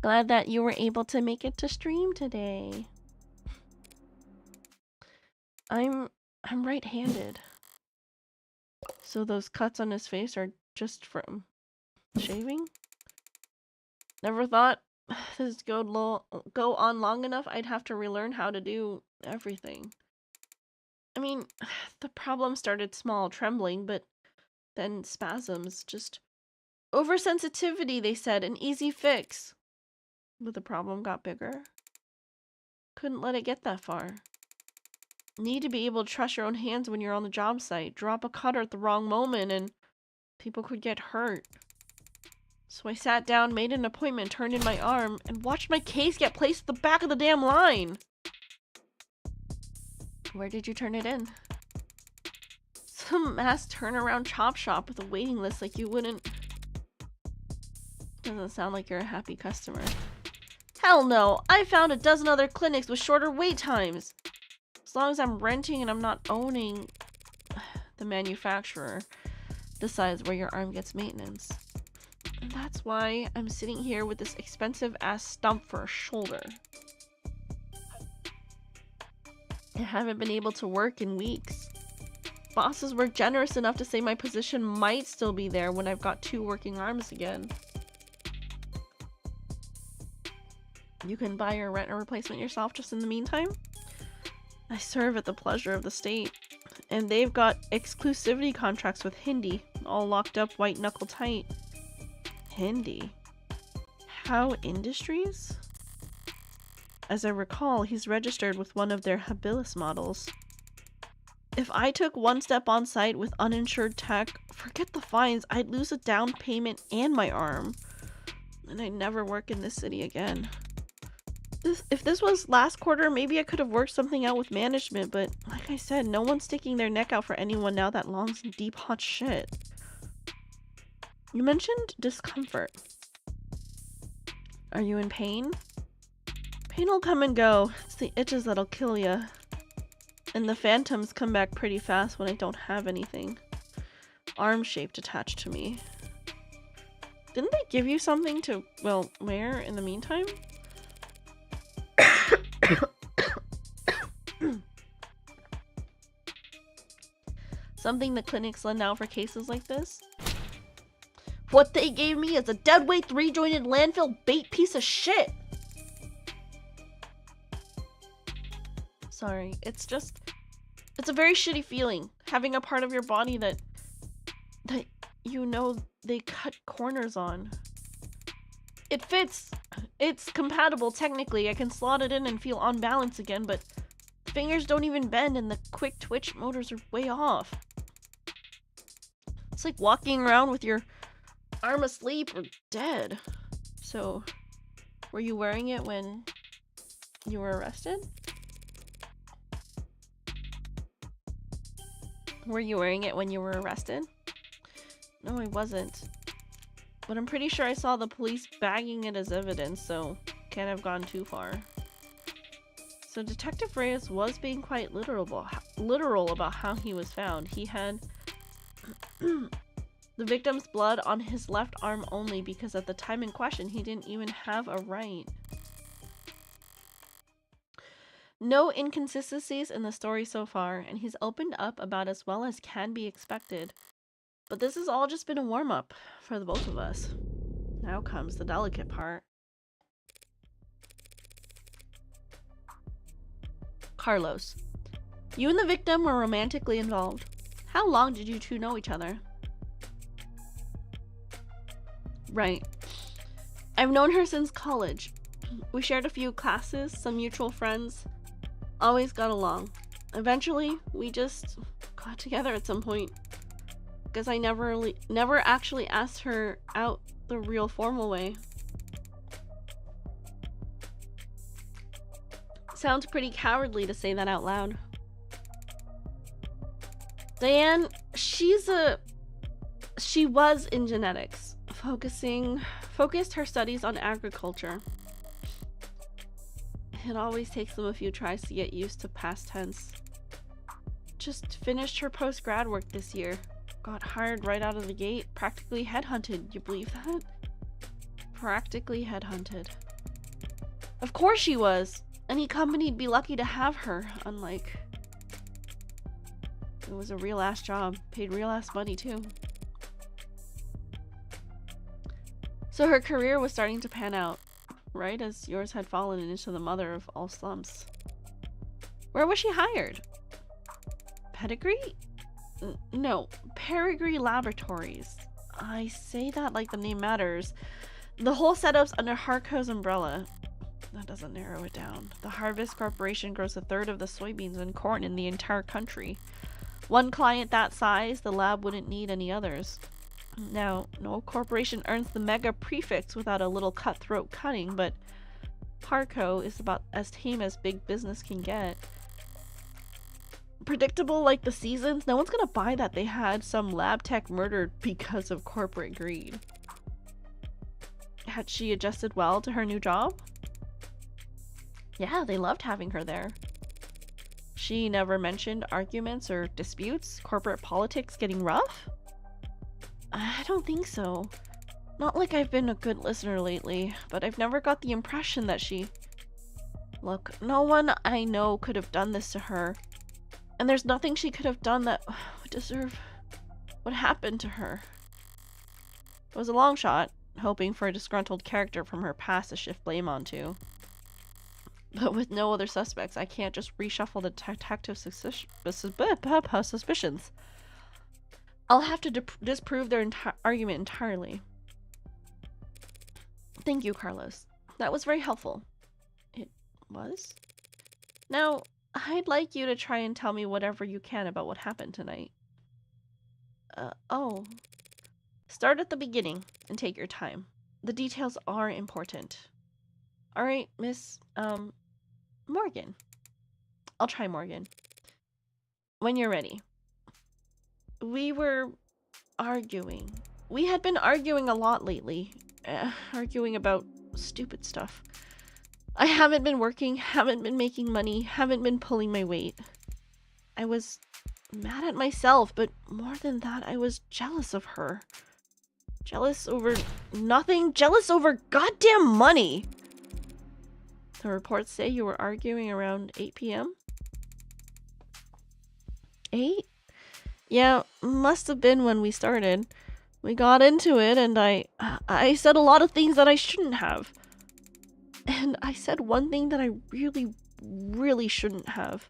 Glad that you were able to make it to stream today. I'm right-handed. So those cuts on his face are just from shaving? Never thought this would go on long enough. I'd have to relearn how to do everything. I mean, the problem started small, trembling, but then spasms. Just oversensitivity, they said, an easy fix. But the problem got bigger. Couldn't let it get that far. Need to be able to trust your own hands when you're on the job site. Drop a cutter at the wrong moment and people could get hurt. So I sat down, made an appointment, turned in my arm, and watched my case get placed at the back of the damn line. Where did you turn it in? Some mass turnaround chop shop with a waiting list like you wouldn't... Doesn't sound like you're a happy customer. Hell no! I found a dozen other clinics with shorter wait times! As long as I'm renting and I'm not owning, the manufacturer decides where your arm gets maintenance. And that's why I'm sitting here with this expensive ass stump for a shoulder. I haven't been able to work in weeks. Bosses were generous enough to say my position might still be there when I've got 2 working arms again. You can buy or rent a replacement yourself just in the meantime? I serve at the pleasure of the state. And they've got exclusivity contracts with Hindi, all locked up white knuckle tight. Hindi? How Industries? As I recall, he's registered with one of their habilis models. If I took one step on site with uninsured tech, forget the fines, I'd lose a down payment and my arm. And I'd never work in this city again. If this was last quarter, maybe I could have worked something out with management, but like I said, no one's sticking their neck out for anyone now that Long's in deep hot shit. You mentioned discomfort. Are you in pain? Pain will come and go. It's the itches that'll kill ya. And the phantoms come back pretty fast when I don't have anything arm-shaped attached to me. Didn't they give you something to, well, wear in the meantime? Something the clinics lend out for cases like this? What they gave me is a deadweight 3-jointed landfill bait piece of shit! Sorry, it's a very shitty feeling, having a part of your body that you know they cut corners on. It fits! It's compatible technically, I can slot it in and feel on balance again, but fingers don't even bend and the quick twitch motors are way off. It's like walking around with your arm asleep or dead. So, were you wearing it when you were arrested? Were you wearing it when you were arrested? No, I wasn't. But I'm pretty sure I saw the police bagging it as evidence, so can't have gone too far. So Detective Reyes was being quite literal about how he was found. He had the victim's blood on his left arm only because at the time in question he didn't even have a right. No inconsistencies in the story so far, and he's opened up about as well as can be expected. But this has all just been a warm-up for the both of us. Now comes the delicate part. Carlos, you and the victim were romantically involved. How long did you two know each other? Right. I've known her since college. We shared a few classes, some mutual friends. Always got along. Eventually, we just got together at some point. Because I never actually asked her out the real formal way. Sounds pretty cowardly to say that out loud. Diane, she was in genetics, focused her studies on agriculture. It always takes them a few tries to get used to past tense. Just finished her post-grad work this year. Got hired right out of the gate. Practically headhunted. You believe that? Practically headhunted. Of course she was! Any company'd be lucky to have her, unlike... It was a real-ass job. Paid real-ass money, too. So her career was starting to pan out, right as yours had fallen into the mother of all slumps. Where was she hired? Pedigree? No, Peregrine Laboratories. I say that like the name matters. The whole setup's under Harco's umbrella. That doesn't narrow it down. The Harvest Corporation grows a third of the soybeans and corn in the entire country. One client that size, the lab wouldn't need any others. Now, no corporation earns the mega prefix without a little cutthroat cutting, but Parco is about as tame as big business can get. Predictable like the seasons, no one's gonna buy that they had some lab tech murdered because of corporate greed. Had she adjusted well to her new job? Yeah, they loved having her there. She never mentioned arguments or disputes, corporate politics getting rough? I don't think so. Not like I've been a good listener lately, but I've never got the impression that she... Look, no one I know could have done this to her. And there's nothing she could have done that would deserve what happened to her. It was a long shot, hoping for a disgruntled character from her past to shift blame onto. But with no other suspects, I can't just reshuffle the detective suspicions. I'll have to disprove their argument entirely. Thank you, Carlos. That was very helpful. It was? Now, I'd like you to try and tell me whatever you can about what happened tonight. Oh. Start at the beginning and take your time. The details are important. Alright, Miss, Morgan. I'll try Morgan. When you're ready. We were arguing. We had been arguing a lot lately. Arguing about stupid stuff. I haven't been working, haven't been making money, haven't been pulling my weight. I was mad at myself, but more than that, I was jealous of her. Jealous over nothing, jealous over goddamn money. The reports say you were arguing around 8 p.m.? 8? Yeah, must have been when we started. We got into it and I said a lot of things that I shouldn't have. And I said one thing that I really shouldn't have.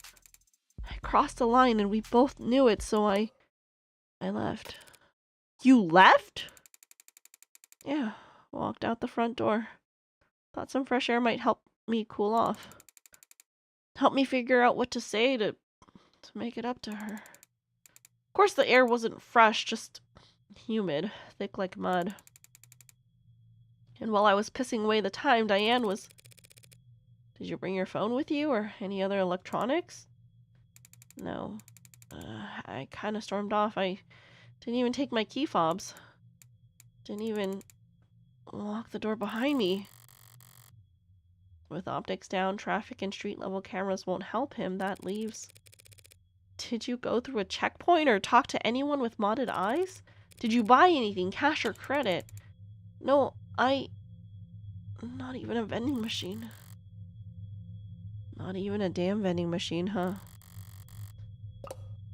I crossed the line and we both knew it, so I left. You left? Yeah, walked out the front door. Thought some fresh air might help me cool off. Help me figure out what to say to make it up to her. Of course the air wasn't fresh, just humid, thick like mud. And while I was pissing away the time, Diane was... Did you bring your phone with you or any other electronics? No. I kind of stormed off. I didn't even take my key fobs. Didn't even lock the door behind me. With optics down, traffic and street level cameras won't help him. That leaves... Did you go through a checkpoint or talk to anyone with modded eyes? Did you buy anything, cash or credit? No, not even a vending machine. Not even a damn vending machine, huh?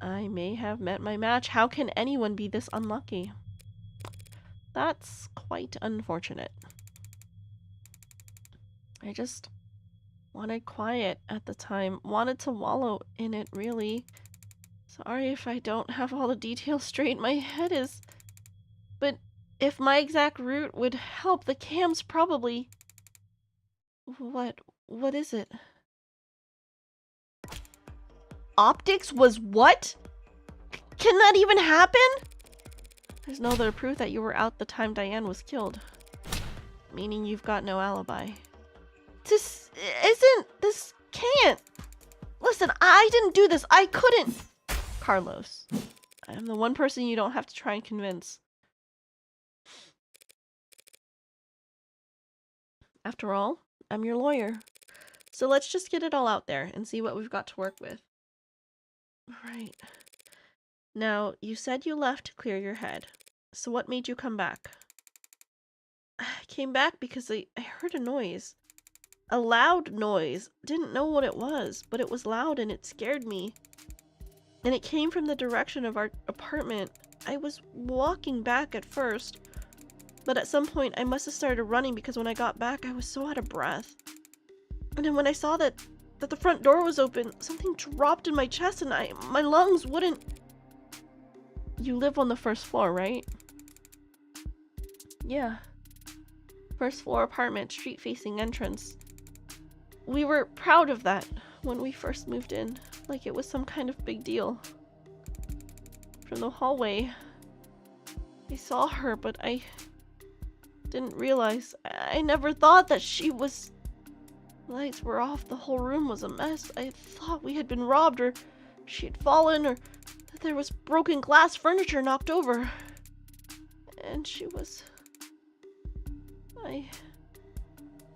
I may have met my match. How can anyone be this unlucky? That's quite unfortunate. I just wanted quiet at the time. Wanted to wallow in it, really. Sorry if I don't have all the details straight. My head is... But if my exact route would help, the cams probably... What is it? Optics was what? Can that even happen? There's no other proof that you were out the time Diane was killed. Meaning you've got no alibi. This can't. Listen, I didn't do this. I couldn't. Carlos, I am the one person you don't have to try and convince. After all, I'm your lawyer. So let's just get it all out there and see what we've got to work with. Right. Now, you said you left to clear your head. So what made you come back? I came back because I heard a noise. A loud noise. Didn't know what it was, but it was loud and it scared me. And it came from the direction of our apartment. I was walking back at first, but at some point I must have started running because when I got back I was so out of breath. And then when I saw that the front door was open, something dropped in my chest and my lungs wouldn't... You live on the first floor, right? Yeah. First floor apartment, street facing entrance. We were proud of that when we first moved in, like it was some kind of big deal. From the hallway, I saw her, but I didn't realize. I never thought that she was... Lights were off, the whole room was a mess. I thought we had been robbed, or she had fallen, or that there was broken glass furniture knocked over. And she was... I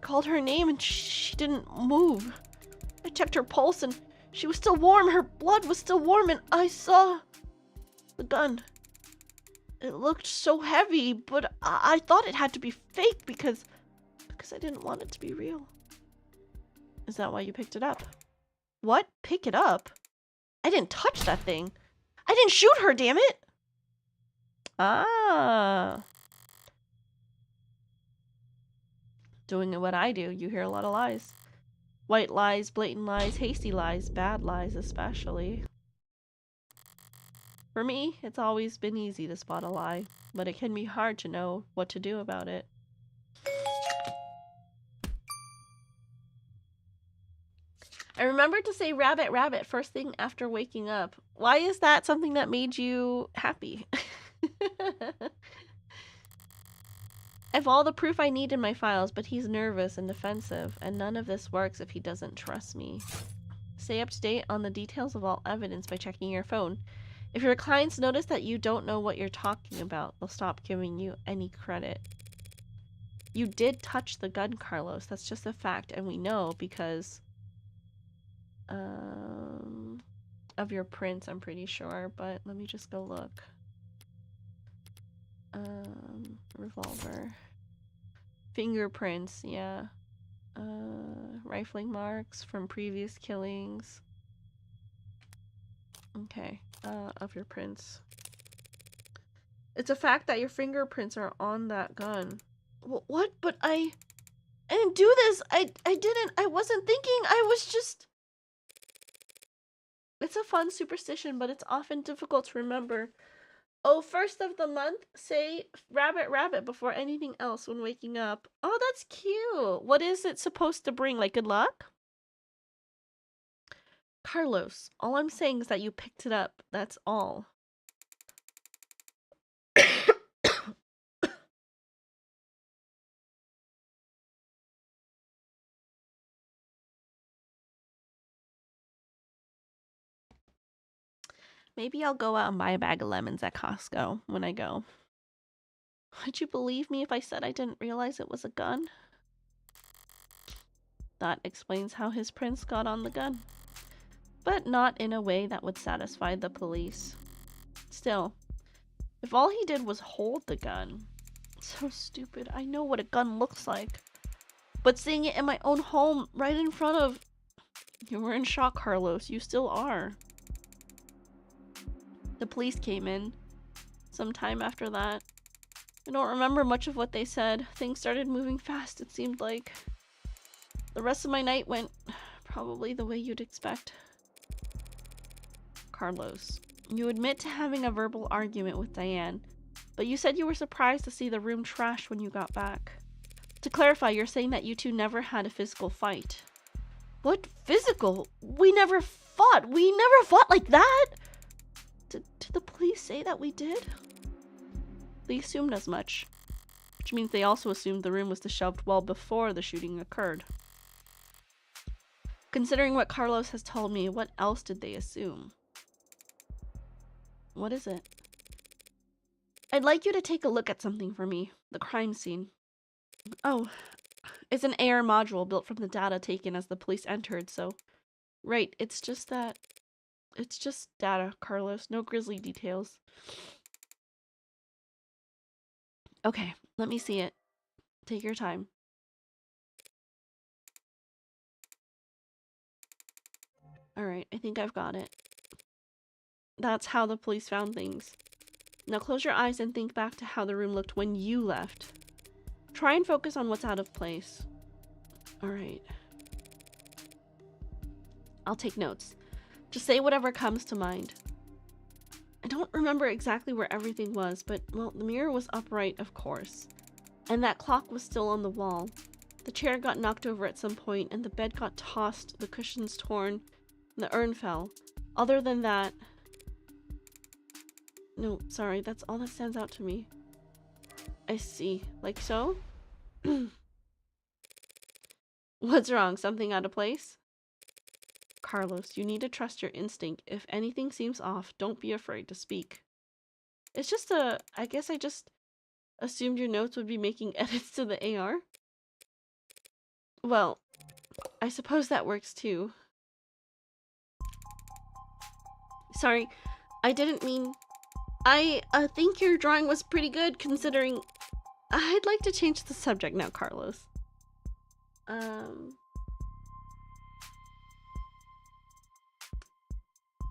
called her name and she didn't move. I checked her pulse and she was still warm. Her blood was still warm, and I saw the gun. It looked so heavy, but I thought it had to be fake because I didn't want it to be real. Is that why you picked it up? What? Pick it up? I didn't touch that thing. I didn't shoot her, damn it! Ah. Doing what I do, you hear a lot of lies. White lies, blatant lies, hasty lies, bad lies especially. For me, it's always been easy to spot a lie, but it can be hard to know what to do about it. I remembered to say rabbit, rabbit first thing after waking up. Why is that something that made you happy? I have all the proof I need in my files, but he's nervous and defensive, and none of this works if he doesn't trust me. Stay up to date on the details of all evidence by checking your phone. If your clients notice that you don't know what you're talking about, they'll stop giving you any credit. You did touch the gun, Carlos. That's just a fact, and we know because... of your prints, I'm pretty sure, but let me just go look. Revolver. Fingerprints, yeah. Rifling marks from previous killings. Okay, of your prints. It's a fact that your fingerprints are on that gun. What? But I didn't do this! I wasn't thinking, I was just... It's a fun superstition, but it's often difficult to remember. Oh, first of the month, say rabbit, rabbit before anything else when waking up. Oh, that's cute. What is it supposed to bring? Like good luck? Carlos, all I'm saying is that you picked it up. That's all. Maybe I'll go out and buy a bag of lemons at Costco when I go. Would you believe me if I said I didn't realize it was a gun? That explains how his prints got on the gun. But not in a way that would satisfy the police. Still, if all he did was hold the gun... So stupid. I know what a gun looks like. But seeing it in my own home, right in front of... You were in shock, Carlos. You still are. The police came in sometime after that. I don't remember much of what they said. Things started moving fast, it seemed like. The rest of my night went probably the way you'd expect. Carlos, you admit to having a verbal argument with Diane, but you said you were surprised to see the room trashed when you got back. To clarify, you're saying that you two never had a physical fight. What physical? We never fought. We never fought like that! Did the police say that we did? They assumed as much. Which means they also assumed the room was disheveled well before the shooting occurred. Considering what Carlos has told me, what else did they assume? What is it? I'd like you to take a look at something for me. The crime scene. Oh, it's an AR module built from the data taken as the police entered, so... Right, it's just that... It's just data, Carlos. No grisly details. Okay, let me see it. Take your time. Alright, I think I've got it. That's how the police found things. Now close your eyes and think back to how the room looked when you left. Try and focus on what's out of place. Alright. I'll take notes. Just say whatever comes to mind. I don't remember exactly where everything was, but, well, the mirror was upright, of course. And that clock was still on the wall. The chair got knocked over at some point, and the bed got tossed, the cushions torn, and the urn fell. Other than that... No, sorry, that's all that stands out to me. I see. Like so? What's wrong? Something out of place? Carlos, you need to trust your instinct. If anything seems off, don't be afraid to speak. It's just I guess I just assumed your notes would be making edits to the AR. Well, I suppose that works too. Sorry, I didn't mean... I think your drawing was pretty good considering... I'd like to change the subject now, Carlos.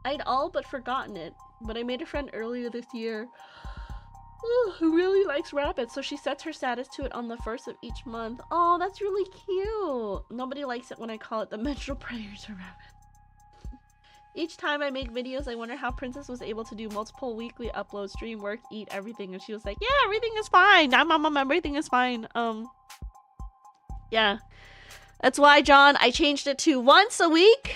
I'd all but forgotten it, but I made a friend earlier this year who really likes rabbits, so she sets her status to it on the 1st of each month. Oh, that's really cute. Nobody likes it when I call it the menstrual predators or rabbit. Each time I make videos, I wonder how Princess was able to do multiple weekly uploads, stream, work, eat, everything. And she was like, yeah, everything is fine. Everything is fine. Yeah. That's why, John, I changed it to once a week.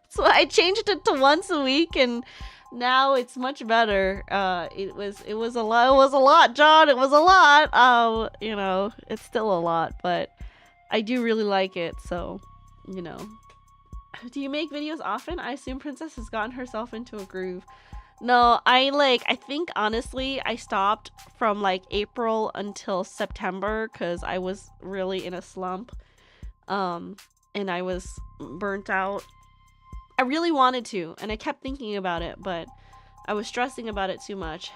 So I changed it to once a week, and now it's much better. It was a lot, John. It was a lot. You know, it's still a lot, but I do really like it, so... You know. Do you make videos often? I assume Princess has gotten herself into a groove. No, I think honestly I stopped from like April until September because I was really in a slump. And I was burnt out. I really wanted to, and I kept thinking about it, but I was stressing about it too much.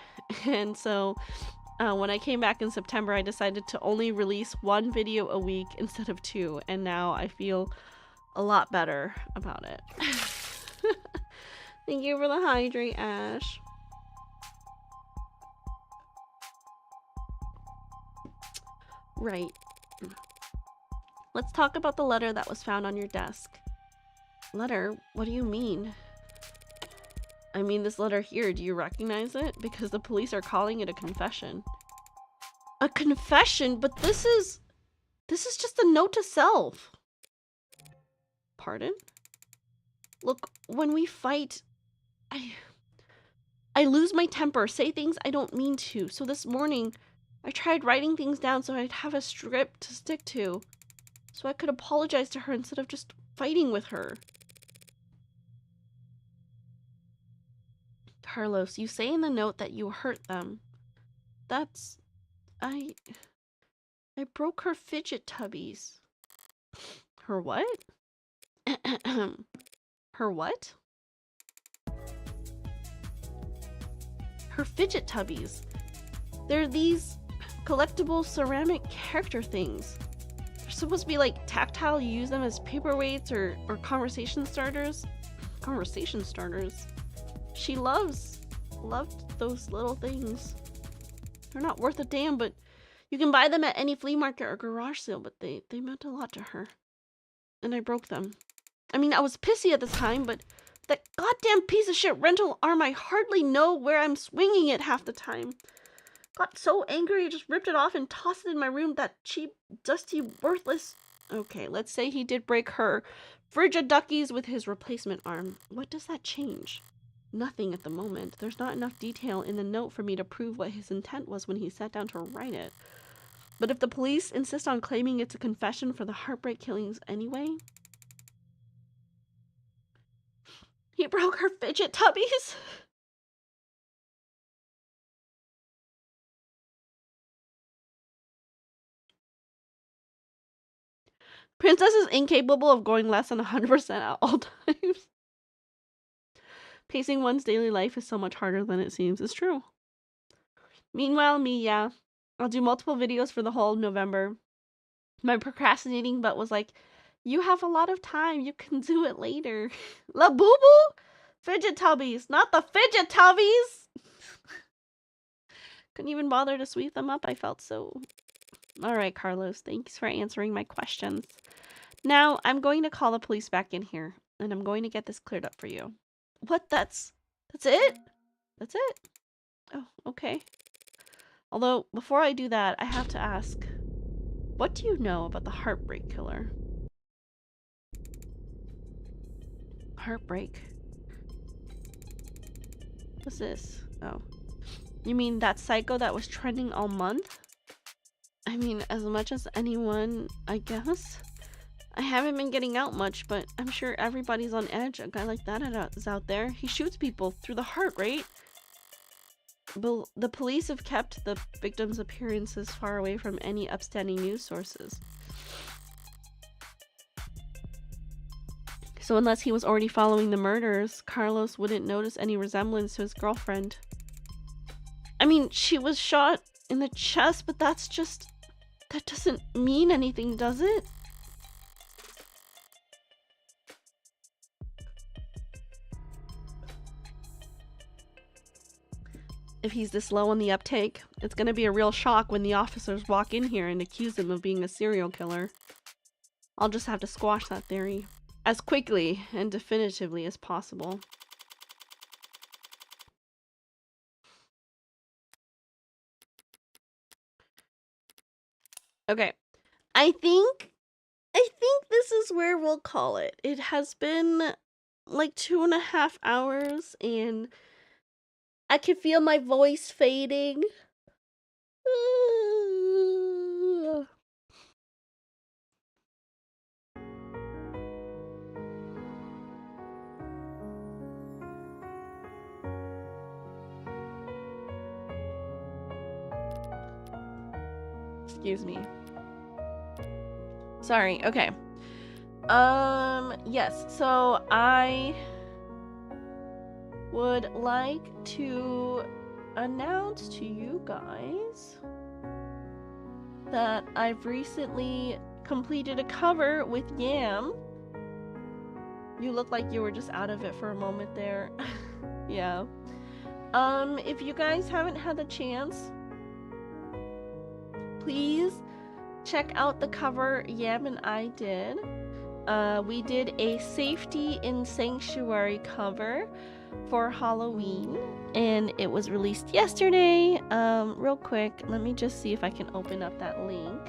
And so when I came back in September, I decided to only release 1 video a week instead of 2, and now I feel a lot better about it. Thank you for the hydrate, Ash. Right. Let's talk about the letter that was found on your desk. Letter? What do you mean? I mean this letter here. Do you recognize it? Because the police are calling it a confession. A confession? But this is just a note to self. Pardon? Look, when we fight, I lose my temper, say things I don't mean to. So this morning, I tried writing things down so I'd have a script to stick to. So I could apologize to her instead of just fighting with her. Carlos, you say in the note that you hurt them. That's... I broke her fidget tubbies. Her what? Her what? Her fidget tubbies. They're these collectible ceramic character things. They're supposed to be like tactile. You use them as paperweights or conversation starters. Conversation starters. She loved those little things. They're not worth a damn, but you can buy them at any flea market or garage sale, but they meant a lot to her. And I broke them. I mean, I was pissy at the time, but that goddamn piece of shit rental arm, I hardly know where I'm swinging it half the time. Got so angry, I just ripped it off and tossed it in my room. That cheap, dusty, worthless... Okay, let's say he did break her frigid duckies with his replacement arm. What does that change? Nothing at the moment. There's not enough detail in the note for me to prove what his intent was when he sat down to write it. But if the police insist on claiming it's a confession for the heartbreak killings anyway... He broke her fidget tubbies? Princess is incapable of going less than 100% at all times. Pacing one's daily life is so much harder than it seems. It's true. Meanwhile, me, yeah. I'll do multiple videos for the whole of November. My procrastinating butt was like, you have a lot of time. You can do it later. La boo boo? Fidget tubbies. Not the fidget tubbies! Couldn't even bother to sweep them up. I felt so... Alright, Carlos. Thanks for answering my questions. Now, I'm going to call the police back in here. And I'm going to get this cleared up for you. What? That's it? That's it? Oh, okay. Although, before I do that, I have to ask, what do you know about the Heartbreak Killer? Heartbreak? What's this? Oh. You mean that psycho that was trending all month? I mean, as much as anyone, I guess? I haven't been getting out much, but I'm sure everybody's on edge. A guy like that is out there. He shoots people through the heart, right? The police have kept the victim's appearances far away from any upstanding news sources. So unless he was already following the murders, Carlos wouldn't notice any resemblance to his girlfriend. I mean, she was shot in the chest, but that doesn't mean anything, does it? If he's this low on the uptake, it's gonna be a real shock when the officers walk in here and accuse him of being a serial killer. I'll just have to squash that theory as quickly and definitively as possible. Okay, I think this is where we'll call it. It has been like 2.5 hours and I can feel my voice fading. Excuse me. Sorry, okay. Yes, so I would like to announce to you guys that I've recently completed a cover with Yam. You look like you were just out of it for a moment there. Yeah. If you guys haven't had the chance, please check out the cover Yam and I did. We did a Safety in Sanctuary cover for Halloween, and it was released yesterday. Real quick, let me just see if I can open up that link.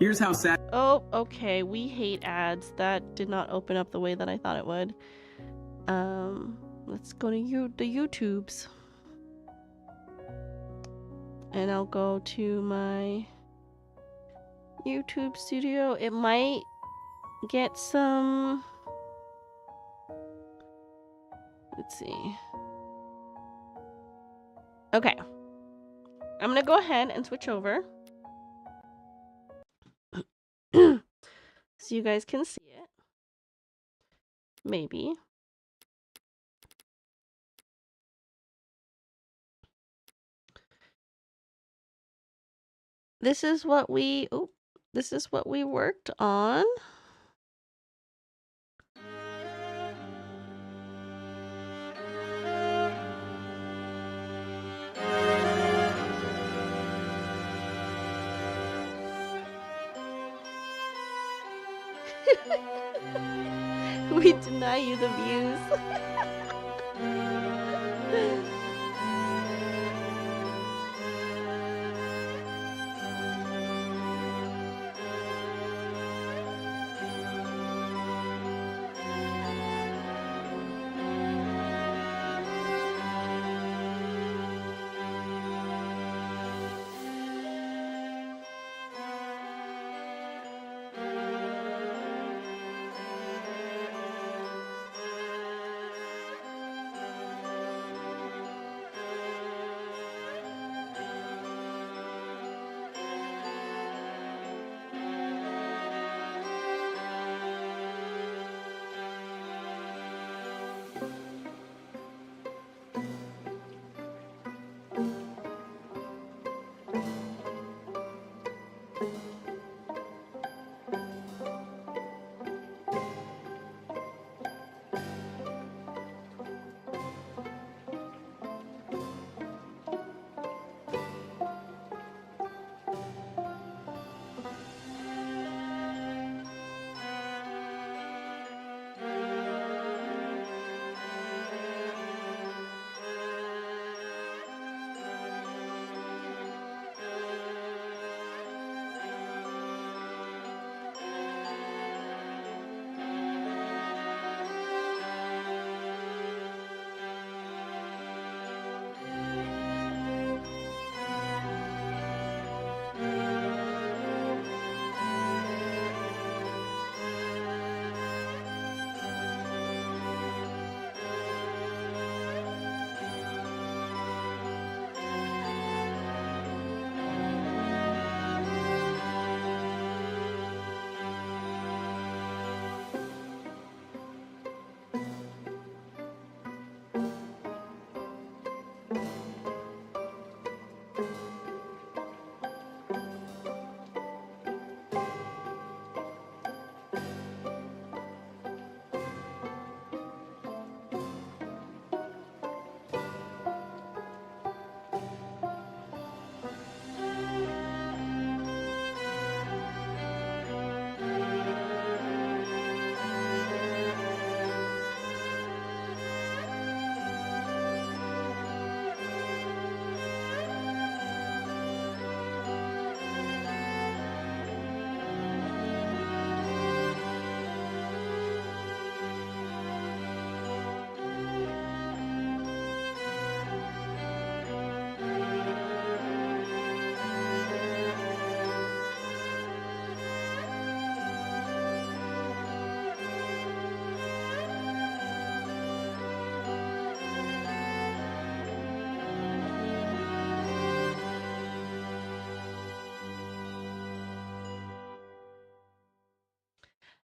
Here's how sad. Oh, okay. We hate ads. That did not open up the way that I thought it would. Let's go to the YouTubes. And I'll go to my YouTube studio. It might get some... Let's see. Okay. I'm gonna go ahead and switch over. So you guys can see it. Maybe. This is what we worked on. We deny you the views.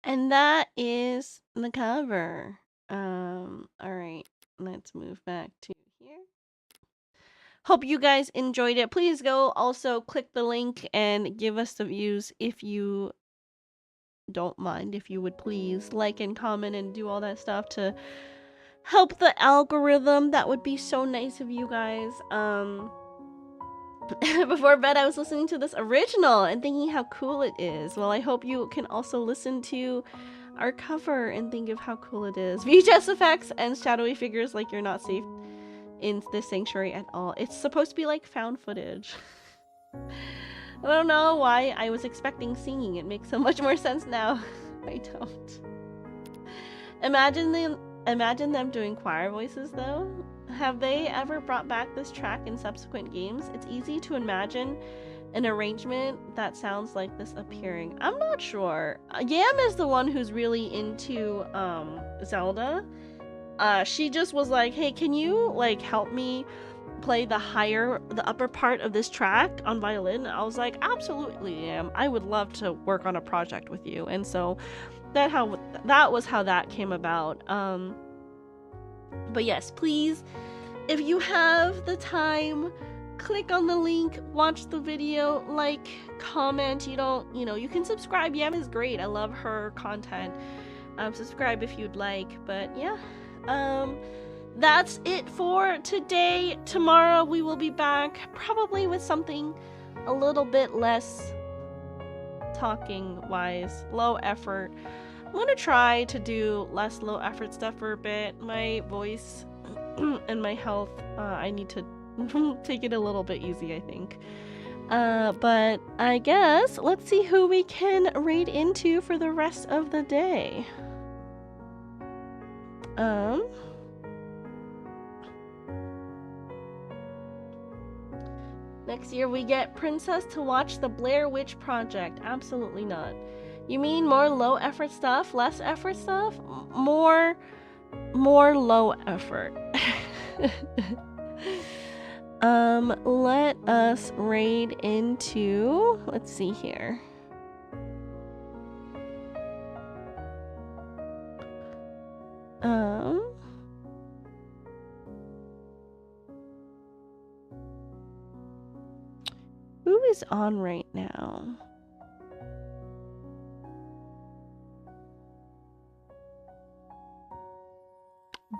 And that is the cover. All right, let's move back to here. Hope you guys enjoyed it. Please go also click the link and give us the views if you don't mind. If you would please like and comment and do all that stuff to help the algorithm. That would be so nice of you guys. Before bed, I was listening to this original and thinking how cool it is. Well, I hope you can also listen to our cover and think of how cool it is. VHS effects and shadowy figures like you're not safe in this sanctuary at all. It's supposed to be like found footage. I don't know why I was expecting singing. It makes so much more sense now. I don't. Imagine them doing choir voices though. Have they ever brought back this track in subsequent games? It's easy to imagine an arrangement that sounds like this appearing. I'm not sure. Yam is the one who's really into Zelda. She just was like, hey, can you like help me play the upper part of this track on violin? I was like, absolutely, Yam. I would love to work on a project with you. And so that was how that came about. But yes, please, if you have the time, click on the link, watch the video, like, comment. You can subscribe. Yam is great. I love her content. Subscribe if you'd like. But yeah, that's it for today. Tomorrow we will be back, probably with something a little bit less talking wise, low effort. I'm gonna try to do less low effort stuff for a bit. My voice and my health, I need to take it a little bit easy, I think. But I guess let's see who we can raid into for the rest of the day. Next year we get Princess to watch the Blair Witch Project. Absolutely not. You mean more low effort stuff? Less effort stuff? More low effort. Let us raid into, let's see here. Who is on right now?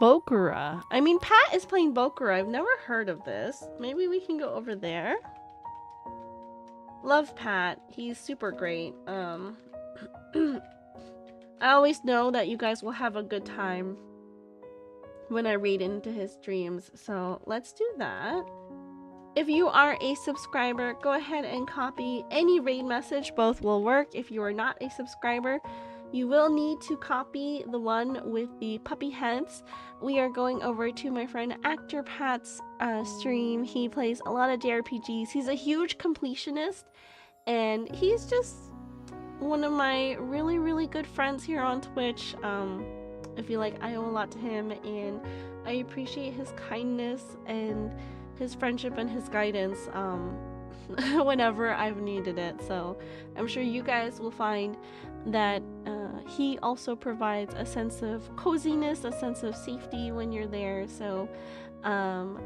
Bokura. I mean, Pat is playing Bokura. I've never heard of this. Maybe we can go over there. Love Pat. He's super great. I always know that you guys will have a good time when I read into his streams. So let's do that. If you are a subscriber, go ahead and copy any raid message. Both will work. If you are not a subscriber, you will need to copy the one with the puppy heads. We are going over to my friend Actor Pat's stream. He plays a lot of JRPGs. He's a huge completionist, and he's just one of my really, really good friends here on Twitch. I feel like I owe a lot to him, and I appreciate his kindness and his friendship and his guidance whenever I've needed it. So I'm sure you guys will find that he also provides a sense of coziness, a sense of safety when you're there. So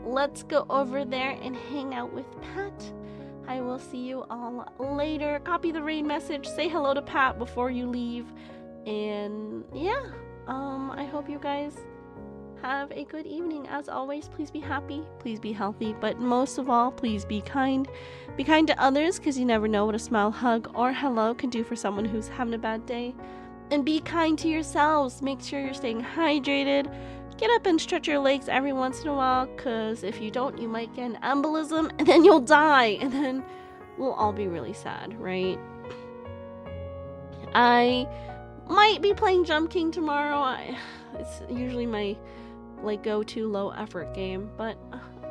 let's go over there and hang out with Pat. I will see you all later. Copy the raid message, say hello to Pat before you leave, and yeah, I hope you guys have a good evening. As always, please be happy, please be healthy, but most of all, please be kind. Be kind to others, because you never know what a smile, hug, or hello can do for someone who's having a bad day. And be kind to yourselves. Make sure you're staying hydrated. Get up and stretch your legs every once in a while, because if you don't, you might get an embolism, and then you'll die, and then we'll all be really sad, right? I might be playing Jump King tomorrow. It's usually my go-to low effort game, but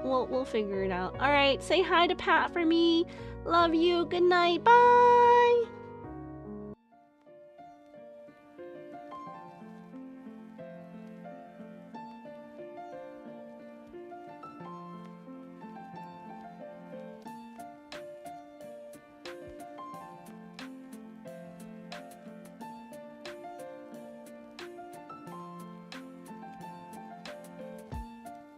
we'll figure it out. All right, say hi to Pat for me. Love you. Good night. Bye.